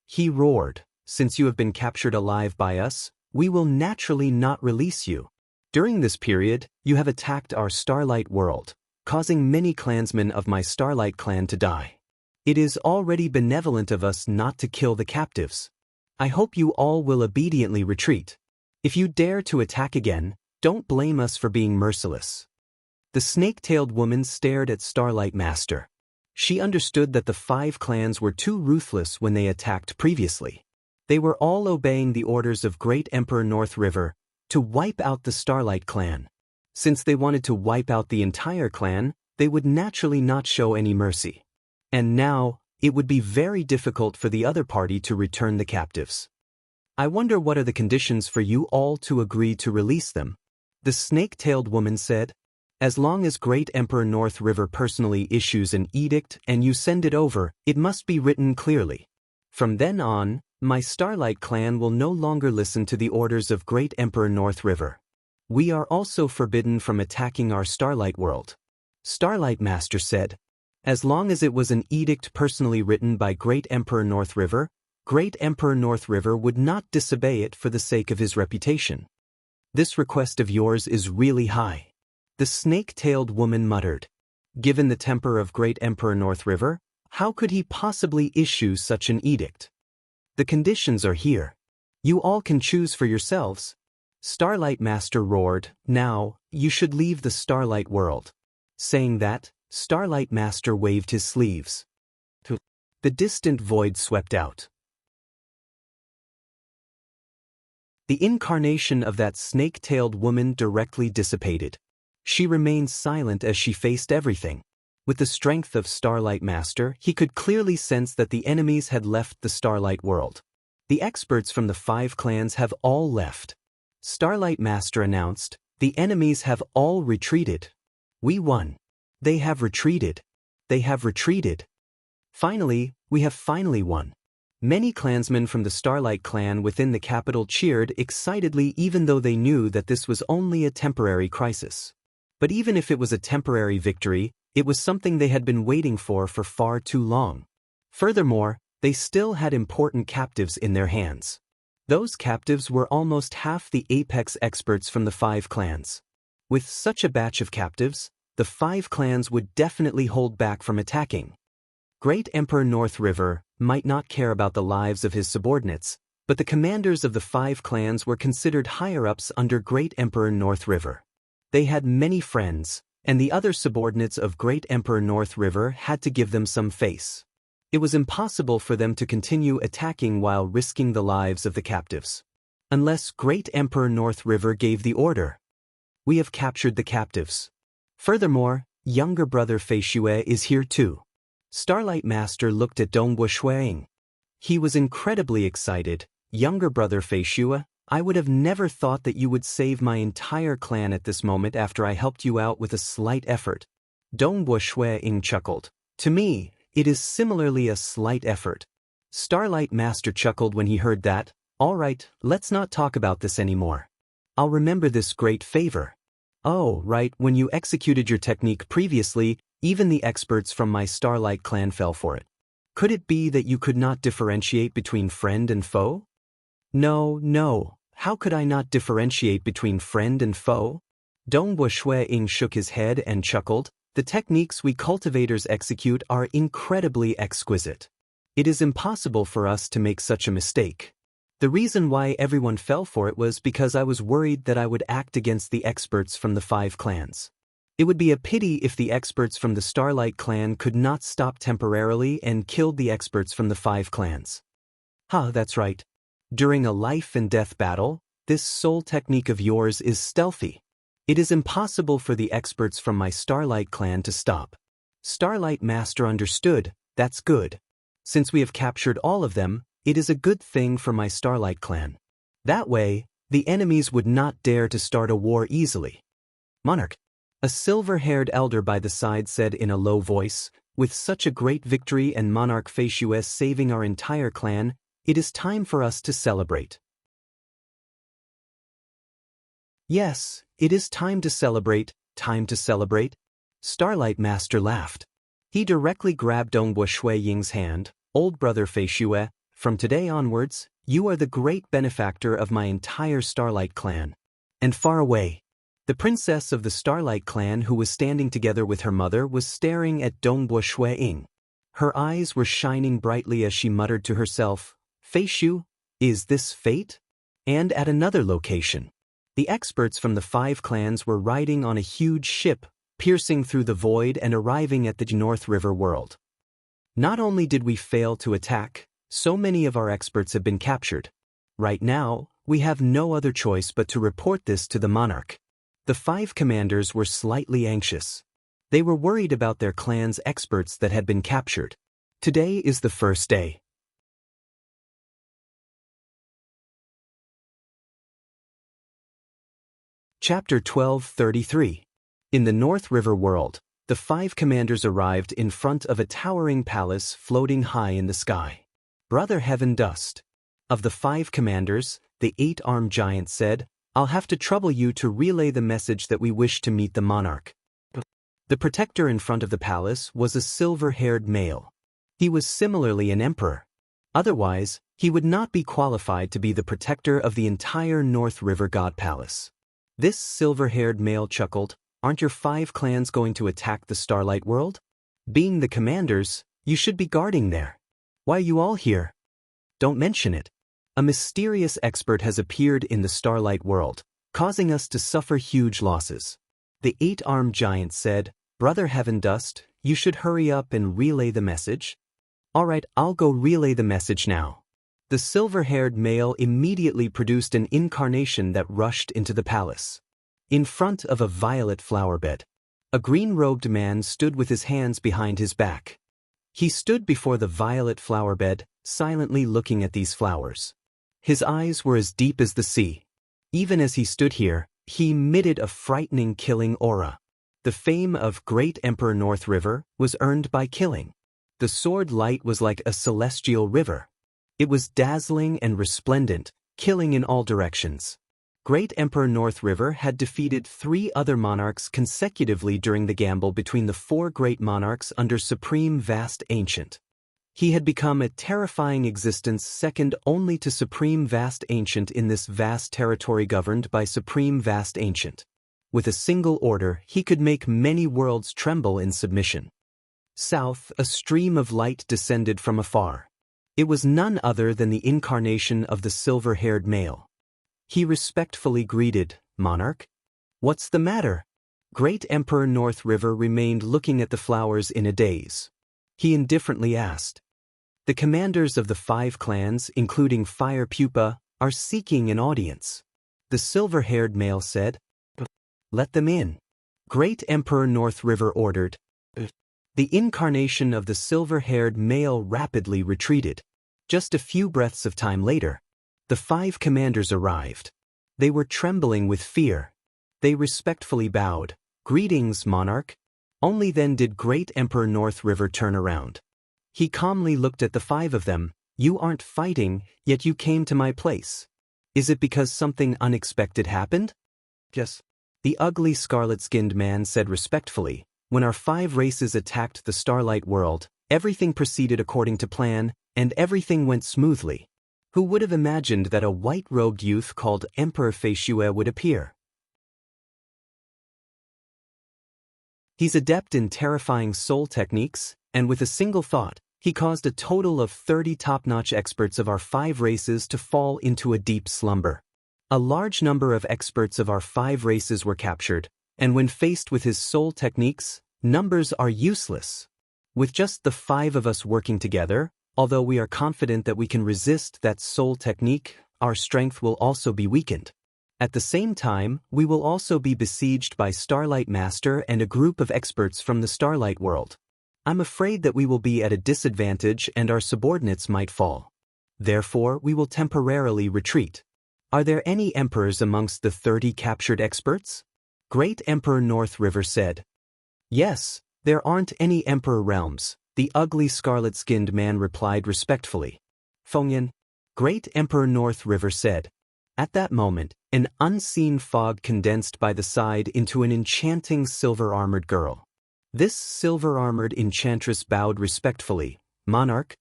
He roared, "Since you have been captured alive by us, we will naturally not release you. During this period, you have attacked our Starlight world, causing many clansmen of my Starlight clan to die. It is already benevolent of us not to kill the captives. I hope you all will obediently retreat. If you dare to attack again, don't blame us for being merciless." The snake-tailed woman stared at Starlight Master. She understood that the 5 clans were too ruthless when they attacked previously. They were all obeying the orders of Great Emperor North River to wipe out the Starlight clan. Since they wanted to wipe out the entire clan, they would naturally not show any mercy. And now, it would be very difficult for the other party to return the captives. I wonder what are the conditions for you all to agree to release them? The snake-tailed woman said. As long as Great Emperor North River personally issues an edict and you send it over, it must be written clearly. From then on, my Starlight clan will no longer listen to the orders of Great Emperor North River. We are also forbidden from attacking our Starlight world. Starlight Master said. As long as it was an edict personally written by Great Emperor North River, Great Emperor North River would not disobey it for the sake of his reputation. This request of yours is really high. The snake-tailed woman muttered. Given the temper of Great Emperor North River, how could he possibly issue such an edict? The conditions are here. You all can choose for yourselves. Starlight Master roared, "Now, you should leave the Starlight world." Saying that, Starlight Master waved his sleeves. The distant void swept out. The incarnation of that snake-tailed woman directly dissipated. She remained silent as she faced everything. With the strength of Starlight Master, he could clearly sense that the enemies had left the Starlight world. The experts from the 5 clans have all left. Starlight Master announced, "The enemies have all retreated. We won. They have retreated. They have retreated. Finally, we have finally won." Many clansmen from the Starlight clan within the capital cheered excitedly even though they knew that this was only a temporary crisis. But even if it was a temporary victory, it was something they had been waiting for far too long. Furthermore, they still had important captives in their hands. Those captives were almost half the apex experts from the 5 clans. With such a batch of captives, the 5 clans would definitely hold back from attacking. Great Emperor North River might not care about the lives of his subordinates, but the commanders of the 5 clans were considered higher-ups under Great Emperor North River. They had many friends, and the other subordinates of Great Emperor North River had to give them some face. It was impossible for them to continue attacking while risking the lives of the captives. Unless Great Emperor North River gave the order. We have captured the captives. Furthermore, younger brother Fei Xue is here too. Starlight Master looked at Dongwu Shuiying. He was incredibly excited. Younger brother Fei Xue, I would have never thought that you would save my entire clan at this moment after I helped you out with a slight effort. Dongwu Shuiying chuckled. To me, it is similarly a slight effort. Starlight Master chuckled when he heard that. All right, let's not talk about this anymore. I'll remember this great favor. Oh, right, when you executed your technique previously, even the experts from my Starlight clan fell for it. Could it be that you could not differentiate between friend and foe? No, how could I not differentiate between friend and foe? Dongwu Shuiying shook his head and chuckled. The techniques we cultivators execute are incredibly exquisite. It is impossible for us to make such a mistake. The reason why everyone fell for it was because I was worried that I would act against the experts from the 5 clans. It would be a pity if the experts from the Starlight clan could not stop temporarily and killed the experts from the 5 clans. That's right. During a life and death battle, this soul technique of yours is stealthy. It is impossible for the experts from my Starlight clan to stop. Starlight Master understood. That's good. Since we have captured all of them, it is a good thing for my Starlight clan. That way, the enemies would not dare to start a war easily. Monarch, a silver-haired elder by the side said in a low voice, with such a great victory and Monarch Fei Xue saving our entire clan, it is time for us to celebrate. Yes, it is time to celebrate, Starlight Master laughed. He directly grabbed Dongwu Shuiying's hand. Old brother Fei Xue, from today onwards, you are the great benefactor of my entire Starlight clan. And far away, the princess of the Starlight clan who was standing together with her mother was staring at Dongwu Shuiying. Her eyes were shining brightly as she muttered to herself, Fei Xue, is this fate? And at another location, the experts from the 5 clans were riding on a huge ship, piercing through the void and arriving at the North River world. Not only did we fail to attack, so many of our experts have been captured. Right now, we have no other choice but to report this to the monarch. The 5 commanders were slightly anxious. They were worried about their clan's experts that had been captured. Today is the first day. Chapter 12:33. In the North River world, the 5 commanders arrived in front of a towering palace floating high in the sky. Brother Heaven Dust. Of the 5 commanders, the 8-armed giant said, I'll have to trouble you to relay the message that we wish to meet the monarch. The protector in front of the palace was a silver-haired male. He was similarly an emperor. Otherwise, he would not be qualified to be the protector of the entire North River God Palace. This silver-haired male chuckled, aren't your 5 clans going to attack the Starlight world? Being the commanders, you should be guarding there. Why are you all here? Don't mention it. A mysterious expert has appeared in the Starlight world, causing us to suffer huge losses. The 8-armed giant said, Brother Heaven Dust, you should hurry up and relay the message. All right, I'll go relay the message now. The silver-haired male immediately produced an incarnation that rushed into the palace. In front of a violet flower bed, a green-robed man stood with his hands behind his back. He stood before the violet flower bed, silently looking at these flowers. His eyes were as deep as the sea. Even as he stood here, he emitted a frightening killing aura. The fame of Great Emperor North River was earned by killing. The sword light was like a celestial river. It was dazzling and resplendent, killing in all directions. Great Emperor North River had defeated 3 other monarchs consecutively during the gamble between the 4 great monarchs under Supreme Vast Ancient. He had become a terrifying existence second only to Supreme Vast Ancient in this vast territory governed by Supreme Vast Ancient. With a single order, he could make many worlds tremble in submission. South, a stream of light descended from afar. It was none other than the incarnation of the silver-haired male. He respectfully greeted, "Monarch? What's the matter?" Great Emperor North River remained looking at the flowers in a daze. He indifferently asked, "The commanders of the 5 clans, including Fire Pupa, are seeking an audience." The silver-haired male said, "Let them in." Great Emperor North River ordered. The incarnation of the silver-haired male rapidly retreated. Just a few breaths of time later, the 5 commanders arrived. They were trembling with fear. They respectfully bowed. "Greetings, monarch." Only then did Great Emperor North River turn around. He calmly looked at the 5 of them. "You aren't fighting, yet you came to my place. Is it because something unexpected happened?" "Yes." The ugly scarlet-skinned man said respectfully, "When our 5 races attacked the Starlight World, everything proceeded according to plan, and everything went smoothly. Who would have imagined that a white-robed youth called Emperor Feishue would appear? He's adept in terrifying soul techniques, and with a single thought, he caused a total of 30 top-notch experts of our 5 races to fall into a deep slumber. A large number of experts of our 5 races were captured, and when faced with his soul techniques, numbers are useless. With just the 5 of us working together, although we are confident that we can resist that soul technique, our strength will also be weakened. At the same time, we will also be besieged by Starlight Master and a group of experts from the Starlight World. I'm afraid that we will be at a disadvantage and our subordinates might fall. Therefore, we will temporarily retreat. Are there any emperors amongst the 30 captured experts?" Great Emperor North River said. "Yes, there aren't any emperor realms," the ugly scarlet-skinned man replied respectfully. "Fengyan," Great Emperor North River said. At that moment, an unseen fog condensed by the side into an enchanting silver-armored girl. This silver-armored enchantress bowed respectfully. "Monarch?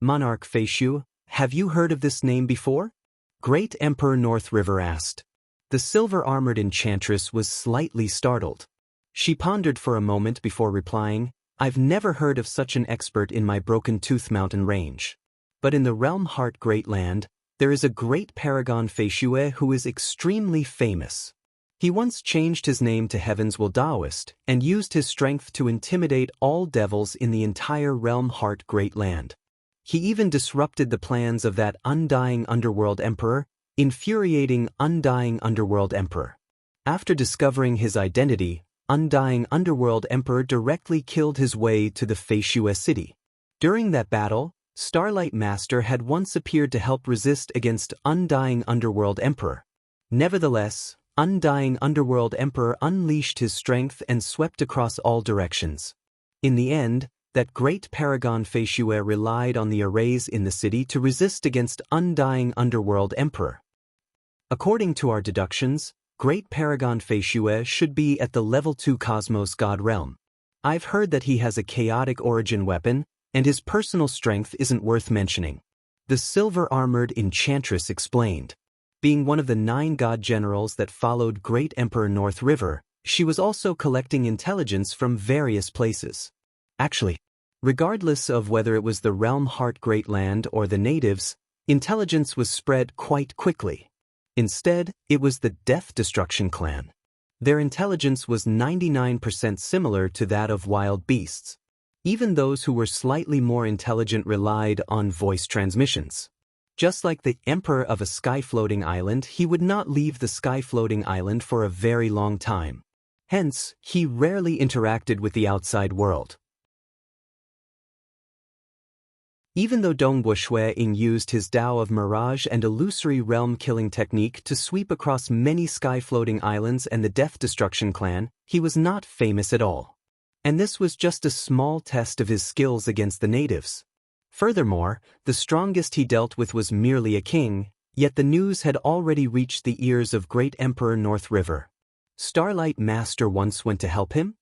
Monarch Feishue, have you heard of this name before?" Great Emperor North River asked. The silver-armored enchantress was slightly startled. She pondered for a moment before replying, "I've never heard of such an expert in my Broken Tooth Mountain range. But in the Realm Heart Great Land, there is a great paragon Feishue who is extremely famous. He once changed his name to Heaven's Will Daoist and used his strength to intimidate all devils in the entire Realm Heart Great Land. He even disrupted the plans of that Undying Underworld Emperor, infuriating Undying Underworld Emperor. After discovering his identity, Undying Underworld Emperor directly killed his way to the Feishue city. During that battle, Starlight Master had once appeared to help resist against Undying Underworld Emperor. Nevertheless, Undying Underworld Emperor unleashed his strength and swept across all directions. In the end, that great paragon Feishue relied on the arrays in the city to resist against Undying Underworld Emperor. According to our deductions, Great Paragon Feishue should be at the Level 2 Cosmos God Realm. I've heard that he has a chaotic origin weapon, and his personal strength isn't worth mentioning. The silver-armored enchantress explained. Being one of the 9 god generals that followed Great Emperor North River, she was also collecting intelligence from various places. Actually, regardless of whether it was the Realm Heart Great Land or the natives, intelligence was spread quite quickly. Instead, it was the Death Destruction clan. Their intelligence was 99% similar to that of wild beasts. Even those who were slightly more intelligent relied on voice transmissions. Just like the emperor of a sky-floating island, he would not leave the sky-floating island for a very long time. Hence, he rarely interacted with the outside world. Even though Dongbuo Ying used his Tao of Mirage and illusory realm-killing technique to sweep across many sky-floating islands and the Death Destruction clan, he was not famous at all. And this was just a small test of his skills against the natives. Furthermore, the strongest he dealt with was merely a king, yet the news had already reached the ears of Great Emperor North River. Starlight Master once went to help him?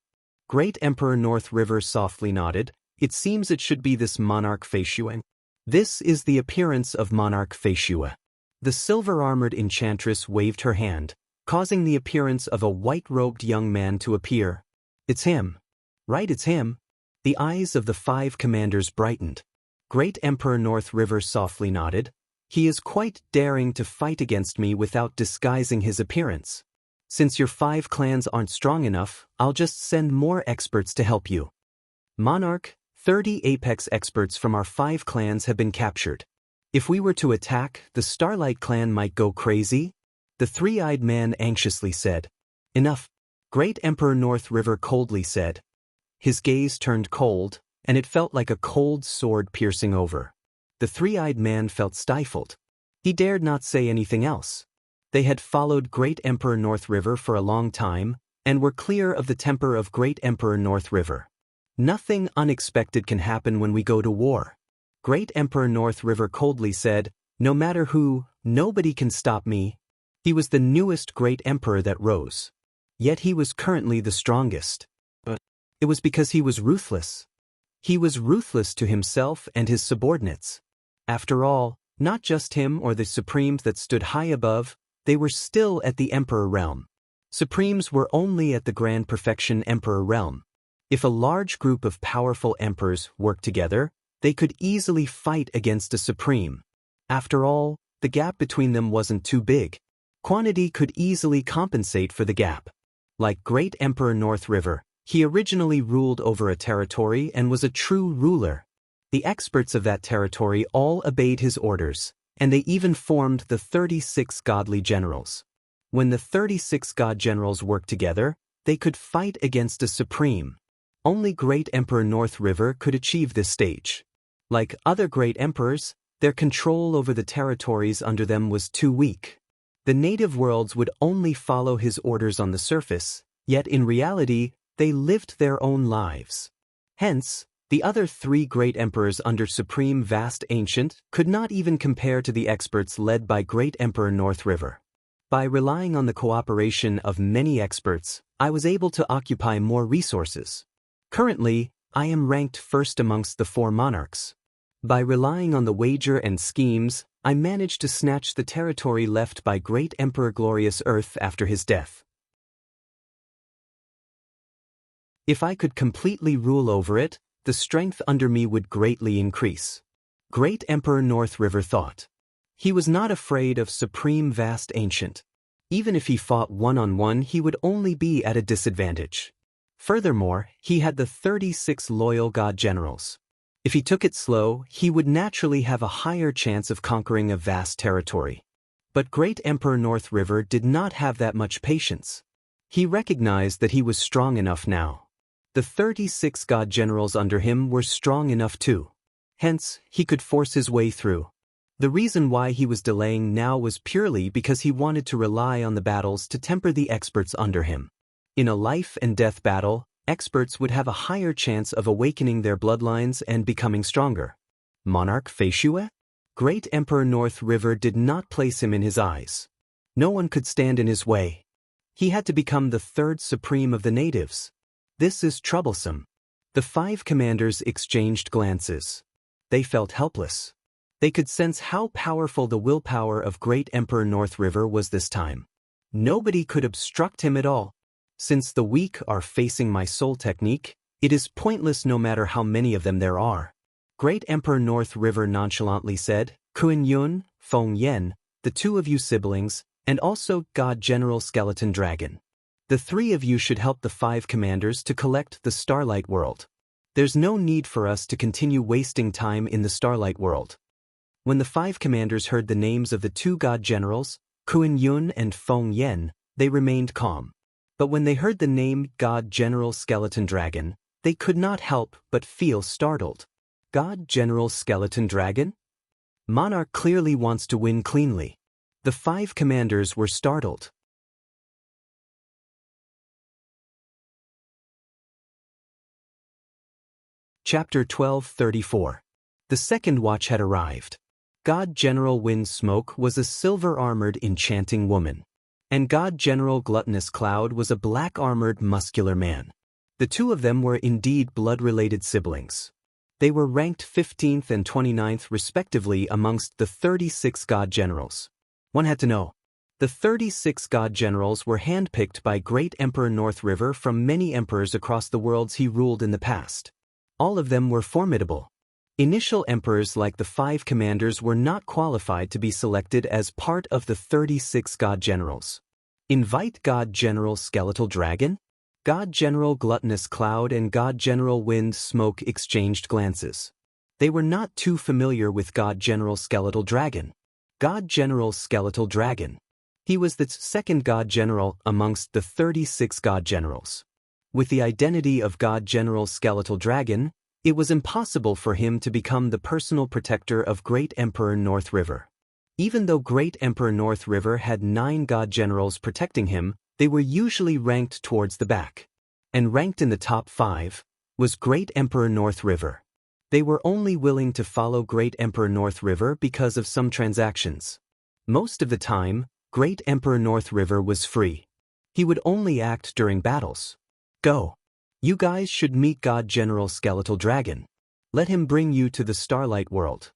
Great Emperor North River softly nodded. It seems it should be this Monarch Feishue. This is the appearance of Monarch Feishue. The silver-armored enchantress waved her hand. causing the appearance of a white-robed young man to appear. "It's him. Right, it's him." The eyes of the 5 commanders brightened. Great Emperor North River softly nodded. "He is quite daring to fight against me without disguising his appearance. Since your 5 clans aren't strong enough, I'll just send more experts to help you. Monarch, 30 apex experts from our 5 clans have been captured. If we were to attack, the Starlight clan might go crazy," the 3-eyed man anxiously said. "Enough," Great Emperor North River coldly said. His gaze turned cold, and it felt like a cold sword piercing over. The 3-eyed man felt stifled. He dared not say anything else. They had followed Great Emperor North River for a long time, and were clear of the temper of Great Emperor North River. "Nothing unexpected can happen when we go to war," Great Emperor North River coldly said. "No matter who, nobody can stop me." He was the newest Great Emperor that rose. Yet he was currently the strongest. But it was because he was ruthless. He was ruthless to himself and his subordinates. After all, not just him or the Supremes that stood high above, they were still at the Emperor realm. Supremes were only at the Grand Perfection Emperor realm. If a large group of powerful emperors worked together, they could easily fight against a Supreme. After all, the gap between them wasn't too big. Quantity could easily compensate for the gap. Like Great Emperor North River, he originally ruled over a territory and was a true ruler. The experts of that territory all obeyed his orders, and they even formed the 36 godly generals. When the 36 god generals worked together, they could fight against a Supreme. Only Great Emperor North River could achieve this stage. Like other great emperors, their control over the territories under them was too weak. The native worlds would only follow his orders on the surface, yet in reality, they lived their own lives. Hence, the other 3 great emperors under Supreme Vast Ancient could not even compare to the experts led by Great Emperor North River. By relying on the cooperation of many experts, I was able to occupy more resources. Currently, I am ranked first amongst the 4 monarchs. By relying on the wager and schemes, I managed to snatch the territory left by Great Emperor Glorious Earth after his death. If I could completely rule over it, the strength under me would greatly increase. Great Emperor North River thought. He was not afraid of Supreme Vast Ancient. Even if he fought one-on-one, he would only be at a disadvantage. Furthermore, he had the 36 loyal god generals. If he took it slow, he would naturally have a higher chance of conquering a vast territory. But Great Emperor North River did not have that much patience. He recognized that he was strong enough now. The 36 god generals under him were strong enough too. Hence, he could force his way through. The reason why he was delaying now was purely because he wanted to rely on the battles to temper the experts under him. In a life and death battle, experts would have a higher chance of awakening their bloodlines and becoming stronger. Monarch Feishue? Great Emperor North River did not place him in his eyes. No one could stand in his way. He had to become the 3rd Supreme of the natives. This is troublesome. The 5 commanders exchanged glances. They felt helpless. They could sense how powerful the willpower of Great Emperor North River was this time. Nobody could obstruct him at all. Since the weak are facing my soul technique, it is pointless no matter how many of them there are. Great Emperor North River nonchalantly said, Kun Yun, Feng Yen, the 2 of you siblings, and also God General Skeleton Dragon. The 3 of you should help the 5 commanders to collect the Starlight World. There's no need for us to continue wasting time in the Starlight World. When the 5 commanders heard the names of the 2 god generals, Kun Yun and Feng Yen, they remained calm. But when they heard the name God General Skeleton Dragon, they could not help but feel startled. God General Skeleton Dragon? Monarch clearly wants to win cleanly. The 5 commanders were startled. Chapter 12:34. The second watch had arrived. God General Wind Smoke was a silver-armored enchanting woman. And God General Gluttonous Cloud was a black-armored muscular man. The 2 of them were indeed blood-related siblings. They were ranked 15th and 29th respectively amongst the 36 god generals. One had to know. The 36 god generals were handpicked by Great Emperor North River from many emperors across the worlds he ruled in the past. All of them were formidable. Initial emperors like the 5 commanders were not qualified to be selected as part of the 36 god generals. Invite God General Skeletal Dragon? God General Gluttonous Cloud and God General Wind Smoke exchanged glances. They were not too familiar with God General Skeletal Dragon. God General Skeletal Dragon. He was the second God General amongst the 36 God Generals. With the identity of God General Skeletal Dragon, it was impossible for him to become the personal protector of Great Emperor North River. Even though Great Emperor North River had 9 God Generals protecting him, they were usually ranked towards the back. And ranked in the top 5 was Great Emperor North River. They were only willing to follow Great Emperor North River because of some transactions. Most of the time, Great Emperor North River was free. He would only act during battles. Go. You guys should meet God General Skeletal Dragon. Let him bring you to the Starlight World.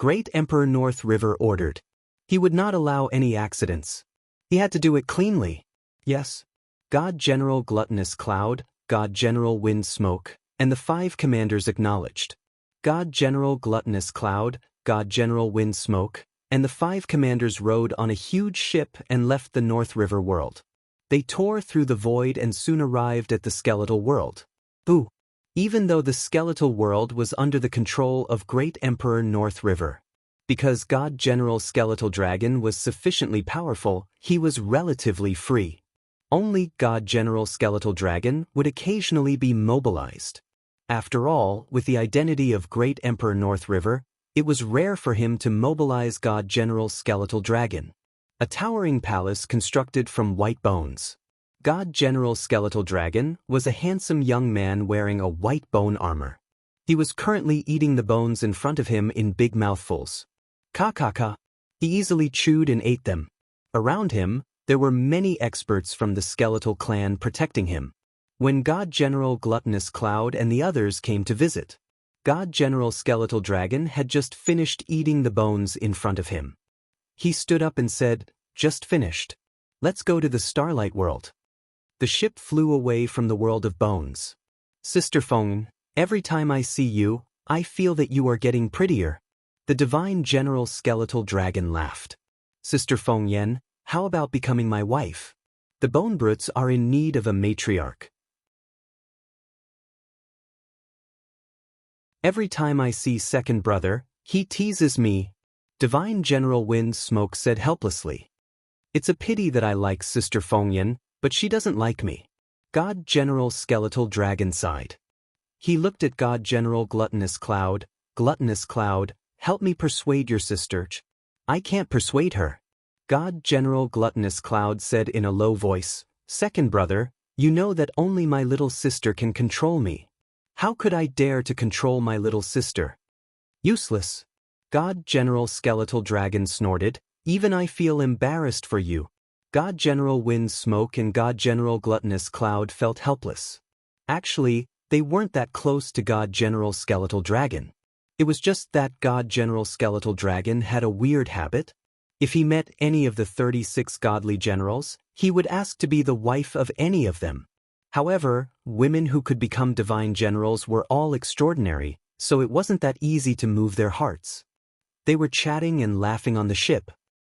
Great Emperor North River ordered. He would not allow any accidents. He had to do it cleanly. Yes. God General Gluttonous Cloud, God General Wind Smoke, and the 5 commanders acknowledged. God General Gluttonous Cloud, God General Wind Smoke, and the 5 commanders rode on a huge ship and left the North River world. They tore through the void and soon arrived at the skeletal world. Ooh! Even though the skeletal world was under the control of Great Emperor North River. Because God General Skeletal Dragon was sufficiently powerful, he was relatively free. Only God General Skeletal Dragon would occasionally be mobilized. After all, with the identity of Great Emperor North River, it was rare for him to mobilize God General Skeletal Dragon. A towering palace constructed from white bones. God General Skeletal Dragon was a handsome young man wearing a white bone armor. He was currently eating the bones in front of him in big mouthfuls. Ka. He easily chewed and ate them. Around him, there were many experts from the skeletal clan protecting him. When God General Gluttonous Cloud and the others came to visit, God General Skeletal Dragon had just finished eating the bones in front of him. He stood up and said, "Just finished. Let's go to the Starlight World." The ship flew away from the world of bones. Sister Feng, every time I see you, I feel that you are getting prettier. The Divine General Skeletal Dragon laughed. Sister Feng Yen, how about becoming my wife? The Bone Brutes are in need of a matriarch. Every time I see second brother, he teases me. Divine General Wind Smoke said helplessly. It's a pity that I like Sister Feng Yen, but she doesn't like me. God General Skeletal Dragon sighed. He looked at God General Gluttonous Cloud. Gluttonous Cloud, help me persuade your sister. I can't persuade her. God General Gluttonous Cloud said in a low voice, Second brother, you know that only my little sister can control me. How could I dare to control my little sister? Useless. God General Skeletal Dragon snorted, even I feel embarrassed for you. God General Wind Smoke and God General Gluttonous Cloud felt helpless. Actually, they weren't that close to God General Skeletal Dragon. It was just that God General Skeletal Dragon had a weird habit. If he met any of the 36 godly generals, he would ask to be the wife of any of them. However, women who could become divine generals were all extraordinary, so it wasn't that easy to move their hearts. They were chatting and laughing on the ship.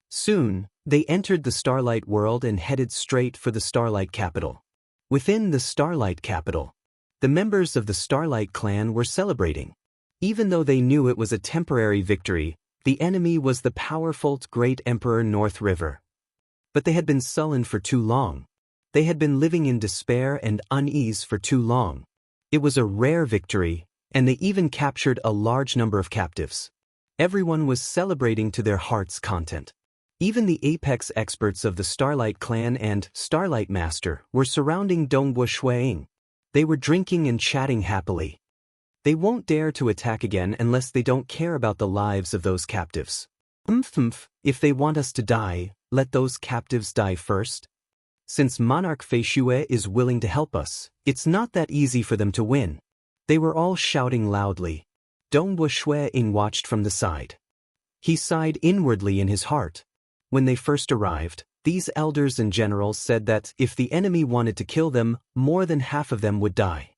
Soon, they entered the Starlight World and headed straight for the Starlight Capital. Within the Starlight Capital, the members of the Starlight clan were celebrating. Even though they knew it was a temporary victory, the enemy was the powerful Great Emperor North River. But they had been sullen for too long. They had been living in despair and unease for too long. It was a rare victory, and they even captured a large number of captives. Everyone was celebrating to their heart's content. Even the apex experts of the Starlight Clan and Starlight Master were surrounding Dongwu Shuiying. They were drinking and chatting happily. They won't dare to attack again unless they don't care about the lives of those captives. If they want us to die, let those captives die first. Since Monarch Fei Xue is willing to help us, it's not that easy for them to win. They were all shouting loudly. Dongwu Shuiying watched from the side. He sighed inwardly in his heart. When they first arrived, These elders and generals said that if the enemy wanted to kill them, more than half of them would die.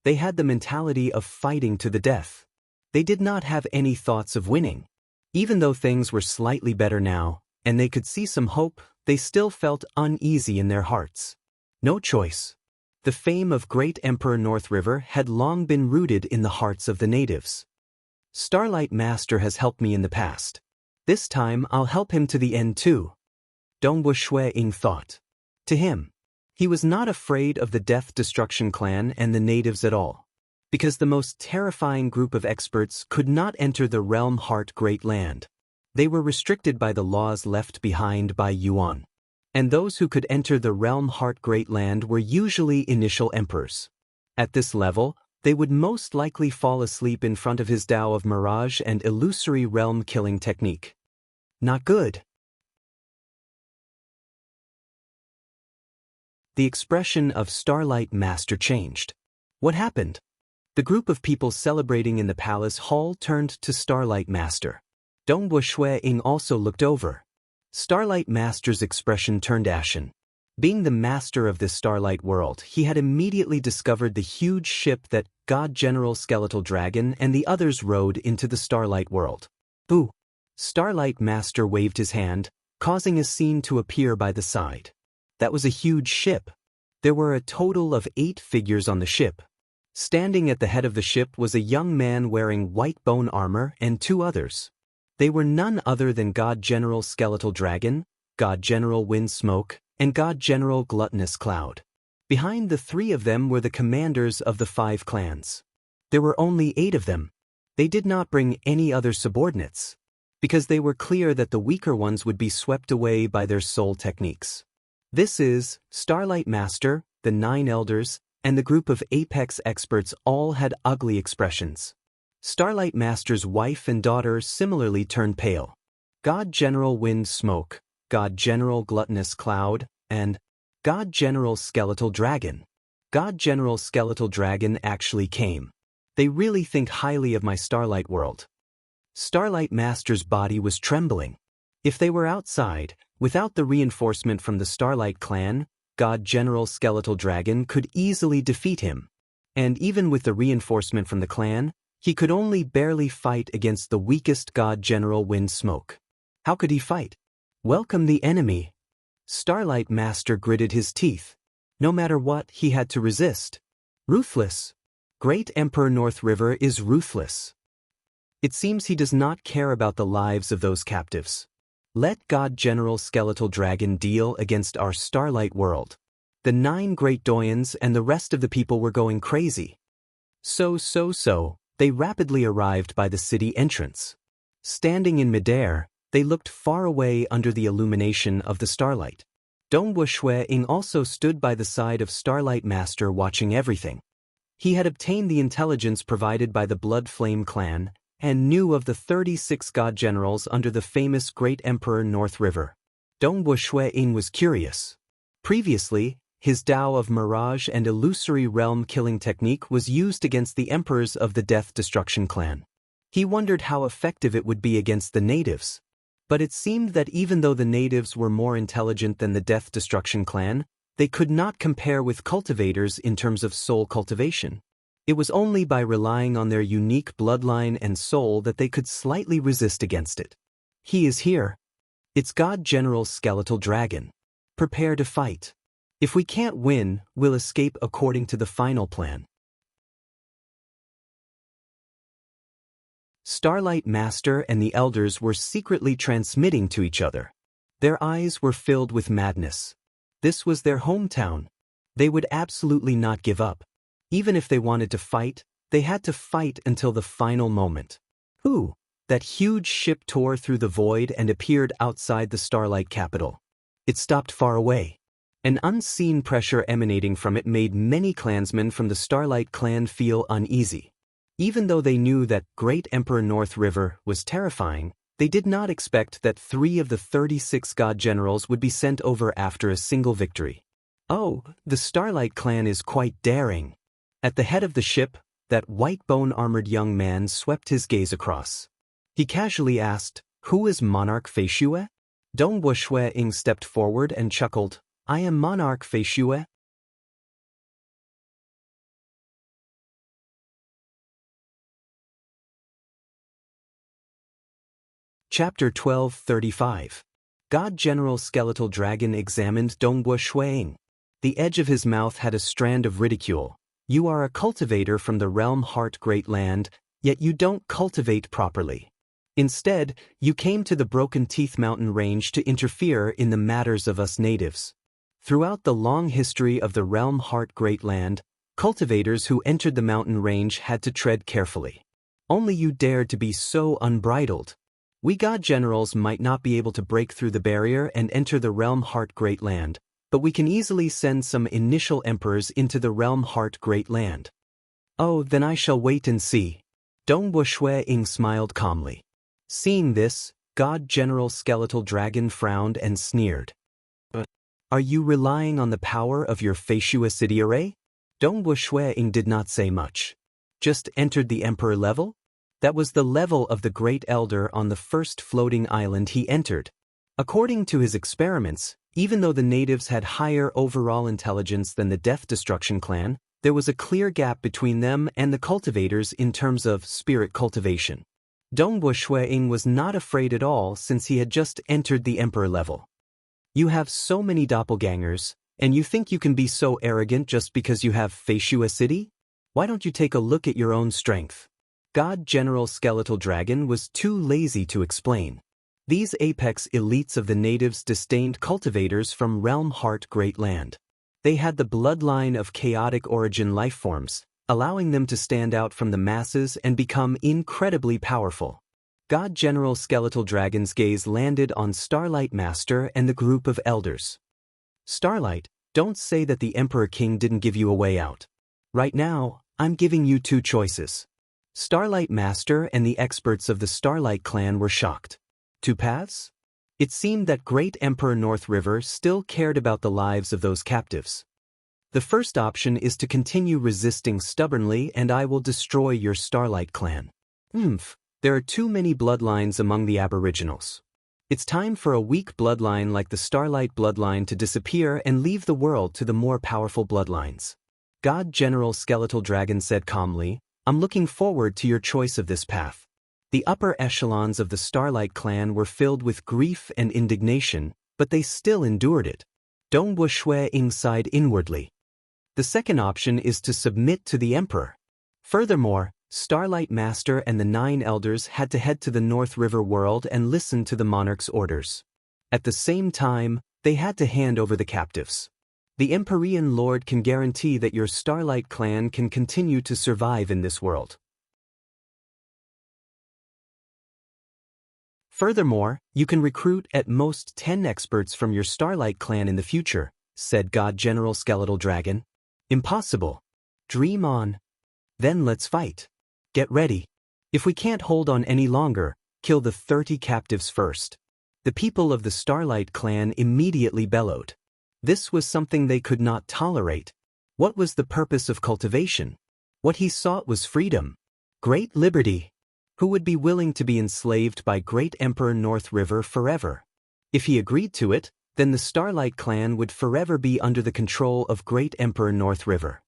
They had the mentality of fighting to the death. They did not have any thoughts of winning. Even though things were slightly better now, and they could see some hope, they still felt uneasy in their hearts. No choice. The fame of Great Emperor North River had long been rooted in the hearts of the natives. Starlight Master has helped me in the past. This time I'll help him to the end too. Dongwu Shui-ing thought. To him, he was not afraid of the Death Destruction clan and the natives at all, because the most terrifying group of experts could not enter the Realm Heart Great Land. They were restricted by the laws left behind by Yuan. And those who could enter the Realm Heart Great Land were usually initial emperors. At this level, they would most likely fall asleep in front of his Tao of Mirage and illusory realm killing technique. Not good. The expression of Starlight Master changed. What happened? The group of people celebrating in the palace hall turned to Starlight Master. Dongwu Shui-ing also looked over. Starlight Master's expression turned ashen. Being the master of this starlight world, he had immediately discovered the huge ship that God General Skeletal Dragon and the others rode into the starlight world. Boo! Starlight Master waved his hand, causing a scene to appear by the side. That was a huge ship. There were a total of 8 figures on the ship. Standing at the head of the ship was a young man wearing white bone armor and 2 others. They were none other than God General Skeletal Dragon, God General Wind Smoke, and God General Gluttonous Cloud. Behind the 3 of them were the commanders of the 5 clans. There were only 8 of them. They did not bring any other subordinates, because they were clear that the weaker ones would be swept away by their soul techniques. This is, Starlight Master, the 9 elders, and the group of apex experts all had ugly expressions. Starlight Master's wife and daughter similarly turned pale. God General Wind Smoke, God General Gluttonous Cloud, and God General Skeletal Dragon. God General Skeletal Dragon actually came. They really think highly of my Starlight world. Starlight Master's body was trembling. If they were outside, without the reinforcement from the Starlight clan, God General Skeletal Dragon could easily defeat him. And even with the reinforcement from the clan, he could only barely fight against the weakest God General Wind Smoke. How could he fight? Welcome the enemy. Starlight Master gritted his teeth. No matter what, he had to resist. Ruthless. Great Emperor North River is ruthless. It seems he does not care about the lives of those captives. Let God General Skeletal Dragon deal against our starlight world. The 9 great doyens and the rest of the people were going crazy. So, they rapidly arrived by the city entrance. Standing in midair, they looked far away under the illumination of the starlight. Dongwu Shui-ing also stood by the side of Starlight Master watching everything. He had obtained the intelligence provided by the Blood Flame clan, and knew of the 36 god generals under the famous Great Emperor North River. Dongwu Shui-ing was curious. Previously, his Tao of Mirage and illusory realm killing technique was used against the emperors of the Death Destruction clan. He wondered how effective it would be against the natives. But it seemed that even though the natives were more intelligent than the Death Destruction clan, they could not compare with cultivators in terms of soul cultivation. It was only by relying on their unique bloodline and soul that they could slightly resist against it. He is here. It's God General Skeletal Dragon. Prepare to fight. If we can't win, we'll escape according to the final plan. Starlight Master and the elders were secretly transmitting to each other. Their eyes were filled with madness. This was their hometown. They would absolutely not give up. Even if they wanted to fight, they had to fight until the final moment. Ooh, that huge ship tore through the void and appeared outside the Starlight capital. It stopped far away. An unseen pressure emanating from it made many clansmen from the Starlight clan feel uneasy. Even though they knew that Great Emperor North River was terrifying, they did not expect that 3 of the 36 god generals would be sent over after a single victory. Oh, the Starlight clan is quite daring. At the head of the ship, that white bone-armored young man swept his gaze across. He casually asked, "Who is Monarch Feishue?" Dong Wuxue Ying stepped forward and chuckled. I am Monarch Fei Shue. Chapter 12:35. God General Skeletal Dragon examined Dongbu Shuiying. The edge of his mouth had a strand of ridicule. You are a cultivator from the realm Heart Great Land, yet you don't cultivate properly. Instead, you came to the Broken Teeth Mountain Range to interfere in the matters of us natives. Throughout the long history of the realm Heart Great Land, cultivators who entered the mountain range had to tread carefully. Only you dared to be so unbridled. We God generals might not be able to break through the barrier and enter the realm Heart Great Land, but we can easily send some initial emperors into the realm Heart Great Land. Oh, then I shall wait and see. Dongbu Shuiying smiled calmly. Seeing this, God General Skeletal Dragon frowned and sneered. Are you relying on the power of your Feishua city array? Dongbu Shuiying did not say much. Just entered the emperor level? That was the level of the Great Elder on the first floating island he entered. According to his experiments, even though the natives had higher overall intelligence than the Death Destruction clan, there was a clear gap between them and the cultivators in terms of spirit cultivation. Dongbu Shuiying was not afraid at all since he had just entered the emperor level. You have so many doppelgangers, and you think you can be so arrogant just because you have Feishua City? Why don't you take a look at your own strength? God General Skeletal Dragon was too lazy to explain. These apex elites of the natives disdained cultivators from Realm Heart Great Land. They had the bloodline of chaotic origin lifeforms, allowing them to stand out from the masses and become incredibly powerful. God General Skeletal Dragon's gaze landed on Starlight Master and the group of elders. Starlight, don't say that the Emperor King didn't give you a way out. Right now, I'm giving you two choices. Starlight Master and the experts of the Starlight clan were shocked. Two paths? It seemed that Great Emperor North River still cared about the lives of those captives. The first option is to continue resisting stubbornly and I will destroy your Starlight clan. There are too many bloodlines among the Aboriginals. It's time for a weak bloodline like the Starlight bloodline to disappear and leave the world to the more powerful bloodlines. God General Skeletal Dragon said calmly, I'm looking forward to your choice of this path. The upper echelons of the Starlight clan were filled with grief and indignation, but they still endured it. Dongbu Shuiying sighed inwardly. The second option is to submit to the Emperor. Furthermore, Starlight Master and the 9 elders had to head to the North River world and listen to the monarch's orders. At the same time, they had to hand over the captives. The Empyrean Lord can guarantee that your Starlight clan can continue to survive in this world. Furthermore, you can recruit at most 10 experts from your Starlight clan in the future, said God General Skeletal Dragon. Impossible. Dream on. Then let's fight. Get ready. If we can't hold on any longer, kill the 30 captives first. The people of the Starlight clan immediately bellowed. This was something they could not tolerate. What was the purpose of cultivation? What he sought was freedom. Great liberty. Who would be willing to be enslaved by Great Emperor North River forever? If he agreed to it, then the Starlight clan would forever be under the control of Great Emperor North River.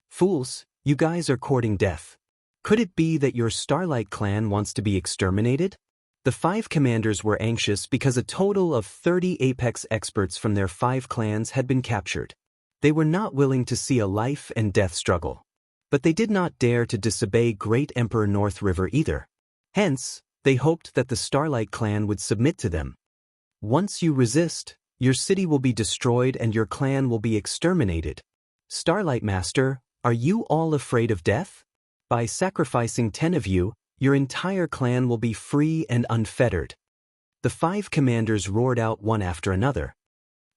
Fools, you guys are courting death. Could it be that your Starlight clan wants to be exterminated? The 5 commanders were anxious because a total of 30 apex experts from their 5 clans had been captured. They were not willing to see a life and death struggle. But they did not dare to disobey Great Emperor North River either. Hence, they hoped that the Starlight clan would submit to them. Once you resist, your city will be destroyed and your clan will be exterminated. Starlight Master, are you all afraid of death? By sacrificing 10 of you, your entire clan will be free and unfettered. The 5 commanders roared out one after another.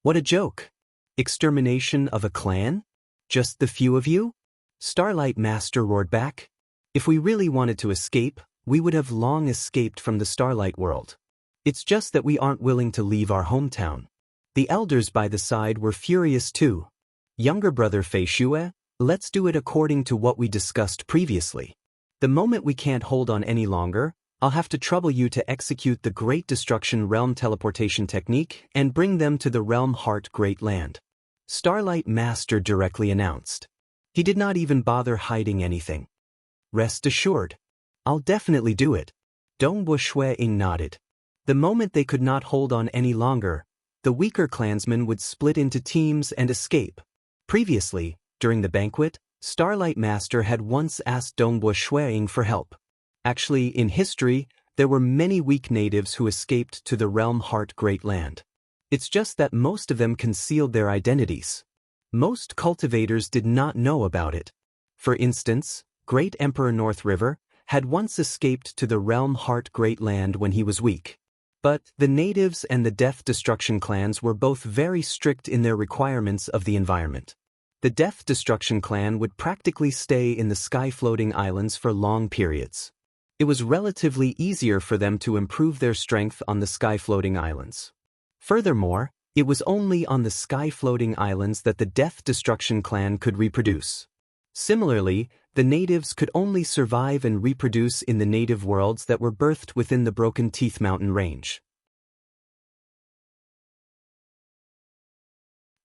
What a joke! Extermination of a clan? Just the few of you? Starlight Master roared back. If we really wanted to escape, we would have long escaped from the Starlight world. It's just that we aren't willing to leave our hometown. The elders by the side were furious too. Younger brother Fei Shue, let's do it according to what we discussed previously. The moment we can't hold on any longer, I'll have to trouble you to execute the Great Destruction Realm teleportation technique and bring them to the Realm Heart Great Land. Starlight Master directly announced. He did not even bother hiding anything. Rest assured. I'll definitely do it. Dongbu Shui-ing nodded. The moment they could not hold on any longer, the weaker clansmen would split into teams and escape. Previously, during the banquet, Starlight Master had once asked Dongbu Shui-ing for help. Actually, in history, there were many weak natives who escaped to the Realm Heart Great Land. It's just that most of them concealed their identities. Most cultivators did not know about it. For instance, Great Emperor North River had once escaped to the Realm Heart Great Land when he was weak. But the natives and the Death Destruction clans were both very strict in their requirements of the environment. The Death Destruction clan would practically stay in the sky-floating islands for long periods. It was relatively easier for them to improve their strength on the sky-floating islands. Furthermore, it was only on the sky-floating islands that the Death Destruction clan could reproduce. Similarly, the natives could only survive and reproduce in the native worlds that were birthed within the Broken Teeth Mountain range.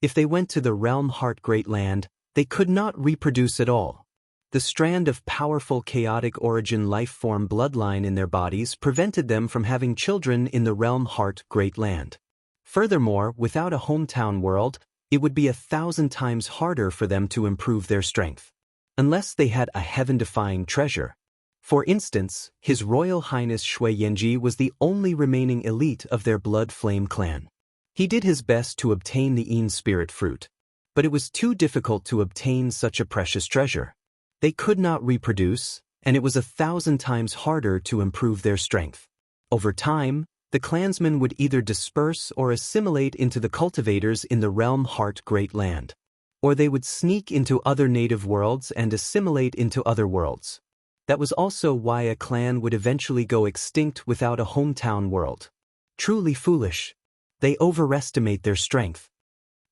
If they went to the Realm Heart Great Land, they could not reproduce at all. The strand of powerful chaotic origin life form bloodline in their bodies prevented them from having children in the Realm Heart Great Land. Furthermore, without a hometown world, it would be 1,000 times harder for them to improve their strength. Unless they had a heaven-defying treasure. For instance, His Royal Highness Shui Yanji was the only remaining elite of their Blood Flame clan. He did his best to obtain the Yin Spirit Fruit, but it was too difficult to obtain such a precious treasure. They could not reproduce, and it was 1,000 times harder to improve their strength. Over time, the clansmen would either disperse or assimilate into the cultivators in the Realm Heart Great Land. Or they would sneak into other native worlds and assimilate into other worlds. That was also why a clan would eventually go extinct without a hometown world. Truly foolish. They overestimate their strength.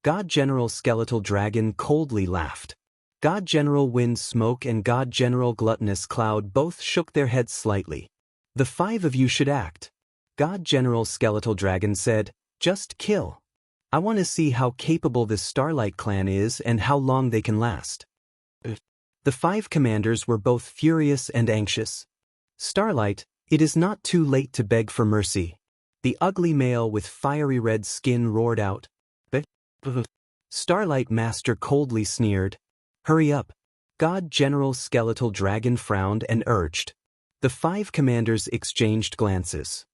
God General Skeletal Dragon coldly laughed. God General Wind Smoke and God General Gluttonous Cloud both shook their heads slightly. The 5 of you should act. God General Skeletal Dragon said, just kill. I want to see how capable this Starlight clan is and how long they can last. The 5 commanders were both furious and anxious. Starlight, it is not too late to beg for mercy. The ugly male with fiery red skin roared out. Starlight Master coldly sneered. Hurry up. God General Skeletal Dragon frowned and urged. The 5 commanders exchanged glances.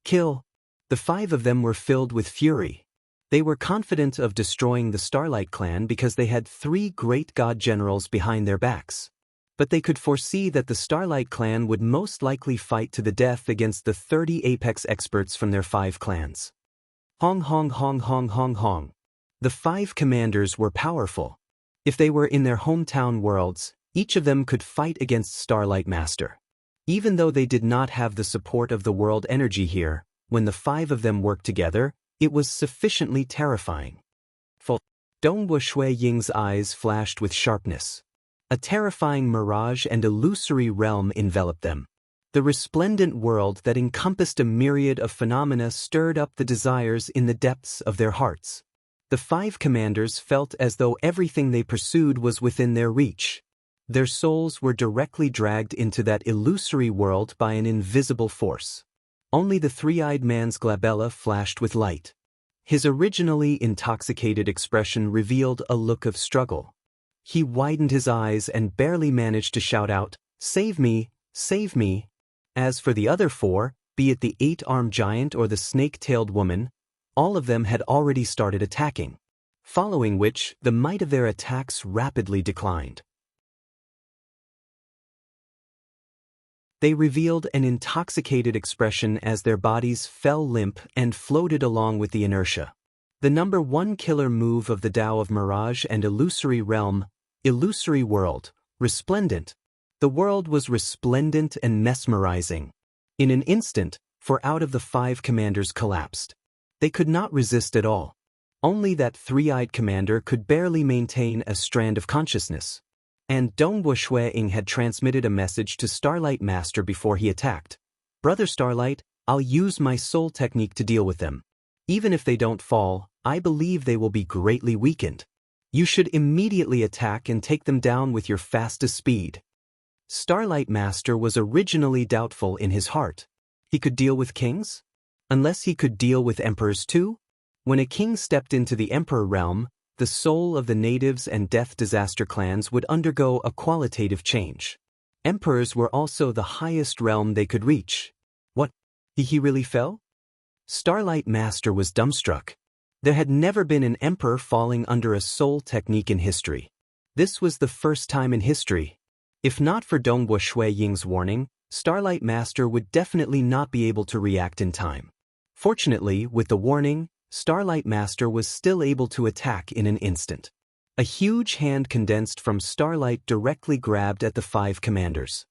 Kill. The 5 of them were filled with fury. They were confident of destroying the Starlight clan because they had 3 great god generals behind their backs. But they could foresee that the Starlight clan would most likely fight to the death against the 30 apex experts from their 5 clans. Hong hong hong hong hong hong. The 5 commanders were powerful. If they were in their hometown worlds, each of them could fight against Starlight Master. Even though they did not have the support of the world energy here, when the 5 of them worked together, it was sufficiently terrifying. Dongbu Shui Ying's eyes flashed with sharpness. A terrifying mirage and illusory realm enveloped them. The resplendent world that encompassed a myriad of phenomena stirred up the desires in the depths of their hearts. The 5 commanders felt as though everything they pursued was within their reach. Their souls were directly dragged into that illusory world by an invisible force. Only the 3-eyed man's glabella flashed with light. His originally intoxicated expression revealed a look of struggle. He widened his eyes and barely managed to shout out, "Save me, save me." As for the other 4, be it the 8-armed giant or the snake-tailed woman, all of them had already started attacking, following which the might of their attacks rapidly declined. They revealed an intoxicated expression as their bodies fell limp and floated along with the inertia. The number 1 killer move of the Tao of Mirage and Illusory Realm, Illusory World, resplendent. The world was resplendent and mesmerizing. In an instant, 4 out of the 5 commanders collapsed. They could not resist at all. Only that 3-eyed commander could barely maintain a strand of consciousness. And Dongwu Ying had transmitted a message to Starlight Master before he attacked. Brother Starlight, I'll use my soul technique to deal with them. Even if they don't fall, I believe they will be greatly weakened. You should immediately attack and take them down with your fastest speed. Starlight Master was originally doubtful in his heart. He could deal with kings? Unless he could deal with emperors too? When a king stepped into the emperor realm, the soul of the natives and death disaster clans would undergo a qualitative change. Emperors were also the highest realm they could reach. What? He really fell? Starlight Master was dumbstruck. There had never been an emperor falling under a soul technique in history. This was the first time in history. If not for Dongwu Ying's warning, Starlight Master would definitely not be able to react in time. Fortunately, with the warning, Starlight Master was still able to attack in an instant. A huge hand condensed from Starlight directly grabbed at the 5 commanders.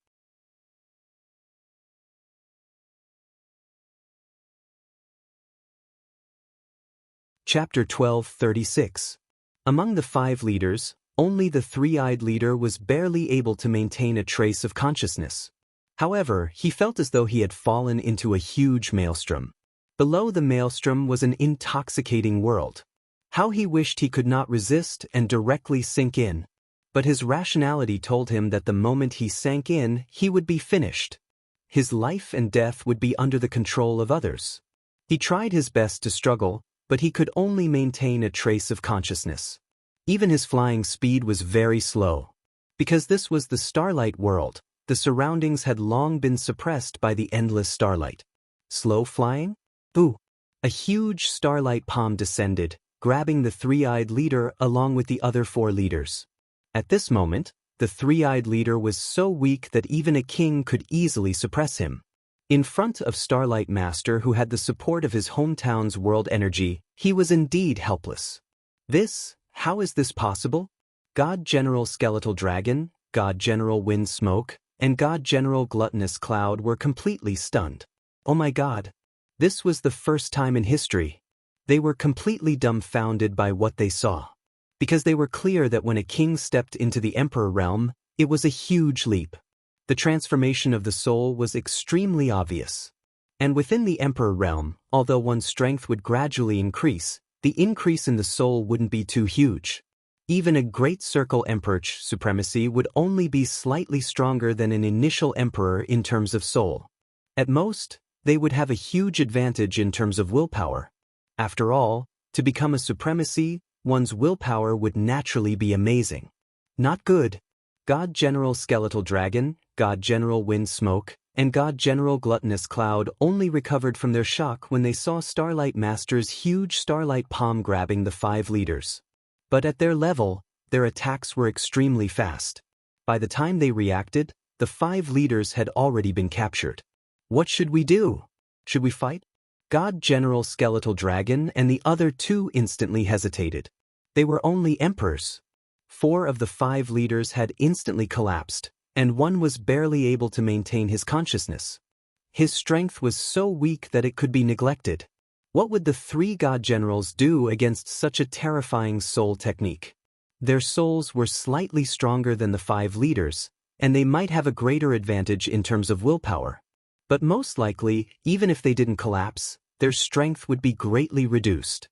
Chapter 12:36. Among the 5 leaders, only the 3-eyed leader was barely able to maintain a trace of consciousness. However, he felt as though he had fallen into a huge maelstrom. Below the maelstrom was an intoxicating world. How he wished he could not resist and directly sink in. But his rationality told him that the moment he sank in, he would be finished. His life and death would be under the control of others. He tried his best to struggle, but he could only maintain a trace of consciousness. Even his flying speed was very slow. Because this was the starlight world, the surroundings had long been suppressed by the endless starlight. Slow flying? Boo! A huge starlight palm descended, grabbing the 3-eyed leader along with the other 4 leaders. At this moment, the 3-eyed leader was so weak that even a king could easily suppress him. In front of Starlight Master, who had the support of his hometown's world energy, he was indeed helpless. How is this possible? God General Skeletal Dragon, God General Wind Smoke, and God General Gluttonous Cloud were completely stunned. Oh my God! This was the first time in history. They were completely dumbfounded by what they saw. Because they were clear that when a king stepped into the emperor realm, it was a huge leap. The transformation of the soul was extremely obvious. And within the emperor realm, although one's strength would gradually increase, the increase in the soul wouldn't be too huge. Even a great circle emperor supremacy would only be slightly stronger than an initial emperor in terms of soul. At most, they would have a huge advantage in terms of willpower. After all, to become a supremacy, one's willpower would naturally be amazing. Not good. God General Skeletal Dragon, God General Wind Smoke, and God General Gluttonous Cloud only recovered from their shock when they saw Starlight Master's huge starlight palm grabbing the 5 leaders. But at their level, their attacks were extremely fast. By the time they reacted, the 5 leaders had already been captured. What should we do? Should we fight? God General Skeletal Dragon and the other 2 instantly hesitated. They were only emperors. 4 of the 5 leaders had instantly collapsed, and 1 was barely able to maintain his consciousness. His strength was so weak that it could be neglected. What would the 3 God Generals do against such a terrifying soul technique? Their souls were slightly stronger than the 5 leaders, and they might have a greater advantage in terms of willpower. But most likely, even if they didn't collapse, their strength would be greatly reduced.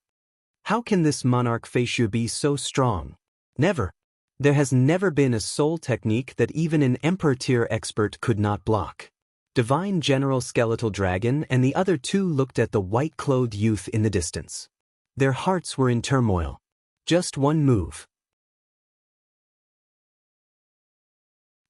How can this monarch Feishu be so strong? Never. There has never been a soul technique that even an emperor-tier expert could not block. Divine General Skeletal Dragon and the other 2 looked at the white-clothed youth in the distance. Their hearts were in turmoil. Just one move.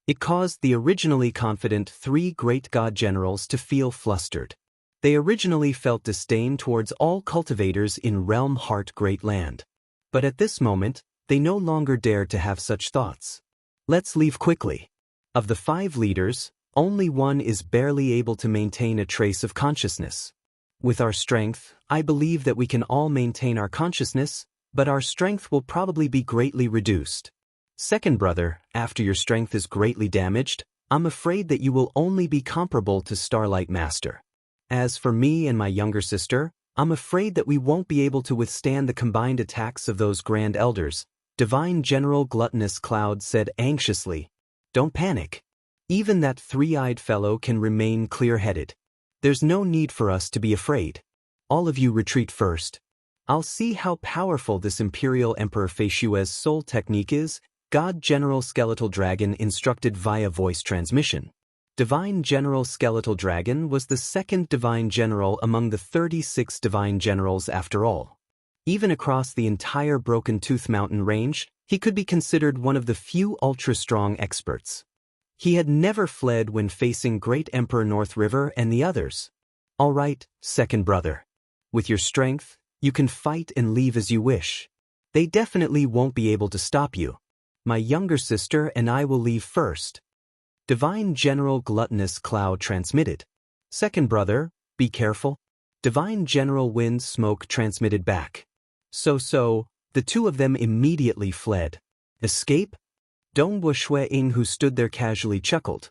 It caused the originally confident 3 great god generals to feel flustered. They originally felt disdain towards all cultivators in Realm Heart Great Land. But at this moment, they no longer dared to have such thoughts. Let's leave quickly. Of the 5 leaders, only 1 is barely able to maintain a trace of consciousness. With our strength, I believe that we can all maintain our consciousness, but our strength will probably be greatly reduced. Second brother, after your strength is greatly damaged, I'm afraid that you will only be comparable to Starlight Master. As for me and my younger sister, I'm afraid that we won't be able to withstand the combined attacks of those Grand Elders. Divine General Gluttonous Cloud said anxiously. Don't panic. Even that three-eyed fellow can remain clear-headed. There's no need for us to be afraid. All of you retreat first. I'll see how powerful this Imperial Emperor Feishue's soul technique is, God General Skeletal Dragon instructed via voice transmission. Divine General Skeletal Dragon was the second Divine General among the 36 Divine Generals after all. Even across the entire Broken Tooth Mountain range, he could be considered one of the few ultra-strong experts. He had never fled when facing Great Emperor North River and the others. All right, second brother. With your strength, you can fight and leave as you wish. They definitely won't be able to stop you. My younger sister and I will leave first. Divine General Gluttonous Cloud transmitted. Second brother, be careful. Divine General Wind Smoke transmitted back. So, the two of them immediately fled. Escape? Dongwu Shui-ing, who stood there casually, chuckled.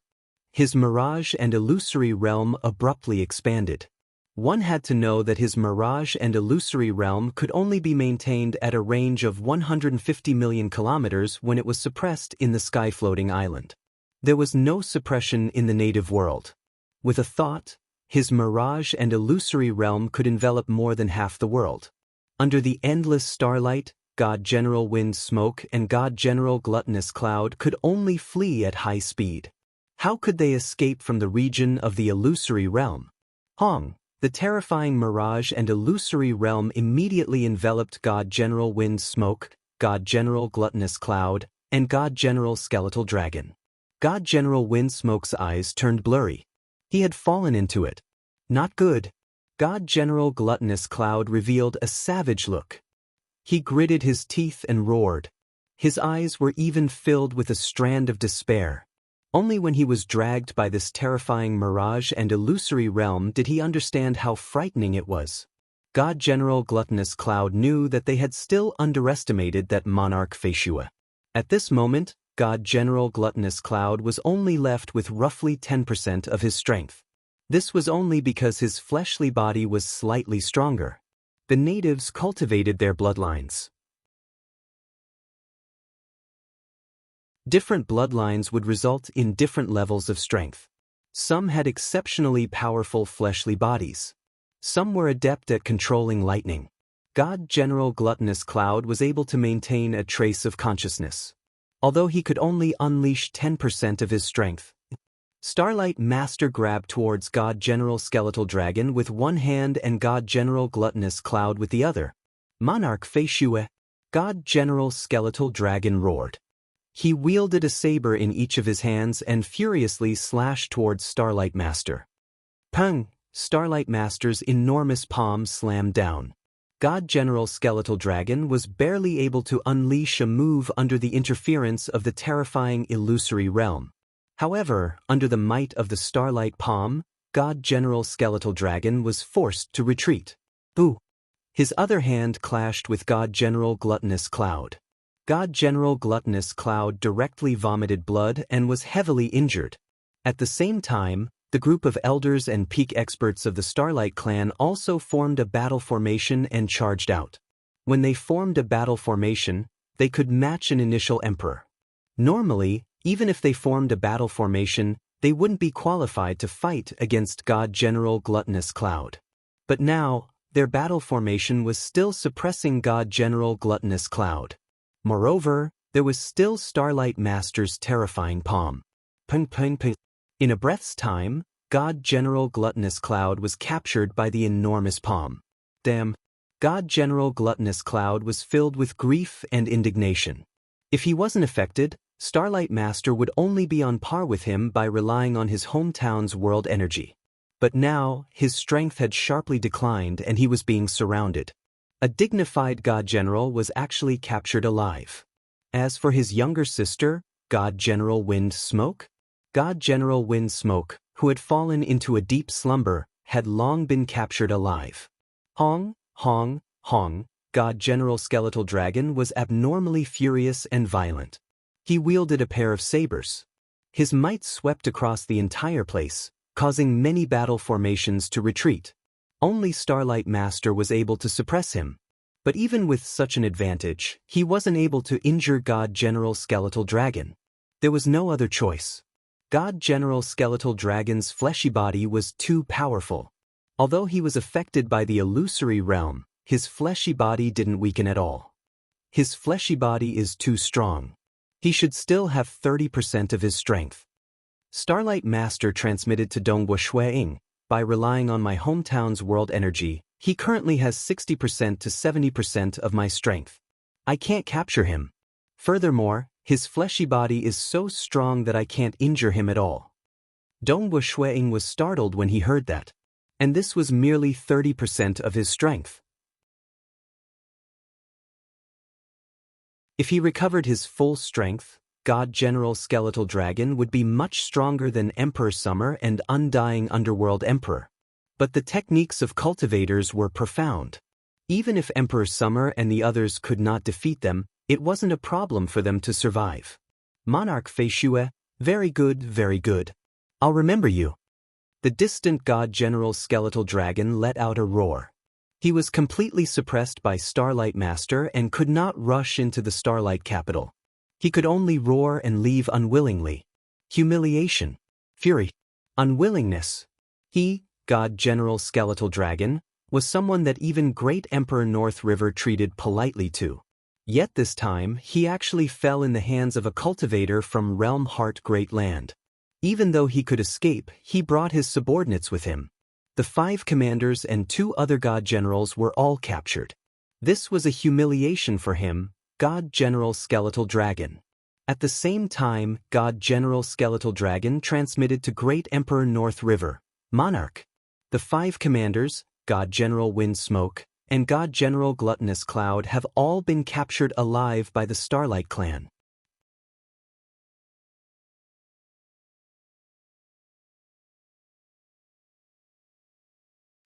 His mirage and illusory realm abruptly expanded. One had to know that his mirage and illusory realm could only be maintained at a range of 150 million kilometers when it was suppressed in the sky-floating island. There was no suppression in the native world. With a thought, his mirage and illusory realm could envelop more than half the world. Under the endless starlight, God General Wind Smoke and God General Gluttonous Cloud could only flee at high speed. How could they escape from the region of the illusory realm? Hong, the terrifying mirage and illusory realm immediately enveloped God General Wind Smoke, God General Gluttonous Cloud, and God General Skeletal Dragon. God General Wind Smoke's eyes turned blurry. He had fallen into it. Not good. God General Gluttonous Cloud revealed a savage look. He gritted his teeth and roared. His eyes were even filled with a strand of despair. Only when he was dragged by this terrifying mirage and illusory realm did he understand how frightening it was. God General Gluttonous Cloud knew that they had still underestimated that monarch Feishue. At this moment, God General Gluttonous Cloud was only left with roughly 10% of his strength. This was only because his fleshly body was slightly stronger. The natives cultivated their bloodlines. Different bloodlines would result in different levels of strength. Some had exceptionally powerful fleshly bodies. Some were adept at controlling lightning. God General Gluttonous Cloud was able to maintain a trace of consciousness. Although he could only unleash 10% of his strength. Starlight Master grabbed towards God General Skeletal Dragon with one hand and God General Gluttonous Cloud with the other. Monarch Feishue, God General Skeletal Dragon roared. He wielded a saber in each of his hands and furiously slashed towards Starlight Master. Pung! Starlight Master's enormous palm slammed down. God General Skeletal Dragon was barely able to unleash a move under the interference of the terrifying illusory realm. However, under the might of the Starlight Palm, God General Skeletal Dragon was forced to retreat. Ooh! His other hand clashed with God General Gluttonous Cloud. God General Gluttonous Cloud directly vomited blood and was heavily injured. At the same time, the group of elders and peak experts of the Starlight Clan also formed a battle formation and charged out. When they formed a battle formation, they could match an initial emperor. Normally, even if they formed a battle formation, they wouldn't be qualified to fight against God General Gluttonous Cloud. But now, their battle formation was still suppressing God General Gluttonous Cloud. Moreover, there was still Starlight Master's terrifying palm. Pung pung pung. In a breath's time, God General Gluttonous Cloud was captured by the enormous palm. Damn! God General Gluttonous Cloud was filled with grief and indignation. If he wasn't affected, Starlight Master would only be on par with him by relying on his hometown's world energy. But now, his strength had sharply declined and he was being surrounded. A dignified God General was actually captured alive. As for his younger sister, God General Wind Smoke? God General Wind Smoke, who had fallen into a deep slumber, had long been captured alive. Hong, Hong, Hong, God General Skeletal Dragon was abnormally furious and violent. He wielded a pair of sabers. His might swept across the entire place, causing many battle formations to retreat. Only Starlight Master was able to suppress him. But even with such an advantage, he wasn't able to injure God General Skeletal Dragon. There was no other choice. God General Skeletal Dragon's fleshy body was too powerful. Although he was affected by the illusory realm, his fleshy body didn't weaken at all. His fleshy body is too strong. He should still have 30% of his strength. Starlight Master transmitted to Dongbua Shueying. By relying on my hometown's world energy, he currently has 60% to 70% of my strength. I can't capture him. Furthermore, his fleshy body is so strong that I can't injure him at all. Dongbua Shueying was startled when he heard that. And this was merely 30% of his strength. If he recovered his full strength, God General Skeletal Dragon would be much stronger than Emperor Summer and Undying Underworld Emperor. But the techniques of cultivators were profound. Even if Emperor Summer and the others could not defeat them, it wasn't a problem for them to survive. Monarch Feishue, very good, very good. I'll remember you. The distant God General Skeletal Dragon let out a roar. He was completely suppressed by Starlight Master and could not rush into the Starlight capital. He could only roar and leave unwillingly. Humiliation. Fury. Unwillingness. He, God General Skeletal Dragon, was someone that even Great Emperor North River treated politely to. Yet this time, he actually fell in the hands of a cultivator from Realm Heart Great Land. Even though he could escape, he brought his subordinates with him. The 5 commanders and 2 other god generals were all captured. This was a humiliation for him, God General Skeletal Dragon. At the same time, God General Skeletal Dragon transmitted to Great Emperor North River, Monarch. The 5 commanders, God General Wind Smoke, and God General Gluttonous Cloud have all been captured alive by the Starlight Clan.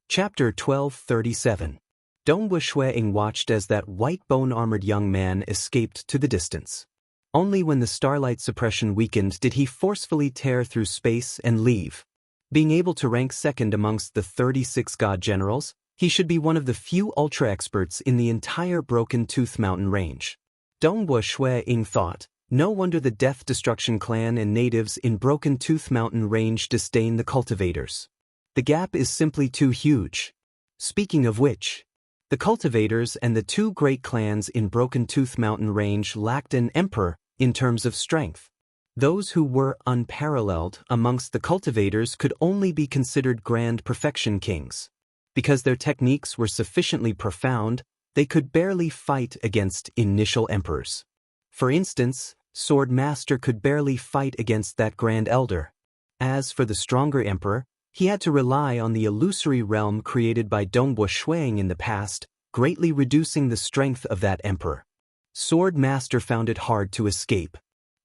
Chapter 1237. Dongbua Shueying watched as that white bone-armored young man escaped to the distance. Only when the starlight suppression weakened did he forcefully tear through space and leave. Being able to rank second amongst the 36 god generals, he should be one of the few ultra-experts in the entire Broken Tooth Mountain range. Dongbua Shueying thought, no wonder the Death Destruction clan and natives in Broken Tooth Mountain range disdain the cultivators. The gap is simply too huge. Speaking of which, the cultivators and the 2 great clans in Broken Tooth Mountain range lacked an emperor in terms of strength. Those who were unparalleled amongst the cultivators could only be considered grand perfection kings. Because their techniques were sufficiently profound, they could barely fight against initial emperors. For instance, Sword Master could barely fight against that Grand Elder. As for the stronger emperor, he had to rely on the illusory realm created by Dongbua Shueying in the past, greatly reducing the strength of that emperor. Sword Master found it hard to escape.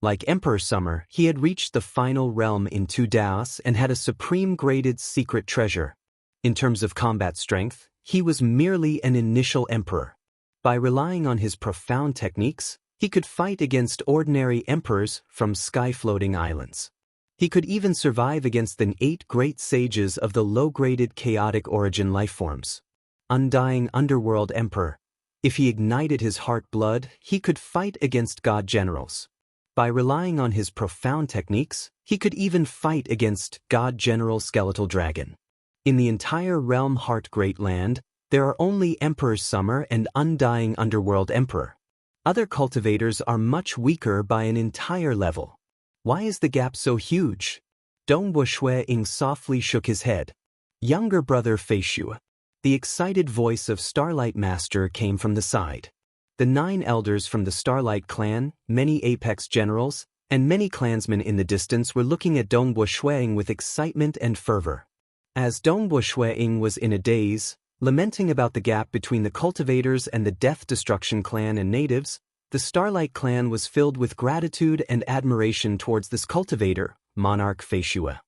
Like Emperor Summer, he had reached the final realm in 2 Daos and had a supreme graded secret treasure. In terms of combat strength, he was merely an initial emperor. By relying on his profound techniques, he could fight against ordinary emperors from sky-floating islands. He could even survive against the 8 great sages of the low-graded chaotic origin lifeforms. Undying Underworld Emperor. If he ignited his heart blood, he could fight against god generals. By relying on his profound techniques, he could even fight against God General Skeletal Dragon. In the entire Realm Heart Great Land, there are only Emperor Summer and Undying Underworld Emperor. Other cultivators are much weaker by an entire level. Why is the gap so huge? Dongbua Shueying softly shook his head. Younger brother Feishue. The excited voice of Starlight Master came from the side. The 9 elders from the Starlight clan, many apex generals, and many clansmen in the distance were looking at Dongbua Shueying with excitement and fervor. As Dongbua Shueying was in a daze, lamenting about the gap between the cultivators and the Death Destruction clan and natives, the Starlight clan was filled with gratitude and admiration towards this cultivator, Monarch Feishue.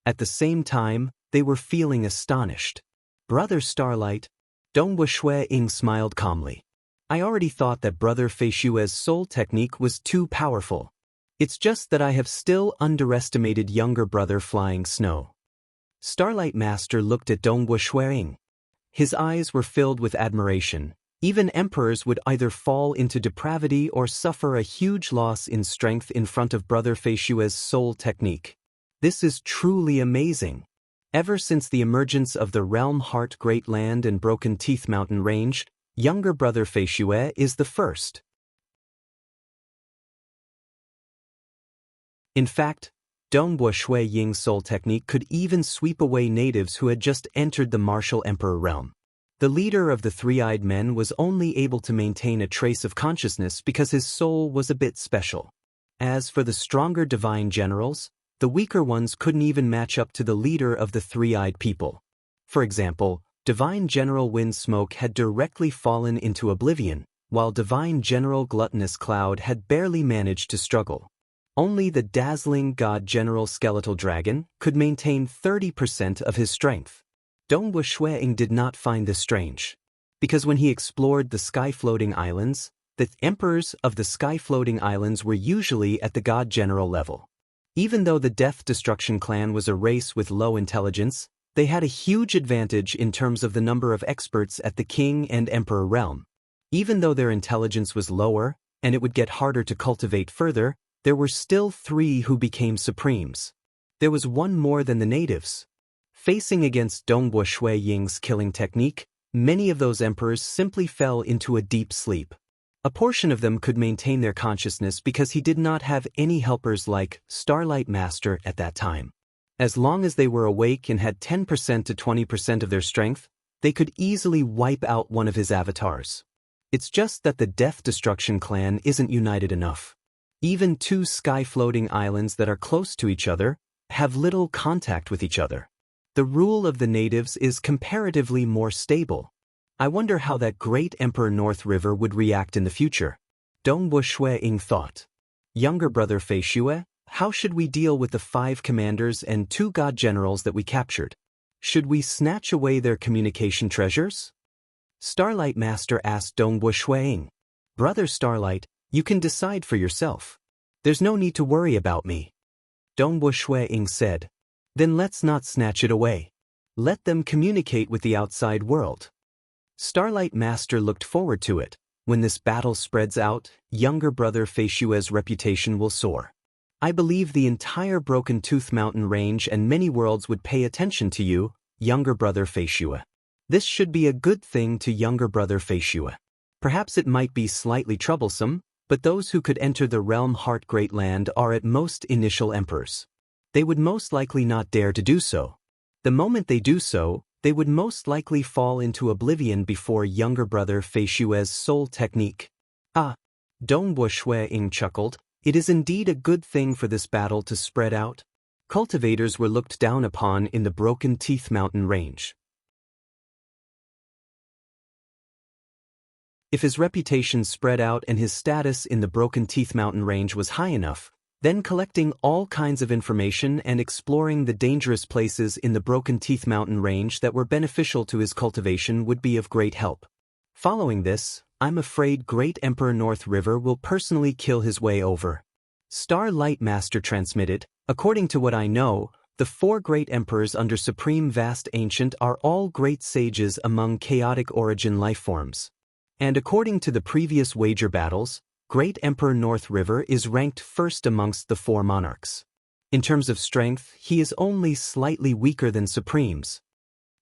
At the same time, they were feeling astonished. Brother Starlight, Dongbua Shueying smiled calmly. I already thought that Brother Feishue's soul technique was too powerful. It's just that I have still underestimated younger brother Flying Snow. Starlight Master looked at Dongbua Shueying. His eyes were filled with admiration, Even emperors would either fall into depravity or suffer a huge loss in strength in front of Brother Feishue's soul technique. This is truly amazing. Ever since the emergence of the Realm Heart Great Land and Broken Teeth Mountain Range, younger Brother Feishue is the first. In fact, Dongbo Shui Ying's soul technique could even sweep away natives who had just entered the martial emperor realm. The leader of the three-eyed men was only able to maintain a trace of consciousness because his soul was a bit special. As for the stronger divine generals, the weaker ones couldn't even match up to the leader of the three-eyed people. For example, Divine General Windsmoke had directly fallen into oblivion, while Divine General Gluttonous Cloud had barely managed to struggle. Only the dazzling God General Skeletal Dragon could maintain 30% of his strength. Dongwu Shuiying did not find this strange, because when he explored the sky-floating islands, the emperors of the sky-floating islands were usually at the God General level. Even though the Death Destruction clan was a race with low intelligence, they had a huge advantage in terms of the number of experts at the King and Emperor realm. Even though their intelligence was lower, and it would get harder to cultivate further, there were still 3 who became supremes. There was one more than the natives. Facing against Dongbo Shui Ying's killing technique, many of those emperors simply fell into a deep sleep. A portion of them could maintain their consciousness because he did not have any helpers like Starlight Master at that time. As long as they were awake and had 10% to 20% of their strength, they could easily wipe out one of his avatars. It's just that the Death Destruction clan isn't united enough. Even 2 sky-floating islands that are close to each other have little contact with each other. The rule of the natives is comparatively more stable. I wonder how that great Emperor North River would react in the future. Dongbo Shuiying thought. Younger brother Feishue, how should we deal with the 5 commanders and 2 god generals that we captured? Should we snatch away their communication treasures? Starlight Master asked Dongbo Shuiying. Brother Starlight, you can decide for yourself. There's no need to worry about me. Dongbo Shuiying said. Then let's not snatch it away. Let them communicate with the outside world. Starlight Master looked forward to it. When this battle spreads out, younger brother Feishue's reputation will soar. I believe the entire Broken Tooth Mountain Range and many worlds would pay attention to you, younger brother Feishue. This should be a good thing to younger brother Feishue. Perhaps it might be slightly troublesome, but those who could enter the Realm Heart Great Land are at most initial emperors. They would most likely not dare to do so. The moment they do so, they would most likely fall into oblivion before younger brother Feishue's soul technique. Ah, Dongbo Shuiying chuckled. It is indeed a good thing for this battle to spread out. Cultivators were looked down upon in the Broken Teeth Mountain Range. If his reputation spread out and his status in the Broken Teeth Mountain Range was high enough, then collecting all kinds of information and exploring the dangerous places in the Broken Teeth Mountain Range that were beneficial to his cultivation would be of great help. Following this, I'm afraid Great Emperor North River will personally kill his way over. Starlight Master transmitted, according to what I know, the 4 great emperors under Supreme Vast Ancient are all great sages among chaotic origin lifeforms. And according to the previous wager battles, Great Emperor North River is ranked first amongst the 4 monarchs. In terms of strength, he is only slightly weaker than Supremes.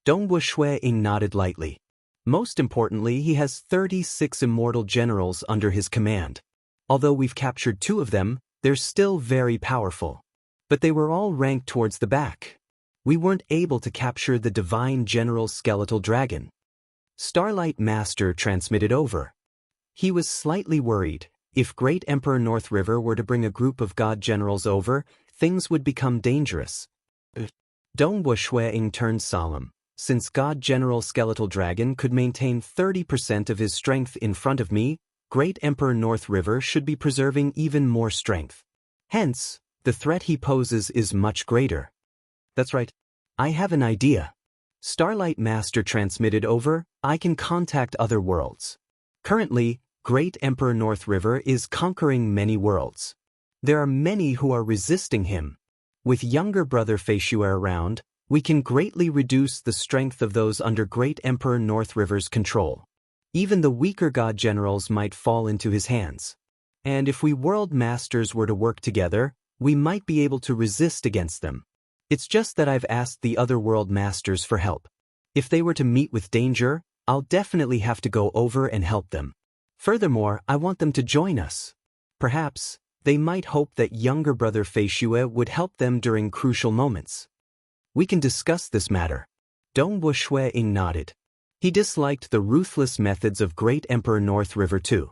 Dongbo Shuiying nodded lightly. Most importantly, he has 36 immortal generals under his command. Although we've captured 2 of them, they're still very powerful. But they were all ranked towards the back. We weren't able to capture the Divine General Skeletal Dragon. Starlight Master transmitted over. He was slightly worried. If Great Emperor North River were to bring a group of god generals over, things would become dangerous. Dongbo Shuiying turned solemn. Since God General Skeletal Dragon could maintain 30% of his strength in front of me, Great Emperor North River should be preserving even more strength. Hence, the threat he poses is much greater. That's right. I have an idea. Starlight Master transmitted over. I can contact other worlds. Currently, Great Emperor North River is conquering many worlds. There are many who are resisting him. With younger brother Feishue around, we can greatly reduce the strength of those under Great Emperor North River's control. Even the weaker god generals might fall into his hands. And if we world masters were to work together, we might be able to resist against them. It's just that I've asked the other world masters for help. If they were to meet with danger, I'll definitely have to go over and help them. Furthermore, I want them to join us. Perhaps, they might hope that younger brother Feishue would help them during crucial moments. We can discuss this matter. Dongbo Shuiying nodded. He disliked the ruthless methods of Great Emperor North River too.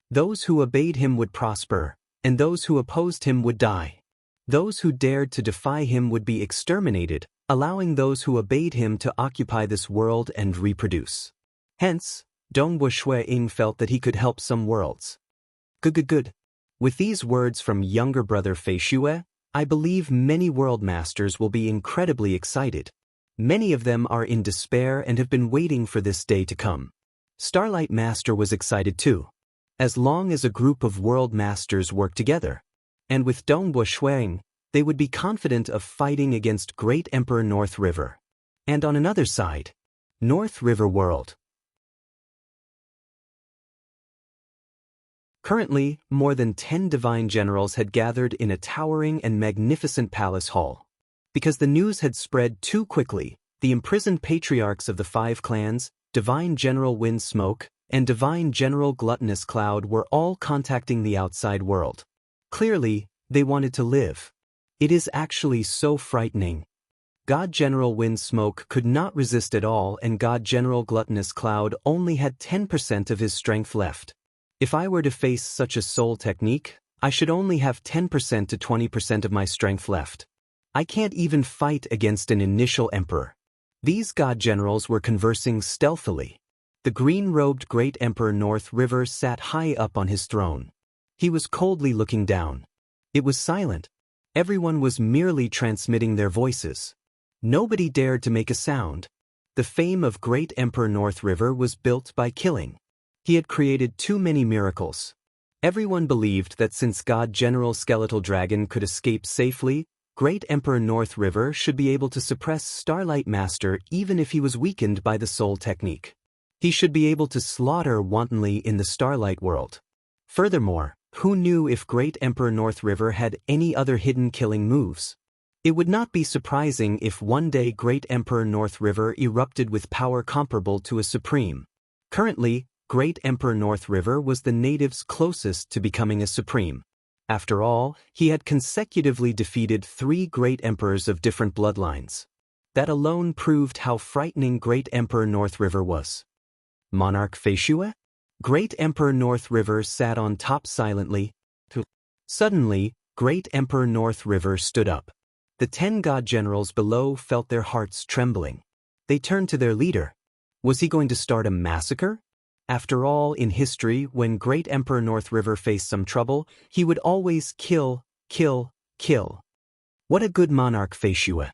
Those who obeyed him would prosper, and those who opposed him would die. Those who dared to defy him would be exterminated, allowing those who obeyed him to occupy this world and reproduce. Hence, Dongbo Shuiying felt that he could help some worlds. Good. With these words from younger brother Feishue, I believe many world masters will be incredibly excited. Many of them are in despair and have been waiting for this day to come. Starlight Master was excited too. As long as a group of world masters work together. And with Dongbo Shuiying, they would be confident of fighting against Great Emperor North River. And on another side, North River World. Currently, more than 10 divine generals had gathered in a towering and magnificent palace hall. Because the news had spread too quickly, the imprisoned patriarchs of the 5 clans, Divine General Wind Smoke, and Divine General Gluttonous Cloud were all contacting the outside world. Clearly, they wanted to live. It is actually so frightening. God General Wind Smoke could not resist at all, and God General Gluttonous Cloud only had 10% of his strength left. If I were to face such a soul technique, I should only have 10% to 20% of my strength left. I can't even fight against an initial emperor. These god generals were conversing stealthily. The green-robed Great Emperor North River sat high up on his throne. He was coldly looking down. It was silent. Everyone was merely transmitting their voices. Nobody dared to make a sound. The fame of Great Emperor North River was built by killing. He had created too many miracles. Everyone believed that since God General Skeletal Dragon could escape safely, Great Emperor North River should be able to suppress Starlight Master even if he was weakened by the soul technique. He should be able to slaughter wantonly in the Starlight world. Furthermore, who knew if Great Emperor North River had any other hidden killing moves? It would not be surprising if one day Great Emperor North River erupted with power comparable to a supreme. Currently, Great Emperor North River was the natives closest to becoming a supreme. After all, he had consecutively defeated 3 great emperors of different bloodlines. That alone proved how frightening Great Emperor North River was. Monarch Feishue? Great Emperor North River sat on top silently. Suddenly, Great Emperor North River stood up. The 10 god generals below felt their hearts trembling. They turned to their leader. Was he going to start a massacre? After all, in history, when Great Emperor North River faced some trouble, he would always kill. What a good monarch Feishue.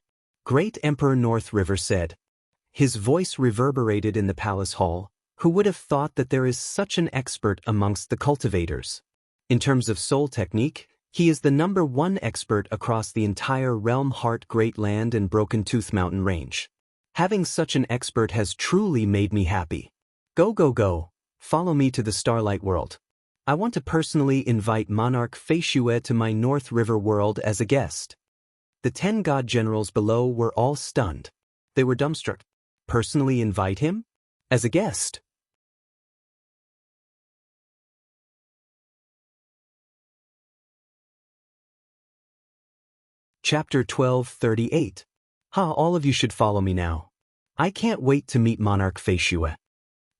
Great Emperor North River said. His voice reverberated in the palace hall. Who would have thought that there is such an expert amongst the cultivators? In terms of soul technique, he is the #1 expert across the entire Realm Heart Great Land and Broken Tooth Mountain Range. Having such an expert has truly made me happy. Go. Follow me to the Starlight World. I want to personally invite Monarch Feishue to my North River world as a guest. The 10 god generals below were all stunned. They were dumbstruck. Personally invite him? As a guest? Chapter 12:38. All of you should follow me now. I can't wait to meet Monarch Feishue.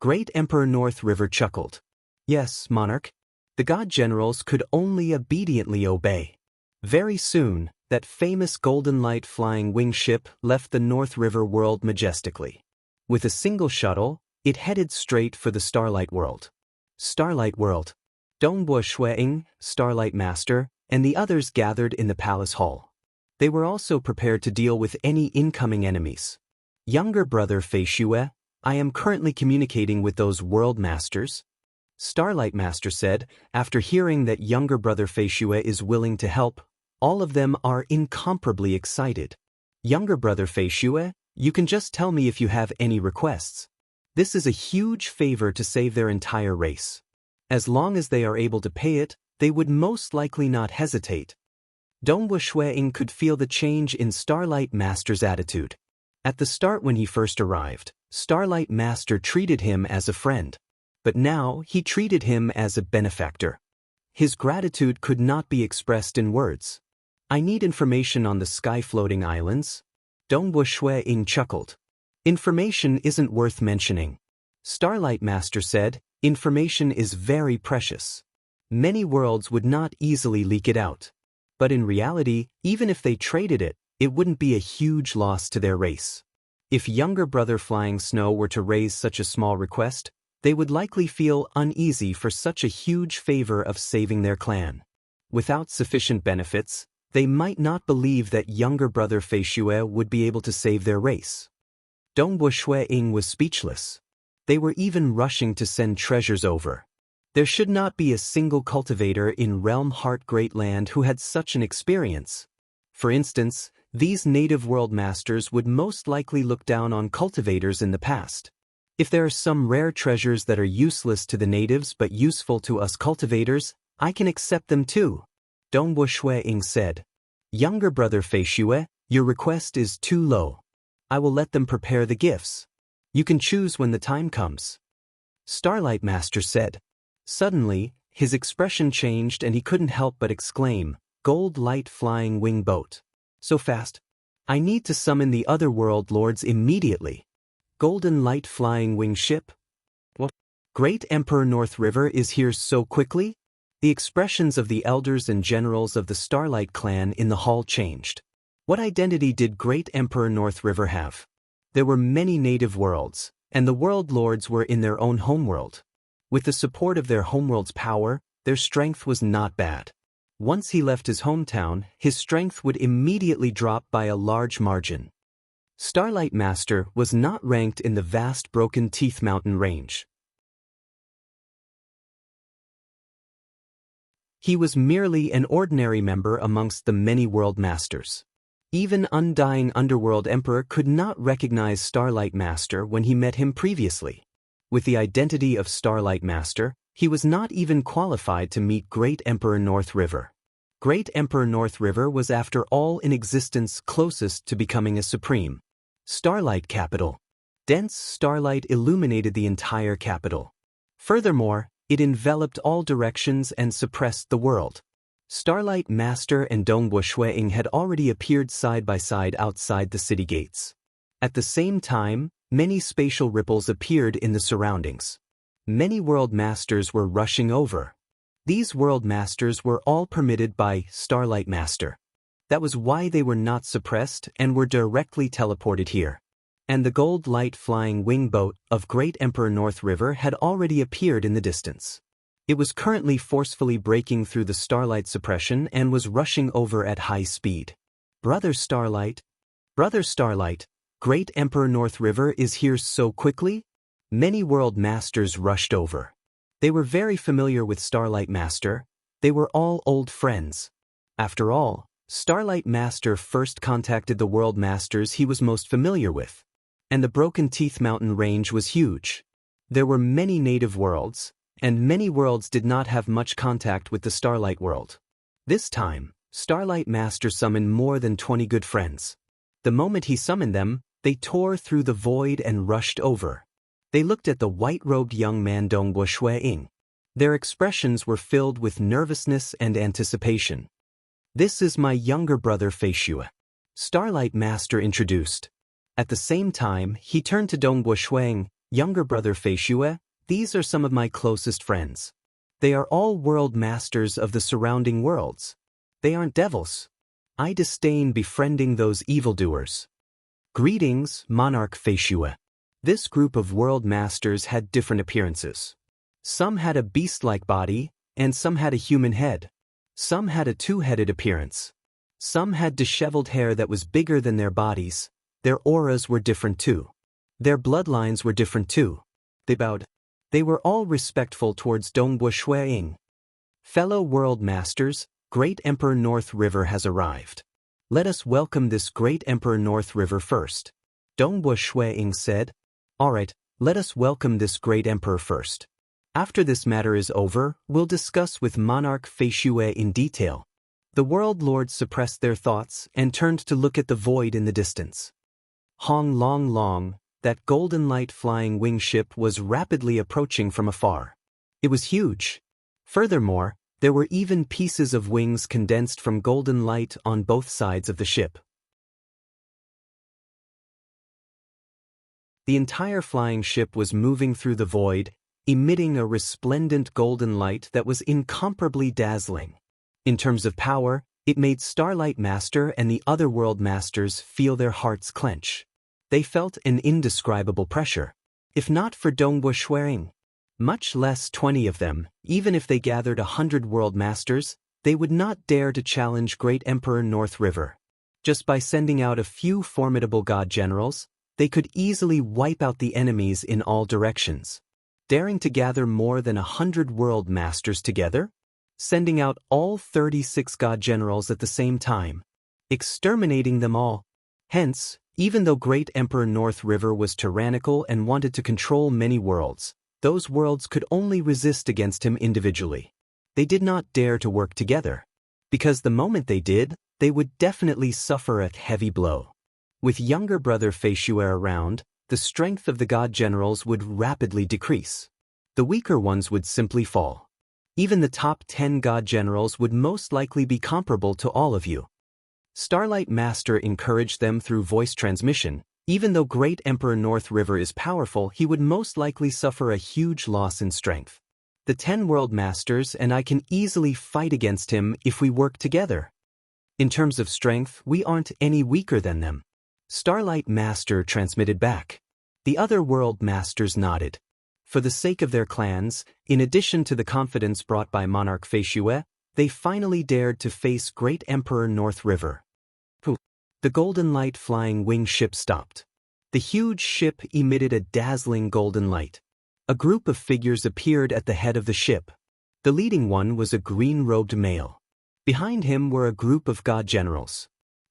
Great Emperor North River chuckled. Yes, Monarch. The god generals could only obediently obey. Very soon, that famous golden light flying wing ship left the North River world majestically. With a single shuttle, it headed straight for the Starlight World. Starlight World. Dongbo Shuiying, Starlight Master, and the others gathered in the palace hall. They were also prepared to deal with any incoming enemies. Younger brother Feishue, I am currently communicating with those world masters. Starlight Master said, after hearing that younger brother Feishue is willing to help. All of them are incomparably excited. Younger brother Feishue, you can just tell me if you have any requests. This is a huge favor to save their entire race. As long as they are able to pay it, they would most likely not hesitate. Dongwu Shuiying could feel the change in Starlight Master's attitude. At the start when he first arrived, Starlight Master treated him as a friend. But now he treated him as a benefactor. His gratitude could not be expressed in words. I need information on the sky-floating islands. Dongwu Shuiying chuckled. Information isn't worth mentioning. Starlight Master said, information is very precious. Many worlds would not easily leak it out. But in reality, even if they traded it, it wouldn't be a huge loss to their race. If younger brother Flying Snow were to raise such a small request, they would likely feel uneasy for such a huge favor of saving their clan. Without sufficient benefits, they might not believe that younger brother Fei Xue would be able to save their race. Dongwu Shuiying was speechless. They were even rushing to send treasures over. There should not be a single cultivator in Realm Heart Great Land who had such an experience. For instance, these native world masters would most likely look down on cultivators in the past. If there are some rare treasures that are useless to the natives but useful to us cultivators, I can accept them too. Dongwu Shuiying said. Younger brother Fei Xue, your request is too low. I will let them prepare the gifts. You can choose when the time comes. Starlight Master said. Suddenly, his expression changed and he couldn't help but exclaim, Gold Light Flying Wing Boat. So fast. I need to summon the other world lords immediately. Golden Light Flying Wing Ship? What? Great Emperor North River is here so quickly? The expressions of the elders and generals of the Starlight clan in the hall changed. What identity did Great Emperor North River have? There were many native worlds, and the world lords were in their own homeworld. With the support of their homeworld's power, their strength was not bad. Once he left his hometown, his strength would immediately drop by a large margin. Starlight Master was not ranked in the vast Broken Teeth Mountain range. He was merely an ordinary member amongst the many world masters. Even Undying Underworld Emperor could not recognize Starlight Master when he met him previously. With the identity of Starlight Master, he was not even qualified to meet Great Emperor North River. Great Emperor North River was after all in existence closest to becoming a supreme. Starlight Capital. Dense starlight illuminated the entire capital. Furthermore, it enveloped all directions and suppressed the world. Starlight Master and Dongwu Shuiying had already appeared side by side outside the city gates. At the same time, many spatial ripples appeared in the surroundings. Many world masters were rushing over. These world masters were all permitted by Starlight Master. That was why they were not suppressed and were directly teleported here. And the gold light flying wing boat of Great Emperor North River had already appeared in the distance. It was currently forcefully breaking through the starlight suppression and was rushing over at high speed. Brother Starlight, Great Emperor North River is here so quickly? Many world masters rushed over. They were very familiar with Starlight Master. They were all old friends. After all, Starlight Master first contacted the world masters he was most familiar with. And the Broken Teeth Mountain range was huge. There were many native worlds, and many worlds did not have much contact with the Starlight world. This time, Starlight Master summoned more than 20 good friends. The moment he summoned them, they tore through the void and rushed over. They looked at the white-robed young man Dongwu Shuiying. Their expressions were filled with nervousness and anticipation. This is my younger brother Fei Xue. Starlight Master introduced. At the same time, he turned to Dongwu Shuiying, younger brother Fei Xue. These are some of my closest friends. They are all world masters of the surrounding worlds. They aren't devils. I disdain befriending those evildoers. Greetings, Monarch Fei Xue. This group of world masters had different appearances. Some had a beast-like body, and some had a human head. Some had a two-headed appearance. Some had disheveled hair that was bigger than their bodies. Their auras were different too. Their bloodlines were different too. They bowed. They were all respectful towards Dongwu Shuiying. Fellow world masters, Great Emperor North River has arrived. Let us welcome this Great Emperor North River first. Dongwu Shuiying said. Alright, Let us welcome this great emperor first. After this matter is over, we'll discuss with monarch Feishue in detail. The world lords suppressed their thoughts and turned to look at the void in the distance. Hong Long Long, that golden light flying wing ship was rapidly approaching from afar. It was huge. Furthermore, there were even pieces of wings condensed from golden light on both sides of the ship. The entire flying ship was moving through the void, emitting a resplendent golden light that was incomparably dazzling. In terms of power, it made Starlight Master and the other world masters feel their hearts clench. They felt an indescribable pressure. If not for Dongbo Shuang, much less 20 of them, even if they gathered 100 world masters, they would not dare to challenge Great Emperor North River. Just by sending out a few formidable god generals, they could easily wipe out the enemies in all directions. Daring to gather more than 100 world masters together? Sending out all 36 god generals at the same time, exterminating them all. Hence, even though Great Emperor North River was tyrannical and wanted to control many worlds, those worlds could only resist against him individually. They did not dare to work together, because the moment they did, they would definitely suffer a heavy blow. With younger brother Feishue around, the strength of the god generals would rapidly decrease. The weaker ones would simply fall. Even the top 10 god generals would most likely be comparable to all of you. Starlight Master encouraged them through voice transmission. Even though Great Emperor North River is powerful, he would most likely suffer a huge loss in strength. The 10 world masters and I can easily fight against him if we work together. In terms of strength, we aren't any weaker than them. Starlight Master transmitted back. The other world masters nodded. For the sake of their clans, in addition to the confidence brought by Monarch Feishue, they finally dared to face Great Emperor North River. The golden light flying wing ship stopped. The huge ship emitted a dazzling golden light. A group of figures appeared at the head of the ship. The leading one was a green-robed male. Behind him were a group of god generals.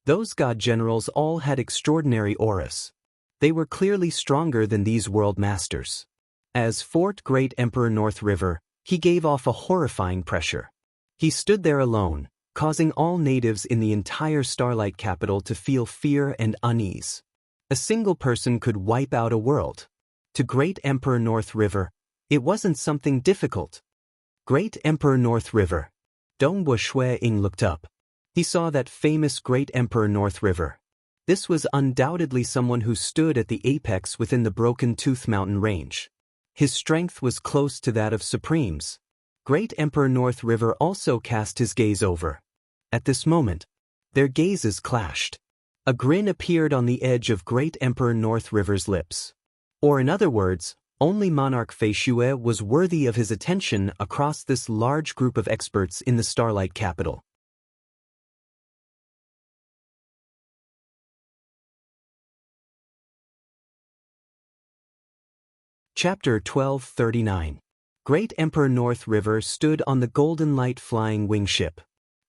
Those god generals all had extraordinary auras. They were clearly stronger than these world masters. As Fort Great Emperor North River, he gave off a horrifying pressure. He stood there alone, causing all natives in the entire Starlight capital to feel fear and unease. A single person could wipe out a world. To Great Emperor North River, it wasn't something difficult. Great Emperor North River. Dongbo Shuang looked up. He saw that famous Great Emperor North River. This was undoubtedly someone who stood at the apex within the Broken Tooth Mountain range. His strength was close to that of Supreme's. Great Emperor North River also cast his gaze over. At this moment, their gazes clashed. A grin appeared on the edge of Great Emperor North River's lips. Or in other words, only Monarch Feishue was worthy of his attention across this large group of experts in the Starlight capital. Chapter 1239. Great Emperor North River stood on the golden light flying wing ship.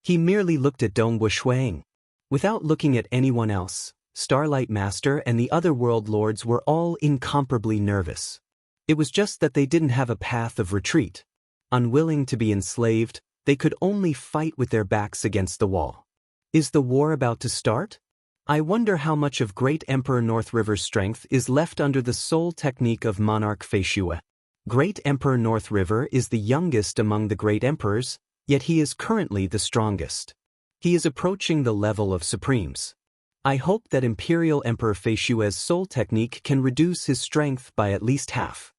He merely looked at Dongbo Shuang. Without looking at anyone else, Starlight Master and the other world lords were all incomparably nervous. It was just that they didn't have a path of retreat. Unwilling to be enslaved, they could only fight with their backs against the wall. Is the war about to start? I wonder how much of Great Emperor North River's strength is left under the soul technique of Monarch Feishue. Great Emperor North River is the youngest among the great emperors, yet he is currently the strongest. He is approaching the level of Supremes. I hope that Imperial Emperor Feishue's soul technique can reduce his strength by at least half.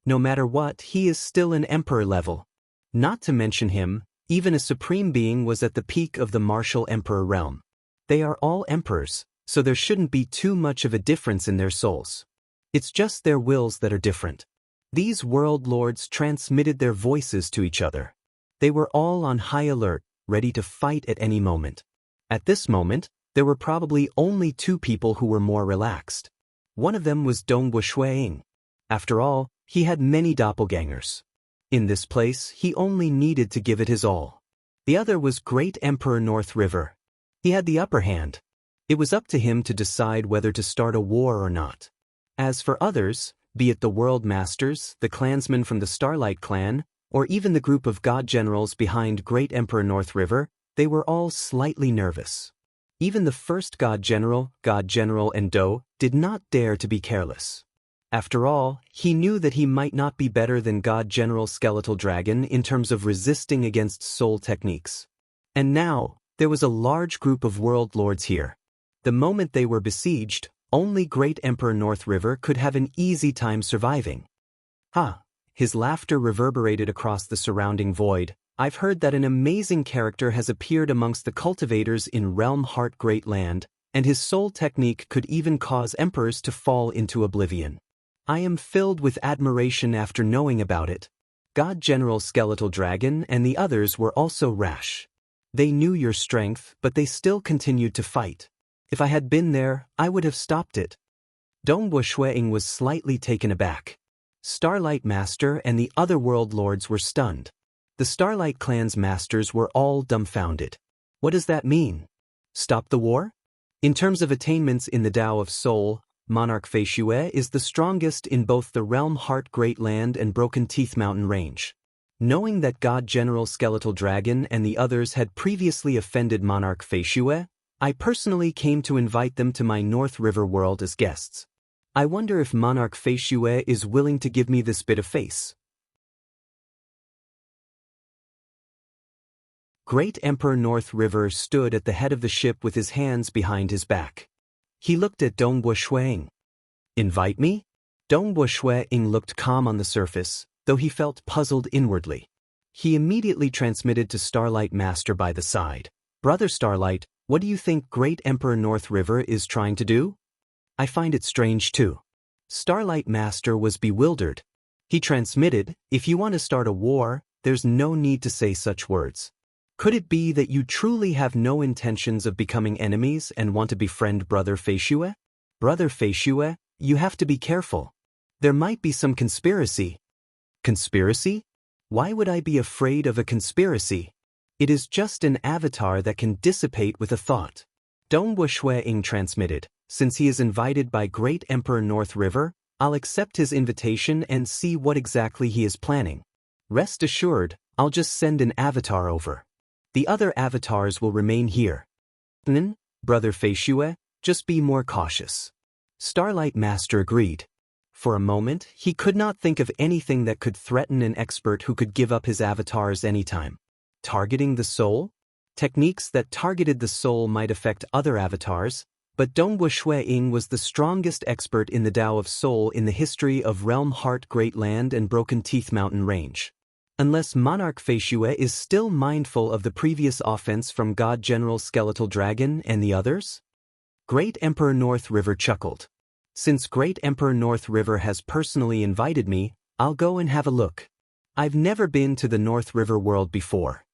No matter what, he is still an emperor level. Not to mention him, even a supreme being was at the peak of the martial emperor realm. They are all emperors, so there shouldn't be too much of a difference in their souls. It's just their wills that are different. These world lords transmitted their voices to each other. They were all on high alert, ready to fight at any moment. At this moment, there were probably only two people who were more relaxed. One of them was Dongbo Shuang. After all, he had many doppelgangers. In this place, he only needed to give it his all. The other was Great Emperor North River. He had the upper hand. It was up to him to decide whether to start a war or not. As for others, Be it the World Masters, the clansmen from the Starlight Clan, or even the group of god generals behind Great Emperor North River, they were all slightly nervous. Even the first god general and Do, did not dare to be careless. After all, he knew that he might not be better than God General Skeletal Dragon in terms of resisting against soul techniques. And now, there was a large group of world lords here. The moment they were besieged, only Great Emperor North River could have an easy time surviving. Ha! His laughter reverberated across the surrounding void. I've heard that an amazing character has appeared amongst the cultivators in Realm Heart Great Land, and his soul technique could even cause emperors to fall into oblivion. I am filled with admiration after knowing about it. God General Skeletal Dragon and the others were also rash. They knew your strength, but they still continued to fight. If I had been there, I would have stopped it. Dongwu Shuiying was slightly taken aback. Starlight Master and the other world lords were stunned. The Starlight Clan's masters were all dumbfounded. What does that mean? Stop the war? In terms of attainments in the Tao of Soul, Monarch Feishue is the strongest in both the Realm Heart Great Land and Broken Teeth Mountain Range. Knowing that God General Skeletal Dragon and the others had previously offended Monarch Feishue, I personally came to invite them to my North River world as guests. I wonder if Monarch Feishue is willing to give me this bit of face. Great Emperor North River stood at the head of the ship with his hands behind his back. He looked at Dongwu Shuiying. Invite me? Dongwu Shuiying looked calm on the surface, though he felt puzzled inwardly. He immediately transmitted to Starlight Master by the side. Brother Starlight, what do you think Great Emperor North River is trying to do? I find it strange too. Starlight Master was bewildered. He transmitted, if you want to start a war, there's no need to say such words. Could it be that you truly have no intentions of becoming enemies and want to befriend Brother Feishue? Brother Feishue, you have to be careful. There might be some conspiracy. Conspiracy? Why would I be afraid of a conspiracy? It is just an avatar that can dissipate with a thought. Dongwu Shuiying transmitted, since he is invited by Great Emperor North River, I'll accept his invitation and see what exactly he is planning. Rest assured, I'll just send an avatar over. The other avatars will remain here. Brother Feishue, just be more cautious. Starlight Master agreed. For a moment, he could not think of anything that could threaten an expert who could give up his avatars anytime. Targeting the soul? Techniques that targeted the soul might affect other avatars, but Dongwu Shuiying was the strongest expert in the Tao of Soul in the history of Realm Heart Great Land and Broken Teeth Mountain Range. Unless Monarch Feishue is still mindful of the previous offense from God General Skeletal Dragon and the others? Great Emperor North River chuckled. Since Great Emperor North River has personally invited me, I'll go and have a look. I've never been to the North River world before.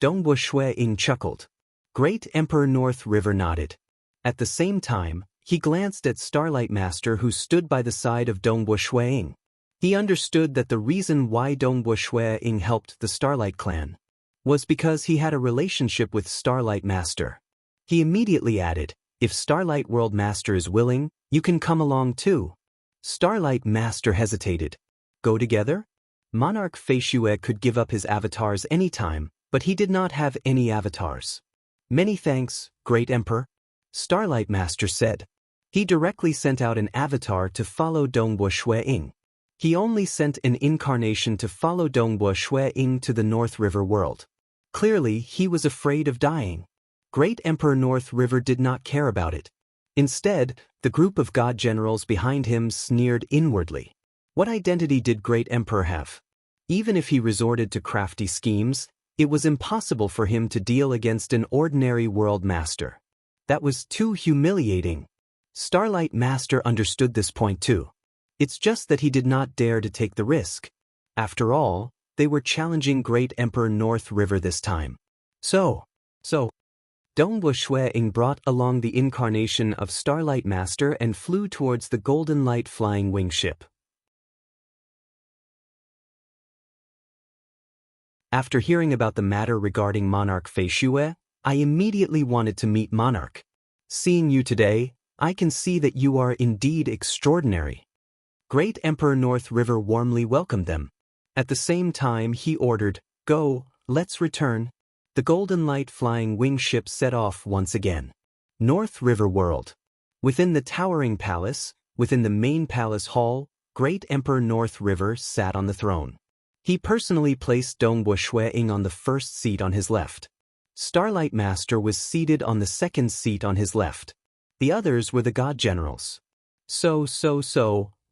Dongwu Shuiying chuckled. Great Emperor North River nodded. At the same time, he glanced at Starlight Master who stood by the side of Dongwu Shuiying. He understood that the reason why Dongwu Shuiying helped the Starlight Clan was because he had a relationship with Starlight Master. He immediately added, if Starlight World Master is willing, you can come along too. Starlight Master hesitated. Go together? Monarch Feishue could give up his avatars anytime, but he did not have any avatars. Many thanks, Great Emperor. Starlight Master said. He directly sent out an avatar to follow Dongwu Shuiying. He only sent an incarnation to follow Dongwu Shuiying to the North River world. Clearly, he was afraid of dying. Great Emperor North River did not care about it. Instead, the group of god generals behind him sneered inwardly. What identity did Great Emperor have? Even if he resorted to crafty schemes, it was impossible for him to deal against an ordinary world master. That was too humiliating. Starlight Master understood this point too. It's just that he did not dare to take the risk. After all, they were challenging Great Emperor North River this time. So, Dongwu Shuiying brought along the incarnation of Starlight Master and flew towards the Golden Light flying wing ship. After hearing about the matter regarding Monarch Feishue, I immediately wanted to meet Monarch. Seeing you today, I can see that you are indeed extraordinary. Great Emperor North River warmly welcomed them. At the same time he ordered, "Go, let's return." The golden light flying wing ship set off once again. North River World. Within the towering palace, within the main palace hall, Great Emperor North River sat on the throne. He personally placed Dongbo Shui-ing on the first seat on his left. Starlight Master was seated on the second seat on his left. The others were the god generals. So,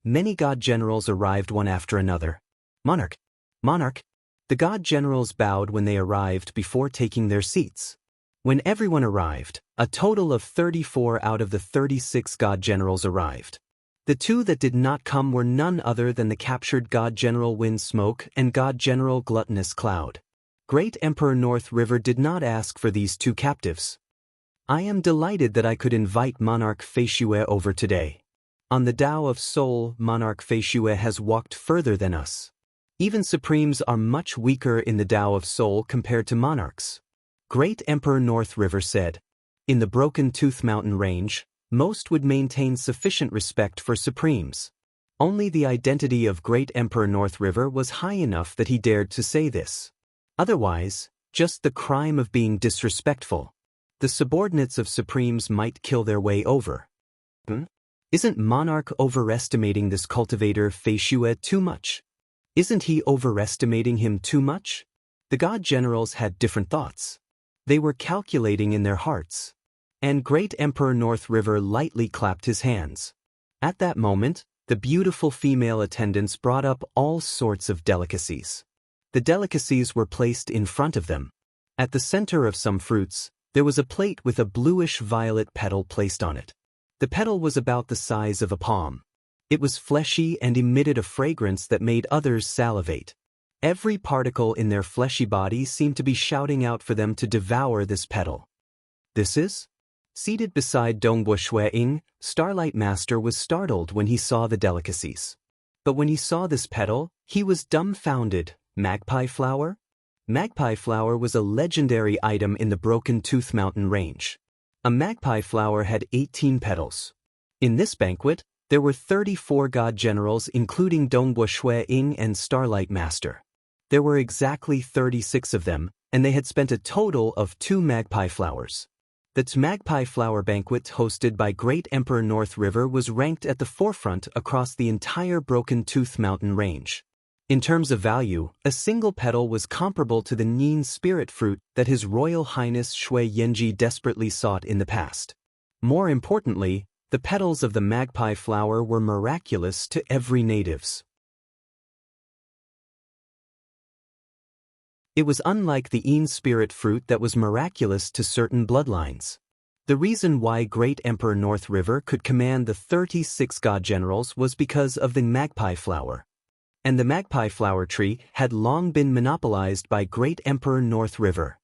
many god generals arrived one after another. Monarch. Monarch. The god generals bowed when they arrived before taking their seats. When everyone arrived, a total of 34 out of the 36 god generals arrived. The two that did not come were none other than the captured God General Windsmoke and God General Gluttonous Cloud. Great Emperor North River did not ask for these two captives. "I am delighted that I could invite Monarch Feishue over today. On the Tao of Soul, Monarch Feishue has walked further than us. Even Supremes are much weaker in the Tao of Soul compared to monarchs." Great Emperor North River said. In the Broken Tooth Mountain Range, most would maintain sufficient respect for Supremes. Only the identity of Great Emperor North River was high enough that he dared to say this. Otherwise, just the crime of being disrespectful. The subordinates of Supremes might kill their way over. Isn't Monarch overestimating this cultivator Feishue too much? Isn't he overestimating him too much? The god generals had different thoughts. They were calculating in their hearts. And Great Emperor North River lightly clapped his hands. At that moment, the beautiful female attendants brought up all sorts of delicacies. The delicacies were placed in front of them. At the center of some fruits, there was a plate with a bluish-violet petal placed on it. The petal was about the size of a palm. It was fleshy and emitted a fragrance that made others salivate. Every particle in their fleshy body seemed to be shouting out for them to devour this petal. "This is?" Seated beside Dongbo Shui-ing, Starlight Master was startled when he saw the delicacies. But when he saw this petal, he was dumbfounded. Magpie flower? Magpie flower was a legendary item in the Broken Tooth Mountain Range. A magpie flower had 18 petals. In this banquet, there were 34 god generals including Dongbo Shui-ing and Starlight Master. There were exactly 36 of them, and they had spent a total of 2 magpie flowers. The Magpie Flower Banquet hosted by Great Emperor North River was ranked at the forefront across the entire Broken Tooth Mountain Range. In terms of value, a single petal was comparable to the Nin spirit fruit that His Royal Highness Shui Yenji desperately sought in the past. More importantly, the petals of the magpie flower were miraculous to every natives. It was unlike the Yin spirit fruit that was miraculous to certain bloodlines. The reason why Great Emperor North River could command the 36 god generals was because of the magpie flower. And the magpie flower tree had long been monopolized by Great Emperor North River.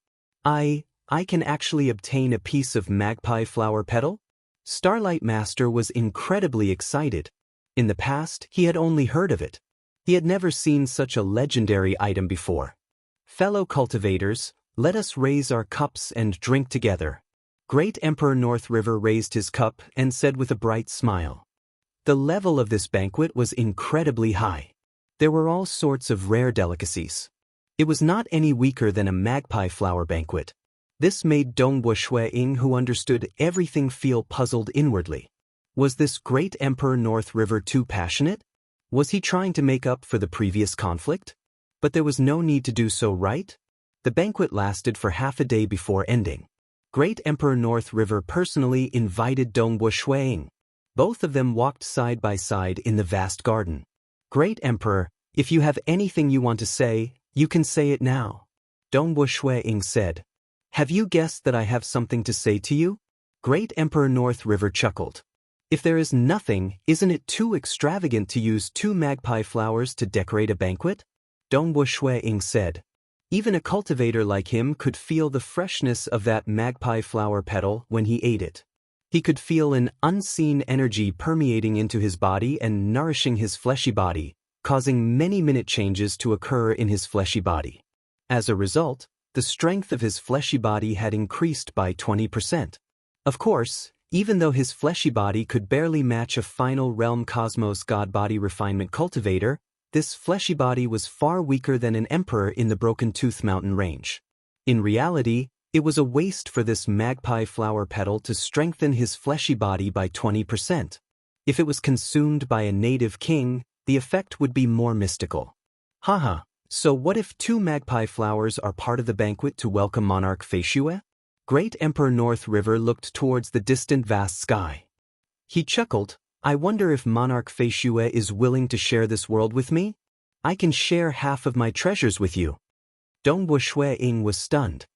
I can actually obtain a piece of magpie flower petal? Starlight Master was incredibly excited. In the past, he had only heard of it. He had never seen such a legendary item before. Fellow cultivators, let us raise our cups and drink together. Great Emperor North River raised his cup and said with a bright smile. The level of this banquet was incredibly high. There were all sorts of rare delicacies. It was not any weaker than a magpie flower banquet. This made Dongbo Shui-ing, who understood everything, feel puzzled inwardly. Was this Great Emperor North River too passionate? Was he trying to make up for the previous conflict? But there was no need to do so, right? The banquet lasted for half a day before ending. Great Emperor North River personally invited Dongbo Shui-ing. Both of them walked side by side in the vast garden. Great Emperor, if you have anything you want to say, you can say it now. Dongbo Shui-ing said. Have you guessed that I have something to say to you? Great Emperor North River chuckled. If there is nothing, isn't it too extravagant to use 2 magpie flowers to decorate a banquet? Dongbo Shui-ing said. Even a cultivator like him could feel the freshness of that magpie flower petal when he ate it. He could feel an unseen energy permeating into his body and nourishing his fleshy body, causing many minute changes to occur in his fleshy body. As a result, the strength of his fleshy body had increased by 20%. Of course, Even though his fleshy body could barely match a final realm cosmos god body refinement cultivator, this fleshy body was far weaker than an emperor in the Broken Tooth Mountain range. In reality, it was a waste for this magpie flower petal to strengthen his fleshy body by 20%. If it was consumed by a native king, the effect would be more mystical. Haha, so what if 2 magpie flowers are part of the banquet to welcome Monarch Feishue? Great Emperor North River looked towards the distant vast sky. He chuckled, I wonder if Monarch Feishue is willing to share this world with me? I can share half of my treasures with you. Dongbo Shui-ing was stunned.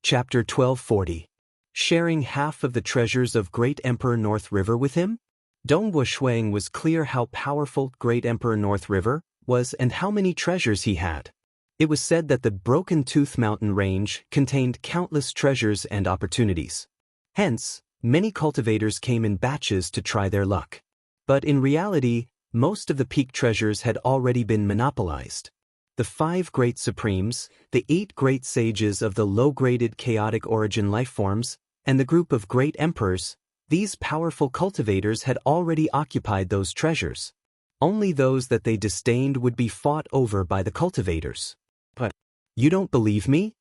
Chapter 1240. Sharing half of the treasures of Great Emperor North River with him? Dongbo Shui-ing was clear how powerful Great Emperor North River was and how many treasures he had. It was said that the Broken Tooth Mountain range contained countless treasures and opportunities. Hence, many cultivators came in batches to try their luck. But in reality, most of the peak treasures had already been monopolized. The 5 great supremes, the 8 great sages of the low-graded chaotic origin lifeforms, and the group of great emperors, these powerful cultivators had already occupied those treasures. Only those that they disdained would be fought over by the cultivators. But, you don't believe me?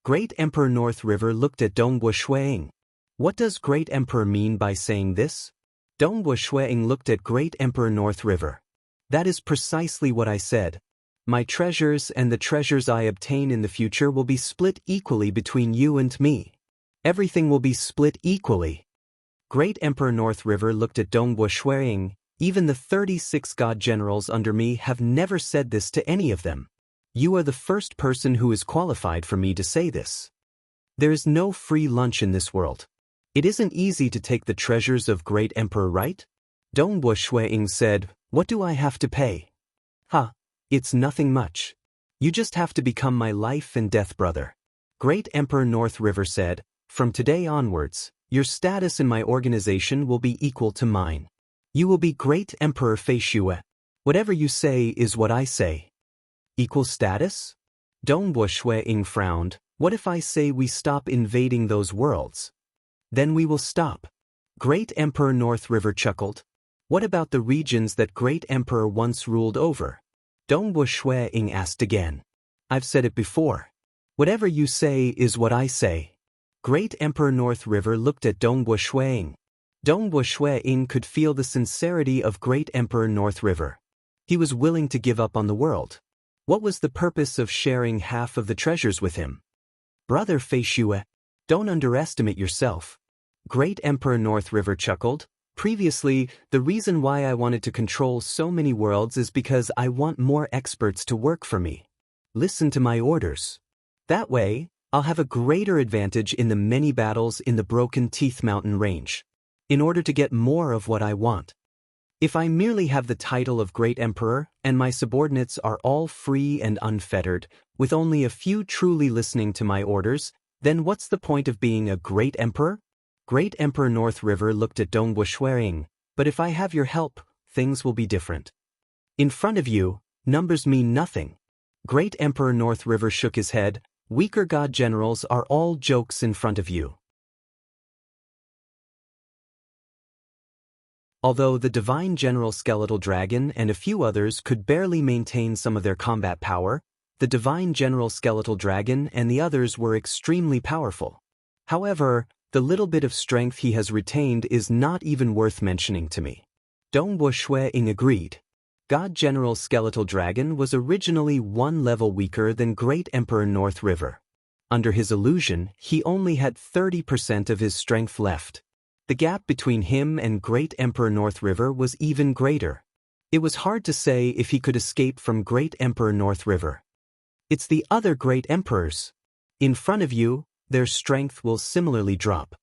Great Emperor North River looked at Dongbo Shui-ing. What does Great Emperor mean by saying this? Dongbo Shui-ing looked at Great Emperor North River. That is precisely what I said. My treasures and the treasures I obtain in the future will be split equally between you and me. Everything will be split equally. Great Emperor North River looked at Dongbo Shui-ing. Even the 36 god generals under me have never said this to any of them. You are the first person who is qualified for me to say this. There is no free lunch in this world. It isn't easy to take the treasures of Great Emperor, right? Dongbo Shui-ing said, what do I have to pay? It's nothing much. You just have to become my life and death brother. Great Emperor North River said, from today onwards, your status in my organization will be equal to mine. You will be Great Emperor Feishue. Whatever you say is what I say. Equal status? Dongbo Shui-ing frowned. What if I say we stop invading those worlds? Then we will stop. Great Emperor North River chuckled. What about the regions that Great Emperor once ruled over? Dongbo Shui-ing asked again. I've said it before. Whatever you say is what I say. Great Emperor North River looked at Dongbo Shui-ing. Dongbo Shui-ing could feel the sincerity of Great Emperor North River. He was willing to give up on the world. What was the purpose of sharing half of the treasures with him? Brother Feishue, don't underestimate yourself. Great Emperor North River chuckled. Previously, the reason why I wanted to control so many worlds is because I want more experts to work for me. Listen to my orders. That way, I'll have a greater advantage in the many battles in the Broken Teeth Mountain range, in order to get more of what I want. If I merely have the title of Great Emperor and my subordinates are all free and unfettered, with only a few truly listening to my orders, then what's the point of being a Great Emperor? Great Emperor North River looked at Dongbo Shui-ing. But if I have your help, things will be different. In front of you, numbers mean nothing. Great Emperor North River shook his head. Weaker god generals are all jokes in front of you. Although the Divine General Skeletal Dragon and a few others could barely maintain some of their combat power, the Divine General Skeletal Dragon and the others were extremely powerful. However, the little bit of strength he has retained is not even worth mentioning to me. Dongbo Shui-ing agreed. God General Skeletal Dragon was originally 1 level weaker than Great Emperor North River. Under his illusion, he only had 30% of his strength left. The gap between him and Great Emperor North River was even greater. It was hard to say if he could escape from Great Emperor North River. It's the other Great Emperors. In front of you, their strength will similarly drop.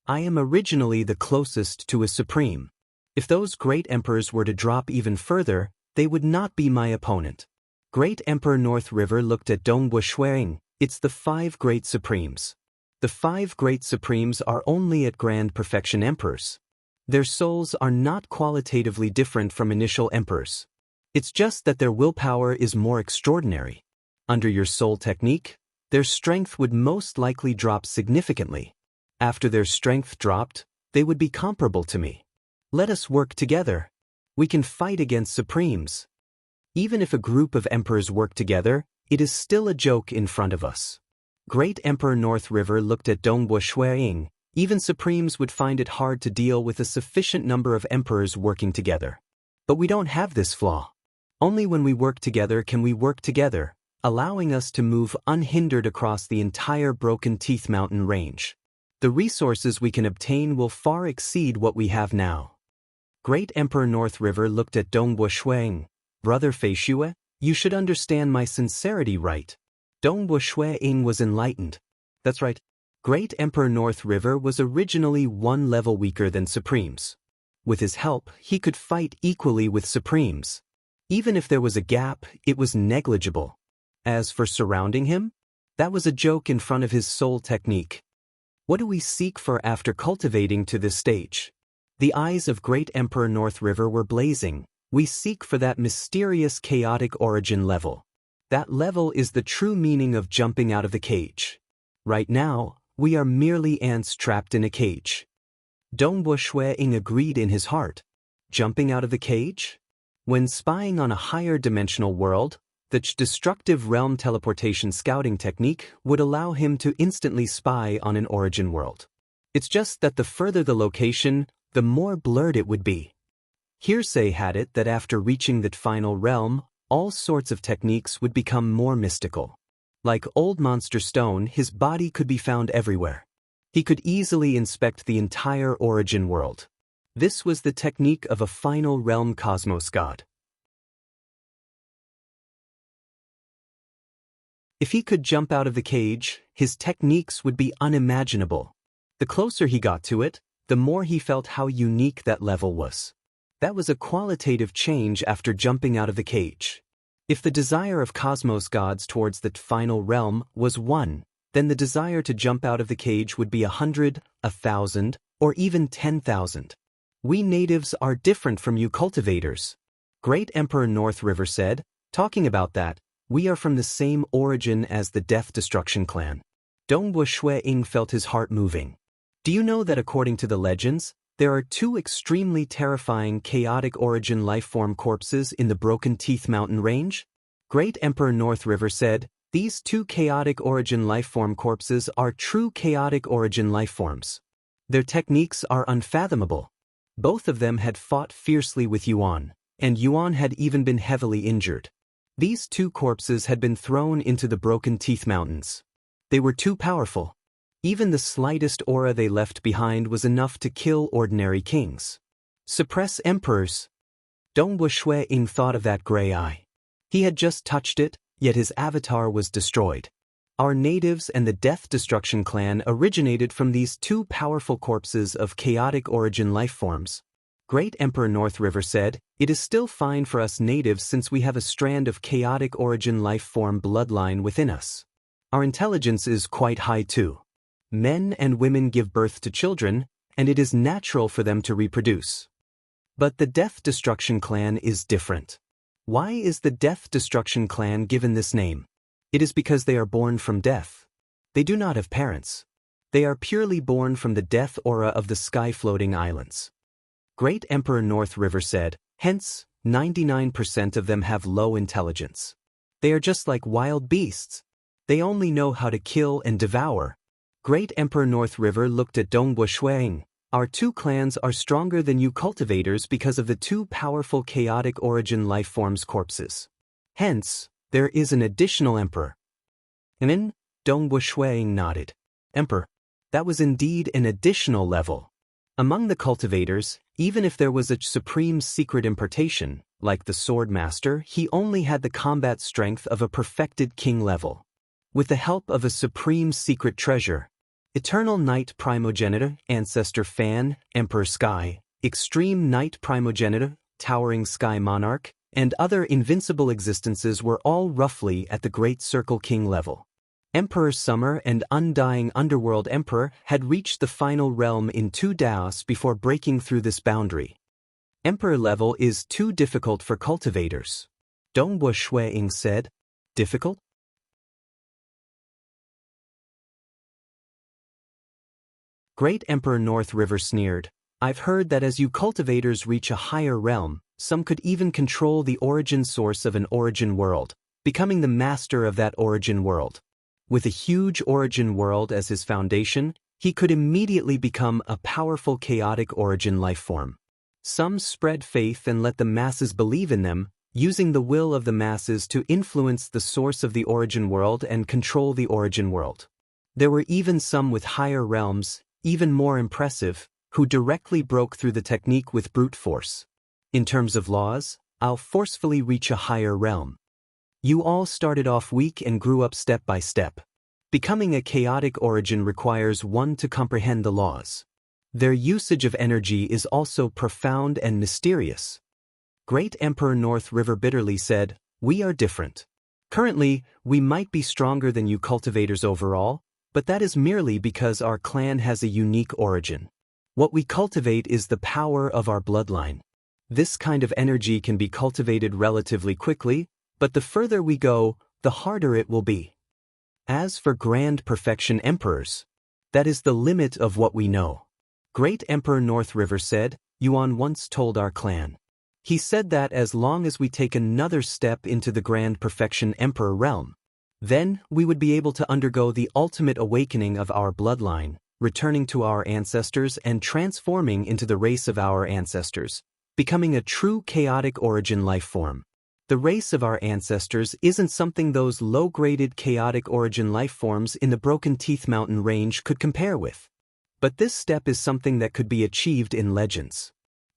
I am originally the closest to a supreme. If those Great Emperors were to drop even further, they would not be my opponent. Great Emperor North River looked at Dongbo Shui-ing. It's the 5 Great Supremes. The 5 Great Supremes are only at Grand Perfection Emperors. Their souls are not qualitatively different from initial emperors. It's just that their willpower is more extraordinary. Under your soul technique, their strength would most likely drop significantly. After their strength dropped, they would be comparable to me. Let us work together. We can fight against supremes. Even if a group of emperors work together, it is still a joke in front of us. Great Emperor North River looked at Dongbo Shuiying. Even supremes would find it hard to deal with a sufficient number of emperors working together. But we don't have this flaw. Only when we work together can we work together, allowing us to move unhindered across the entire Broken Teeth Mountain range. The resources we can obtain will far exceed what we have now. Great Emperor North River looked at Dongbo Shuiying. Brother Fei Shue, you should understand my sincerity, right? Dongbo Shuiying was enlightened. That's right. Great Emperor North River was originally one level weaker than supremes. With his help, he could fight equally with supremes. Even if there was a gap, it was negligible. As for surrounding him, that was a joke in front of his soul technique. What do we seek for after cultivating to this stage? The eyes of Great Emperor North River were blazing. We seek for that mysterious chaotic origin level. That level is the true meaning of jumping out of the cage. Right now, we are merely ants trapped in a cage. Dongbo Shuiying agreed in his heart. Jumping out of the cage? When spying on a higher dimensional world, the destructive realm teleportation scouting technique would allow him to instantly spy on an origin world. It's just that the further the location, the more blurred it would be. Hearsay had it that after reaching that final realm, all sorts of techniques would become more mystical. Like Old Monster Stone, his body could be found everywhere. He could easily inspect the entire origin world. This was the technique of a final realm cosmos god. If he could jump out of the cage, his techniques would be unimaginable. The closer he got to it, the more he felt how unique that level was. That was a qualitative change after jumping out of the cage. If the desire of cosmos gods towards that final realm was 1, then the desire to jump out of the cage would be 100, 1,000, or even 10,000. We natives are different from you cultivators. Great Emperor North River said, talking about that, we are from the same origin as the Death Destruction clan. Dongbo Shuiying felt his heart moving. Do you know that according to the legends, there are 2 extremely terrifying chaotic origin lifeform corpses in the Broken Teeth Mountain range? Great Emperor North River said, these 2 chaotic origin lifeform corpses are true chaotic origin lifeforms. Their techniques are unfathomable. Both of them had fought fiercely with Yuan, and Yuan had even been heavily injured. These 2 corpses had been thrown into the Broken Teeth Mountains. They were too powerful. Even the slightest aura they left behind was enough to kill ordinary kings. Suppress emperors. Dongbo Shuiying thought of that gray eye. He had just touched it, yet his avatar was destroyed. Our natives and the Death Destruction clan originated from these 2 powerful corpses of chaotic origin lifeforms. Great Emperor North River said, it is still fine for us natives since we have a strand of chaotic origin lifeform bloodline within us. Our intelligence is quite high too. Men and women give birth to children, and it is natural for them to reproduce. But the Death Destruction clan is different. Why is the Death Destruction clan given this name? It is because they are born from death. They do not have parents. They are purely born from the death aura of the sky-floating islands. Great Emperor North River said, hence, 99% of them have low intelligence. They are just like wild beasts. They only know how to kill and devour. Great Emperor North River looked at Dongbo Shuiying. Our 2 clans are stronger than you cultivators because of the 2 powerful chaotic origin lifeforms corpses. Hence, there is an additional emperor. And then, Dongbo Shuiying nodded. Emperor. That was indeed an additional level. Among the cultivators, even if there was a supreme secret impartation, like the Sword Master, he only had the combat strength of a perfected king level. With the help of a supreme secret treasure, Eternal Night Primogenitor, Ancestor Fan, Emperor Sky, Extreme Night Primogenitor, Towering Sky Monarch, and other invincible existences were all roughly at the Great Circle King level. Emperor Summer and Undying Underworld Emperor had reached the final realm in 2 Daos before breaking through this boundary. Emperor level is too difficult for cultivators. Dongbo Shuiying said. Difficult? Great Emperor North River sneered. I've heard that as you cultivators reach a higher realm, some could even control the origin source of an origin world, becoming the master of that origin world. With a huge origin world as his foundation, he could immediately become a powerful chaotic origin lifeform. Some spread faith and let the masses believe in them, using the will of the masses to influence the source of the origin world and control the origin world. There were even some with higher realms, even more impressive, who directly broke through the technique with brute force. In terms of laws, I'll forcefully reach a higher realm. You all started off weak and grew up step by step. Becoming a chaotic origin requires one to comprehend the laws. Their usage of energy is also profound and mysterious. Great Emperor North River bitterly said, we are different. Currently, we might be stronger than you cultivators overall, but that is merely because our clan has a unique origin. What we cultivate is the power of our bloodline. This kind of energy can be cultivated relatively quickly, but the further we go, the harder it will be. As for Grand Perfection Emperors, that is the limit of what we know. Great Emperor North River said, Yuan once told our clan. He said that as long as we take another step into the Grand Perfection Emperor realm, then we would be able to undergo the ultimate awakening of our bloodline, returning to our ancestors and transforming into the race of our ancestors, becoming a true chaotic origin life form. The race of our ancestors isn't something those low-graded chaotic origin life forms in the Broken Teeth Mountain range could compare with. But this step is something that could be achieved in legends.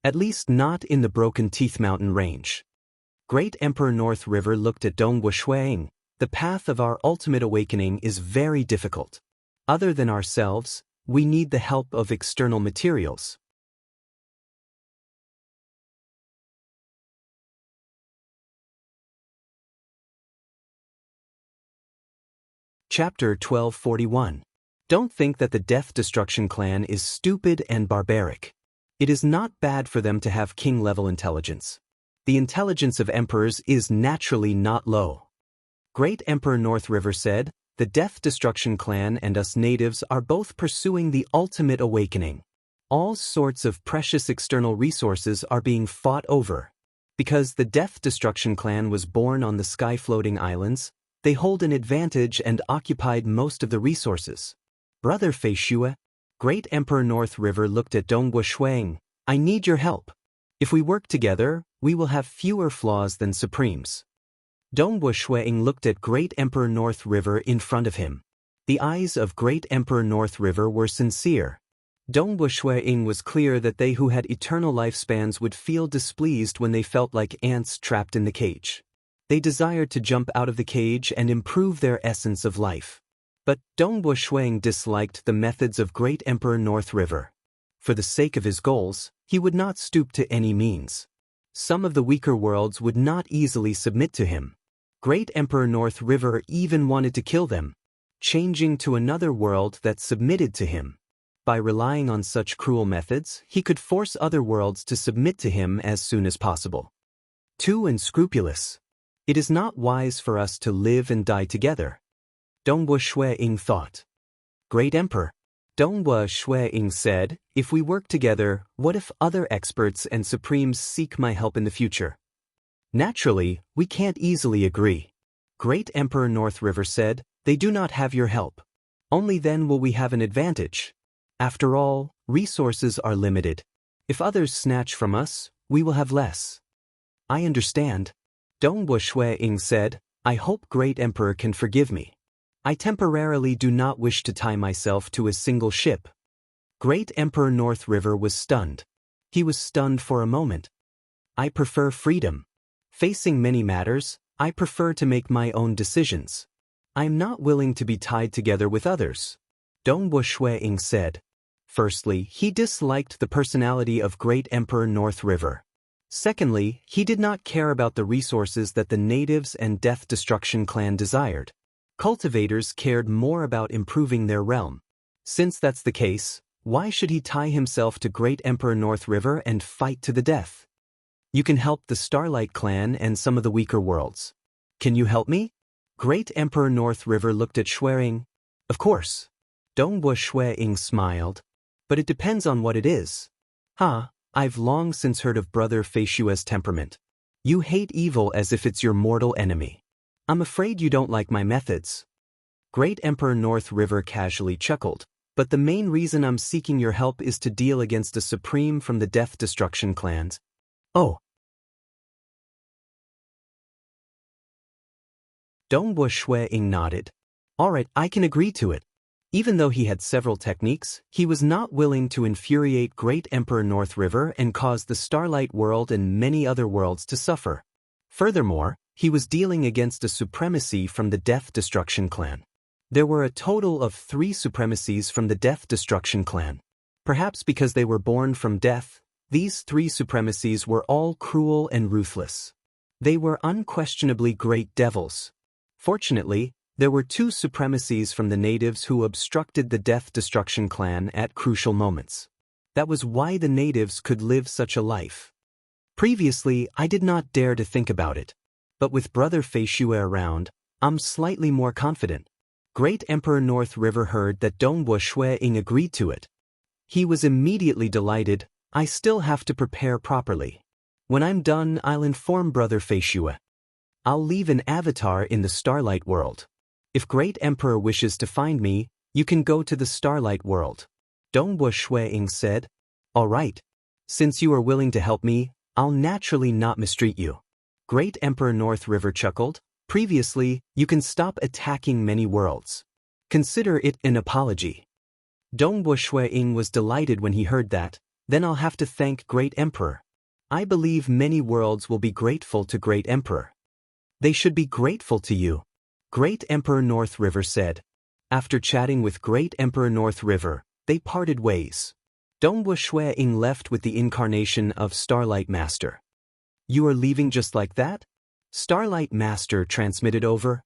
At least not in the Broken Teeth Mountain range. Great Emperor North River looked at Dongbo Shuiying. The path of our ultimate awakening is very difficult. Other than ourselves, we need the help of external materials. Chapter 1241. Don't think that the Death Destruction clan is stupid and barbaric. It is not bad for them to have king-level intelligence. The intelligence of emperors is naturally not low. Great Emperor North River said, the Death Destruction clan and us natives are both pursuing the ultimate awakening. All sorts of precious external resources are being fought over. Because the Death Destruction clan was born on the sky-floating islands, they hold an advantage and occupied most of the resources. Brother Fei Shue, Great Emperor North River looked at Dongbo Shuiying. I need your help. If we work together, we will have fewer flaws than Supremes. Dongbo Shuiying looked at Great Emperor North River in front of him. The eyes of Great Emperor North River were sincere. Dongbo Shuiying was clear that they who had eternal lifespans would feel displeased when they felt like ants trapped in the cage. They desired to jump out of the cage and improve their essence of life. But Dongbo Shuiying disliked the methods of Great Emperor North River. For the sake of his goals, he would not stoop to any means. Some of the weaker worlds would not easily submit to him. Great Emperor North River even wanted to kill them, changing to another world that submitted to him. By relying on such cruel methods, he could force other worlds to submit to him as soon as possible. Too unscrupulous. It is not wise for us to live and die together. Dongbo Shuiying thought. Great Emperor. Dongbo Shuiying said, if we work together, what if other experts and supremes seek my help in the future? Naturally, we can't easily agree. Great Emperor North River said, they do not have your help. Only then will we have an advantage. After all, resources are limited. If others snatch from us, we will have less. I understand. Dongbo Shuiying said, I hope Great Emperor can forgive me. I temporarily do not wish to tie myself to a single ship. Great Emperor North River was stunned. He was stunned for a moment. I prefer freedom. Facing many matters, I prefer to make my own decisions. I am not willing to be tied together with others. Dongbo Shuiying said. Firstly, he disliked the personality of Great Emperor North River. Secondly, he did not care about the resources that the natives and Death Destruction clan desired. Cultivators cared more about improving their realm. Since that's the case, why should he tie himself to Great Emperor North River and fight to the death? You can help the Starlight Clan and some of the weaker worlds. Can you help me? Great Emperor North River looked at Ying. Of course. Dongbua Ying smiled. But it depends on what it is. I've long since heard of Brother Feishua's temperament. You hate evil as if it's your mortal enemy. I'm afraid you don't like my methods. Great Emperor North River casually chuckled. But the main reason I'm seeking your help is to deal against a supreme from the Death Destruction clans. Oh. Dongbua Ying nodded. Alright, I can agree to it. Even though he had several techniques, he was not willing to infuriate Great Emperor North River and cause the Starlight World and many other worlds to suffer. Furthermore, he was dealing against a supremacy from the Death Destruction clan. There were a total of 3 supremacies from the Death Destruction clan. Perhaps because they were born from death, these 3 supremacies were all cruel and ruthless. They were unquestionably great devils. Fortunately, there were 2 supremacies from the natives who obstructed the Death Destruction clan at crucial moments. That was why the natives could live such a life. Previously, I did not dare to think about it. But with Brother Feishue around, I'm slightly more confident. Great Emperor North River heard that Dongbua Ying agreed to it. He was immediately delighted. I still have to prepare properly. When I'm done, I'll inform Brother Feishue. I'll leave an avatar in the Starlight World. If Great Emperor wishes to find me, you can go to the Starlight World. Dongbua Ying said. All right. Since you are willing to help me, I'll naturally not mistreat you. Great Emperor North River chuckled. Previously, you can stop attacking many worlds. Consider it an apology. Dongbua Ying was delighted when he heard that. Then I'll have to thank Great Emperor. I believe many worlds will be grateful to Great Emperor. They should be grateful to you. Great Emperor North River said. After chatting with Great Emperor North River, they parted ways. Dongbua Ying left with the incarnation of Starlight Master. You are leaving just like that? Starlight Master transmitted over.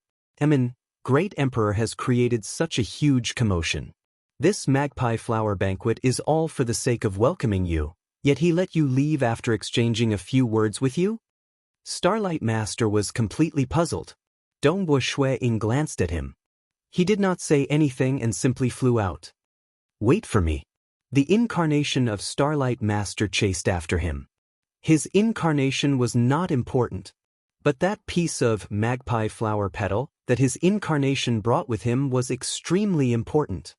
Great Emperor has created such a huge commotion. This magpie flower banquet is all for the sake of welcoming you, yet he let you leave after exchanging a few words with you? Starlight Master was completely puzzled. Dongbua Ying glanced at him. He did not say anything and simply flew out. Wait for me. The incarnation of Starlight Master chased after him. His incarnation was not important. But that piece of magpie flower petal that his incarnation brought with him was extremely important.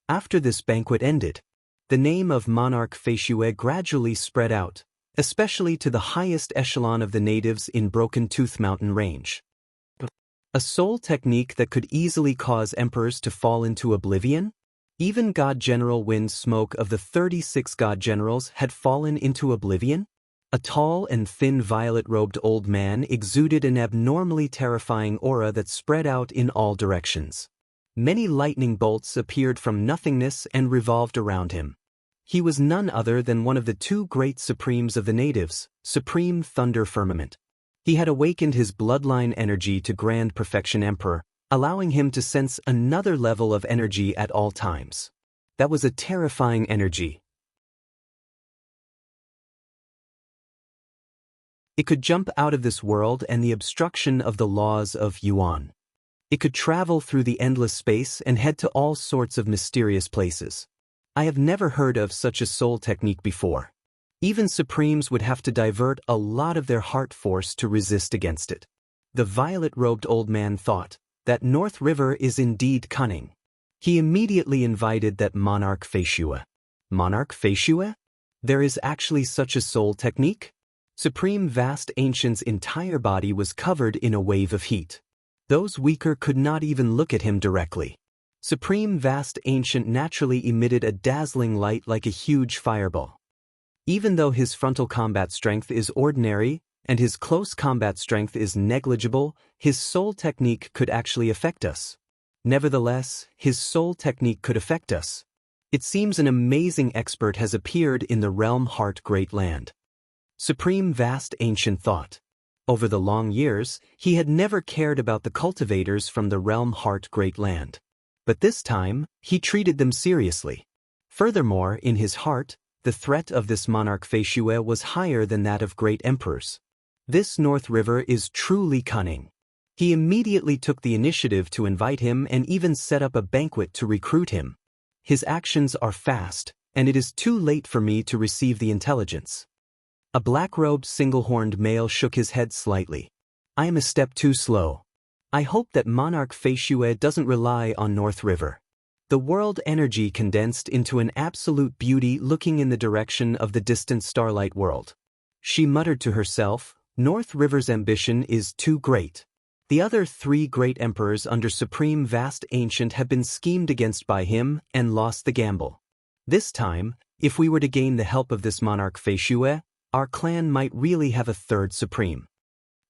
After this banquet ended, the name of Monarch Feishue gradually spread out, especially to the highest echelon of the natives in Broken Tooth Mountain Range. A soul technique that could easily cause emperors to fall into oblivion? Even God General Wind Smoke of the 36 God Generals had fallen into oblivion? A tall and thin violet-robed old man exuded an abnormally terrifying aura that spread out in all directions. Many lightning bolts appeared from nothingness and revolved around him. He was none other than one of the 2 great supremes of the natives, Supreme Thunder Firmament. He had awakened his bloodline energy to Grand Perfection Emperor, allowing him to sense another level of energy at all times. That was a terrifying energy. It could jump out of this world and the obstruction of the laws of Yuan. It could travel through the endless space and head to all sorts of mysterious places. I have never heard of such a soul technique before. Even Supremes would have to divert a lot of their heart force to resist against it. The violet-robed old man thought that North River is indeed cunning. He immediately invited that Monarch Feishue. Monarch Feishue? There is actually such a soul technique? Supreme Vast Ancient's entire body was covered in a wave of heat. Those weaker could not even look at him directly. Supreme Vast Ancient naturally emitted a dazzling light like a huge fireball. Even though his frontal combat strength is ordinary, and his close combat strength is negligible, his soul technique could actually affect us. Nevertheless, his soul technique could affect us. It seems an amazing expert has appeared in the Realm Heart Great Land. Supreme Vast Ancient thought. Over the long years, he had never cared about the cultivators from the Realm Heart Great Land. But this time, he treated them seriously. Furthermore, in his heart, the threat of this monarch Feishue was higher than that of great emperors. This North River is truly cunning. He immediately took the initiative to invite him and even set up a banquet to recruit him. His actions are fast, and it is too late for me to receive the intelligence. A black-robed single-horned male shook his head slightly. I am a step too slow. I hope that Monarch Feishue doesn't rely on North River. The world energy condensed into an absolute beauty looking in the direction of the distant starlight world. She muttered to herself, North River's ambition is too great. The other 3 great emperors under Supreme Vast Ancient have been schemed against by him and lost the gamble. This time, if we were to gain the help of this Monarch Feishue, our clan might really have a 3rd Supreme.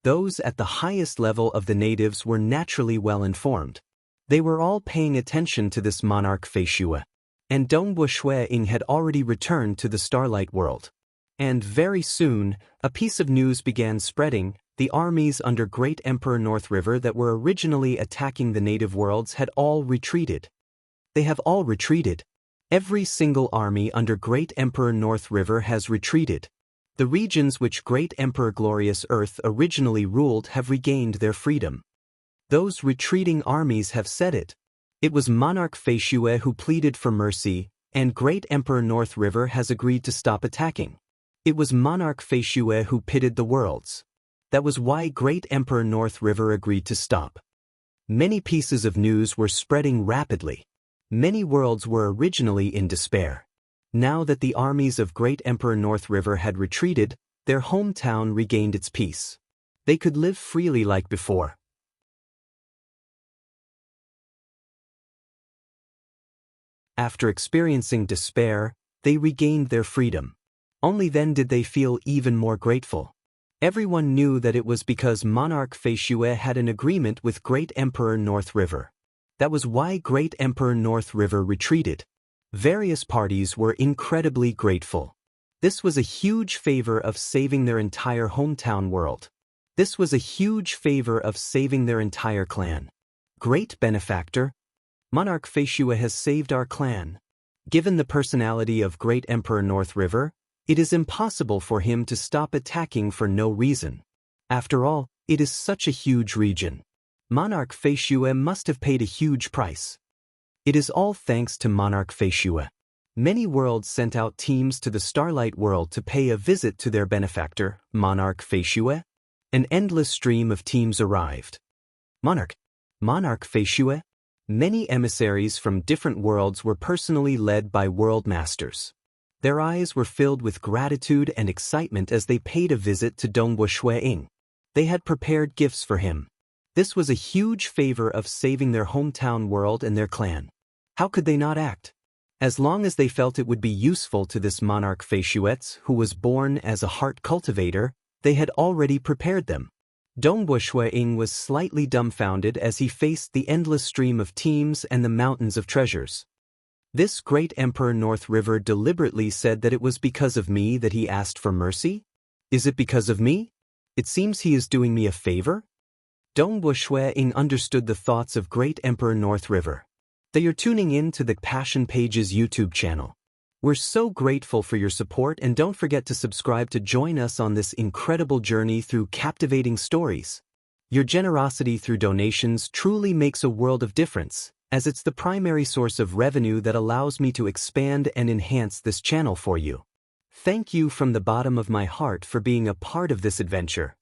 Those at the highest level of the natives were naturally well informed. They were all paying attention to this Monarch Feishue. And Dongbu Shui-ing had already returned to the Starlight World. And very soon, a piece of news began spreading. The armies under Great Emperor North River that were originally attacking the native worlds had all retreated. They have all retreated. Every single army under Great Emperor North River has retreated. The regions which Great Emperor Glorious Earth originally ruled have regained their freedom. Those retreating armies have said it. It was Monarch Feishue who pleaded for mercy, and Great Emperor North River has agreed to stop attacking. It was Monarch Feishue who pitted the worlds. That was why Great Emperor North River agreed to stop. Many pieces of news were spreading rapidly. Many worlds were originally in despair. Now that the armies of Great Emperor North River had retreated, their hometown regained its peace. They could live freely like before. After experiencing despair, they regained their freedom. Only then did they feel even more grateful. Everyone knew that it was because Monarch Feishue had an agreement with Great Emperor North River. That was why Great Emperor North River retreated. Various parties were incredibly grateful. This was a huge favor of saving their entire hometown world. This was a huge favor of saving their entire clan. Great benefactor, Monarch Feishue has saved our clan. Given the personality of Great Emperor North River, it is impossible for him to stop attacking for no reason. After all, it is such a huge region. Monarch Feishue must have paid a huge price. It is all thanks to Monarch Feishue. Many worlds sent out teams to the Starlight World to pay a visit to their benefactor, Monarch Feishue. An endless stream of teams arrived. Monarch Feishue. Many emissaries from different worlds were personally led by world masters. Their eyes were filled with gratitude and excitement as they paid a visit to Dongbu Shui-ing. They had prepared gifts for him. This was a huge favor of saving their hometown world and their clan. How could they not act? As long as they felt it would be useful to this Monarch Feishuetz, who was born as a heart cultivator, they had already prepared them. Dongbu Shui-ing was slightly dumbfounded as he faced the endless stream of teams and the mountains of treasures. This Great Emperor North River deliberately said that it was because of me that he asked for mercy? Is it because of me? It seems he is doing me a favor? Dongbu Shui-ing understood the thoughts of Great Emperor North River. They are tuning in to the Passion Pages YouTube channel. We're so grateful for your support, and don't forget to subscribe to join us on this incredible journey through captivating stories. Your generosity through donations truly makes a world of difference, as it's the primary source of revenue that allows me to expand and enhance this channel for you. Thank you from the bottom of my heart for being a part of this adventure.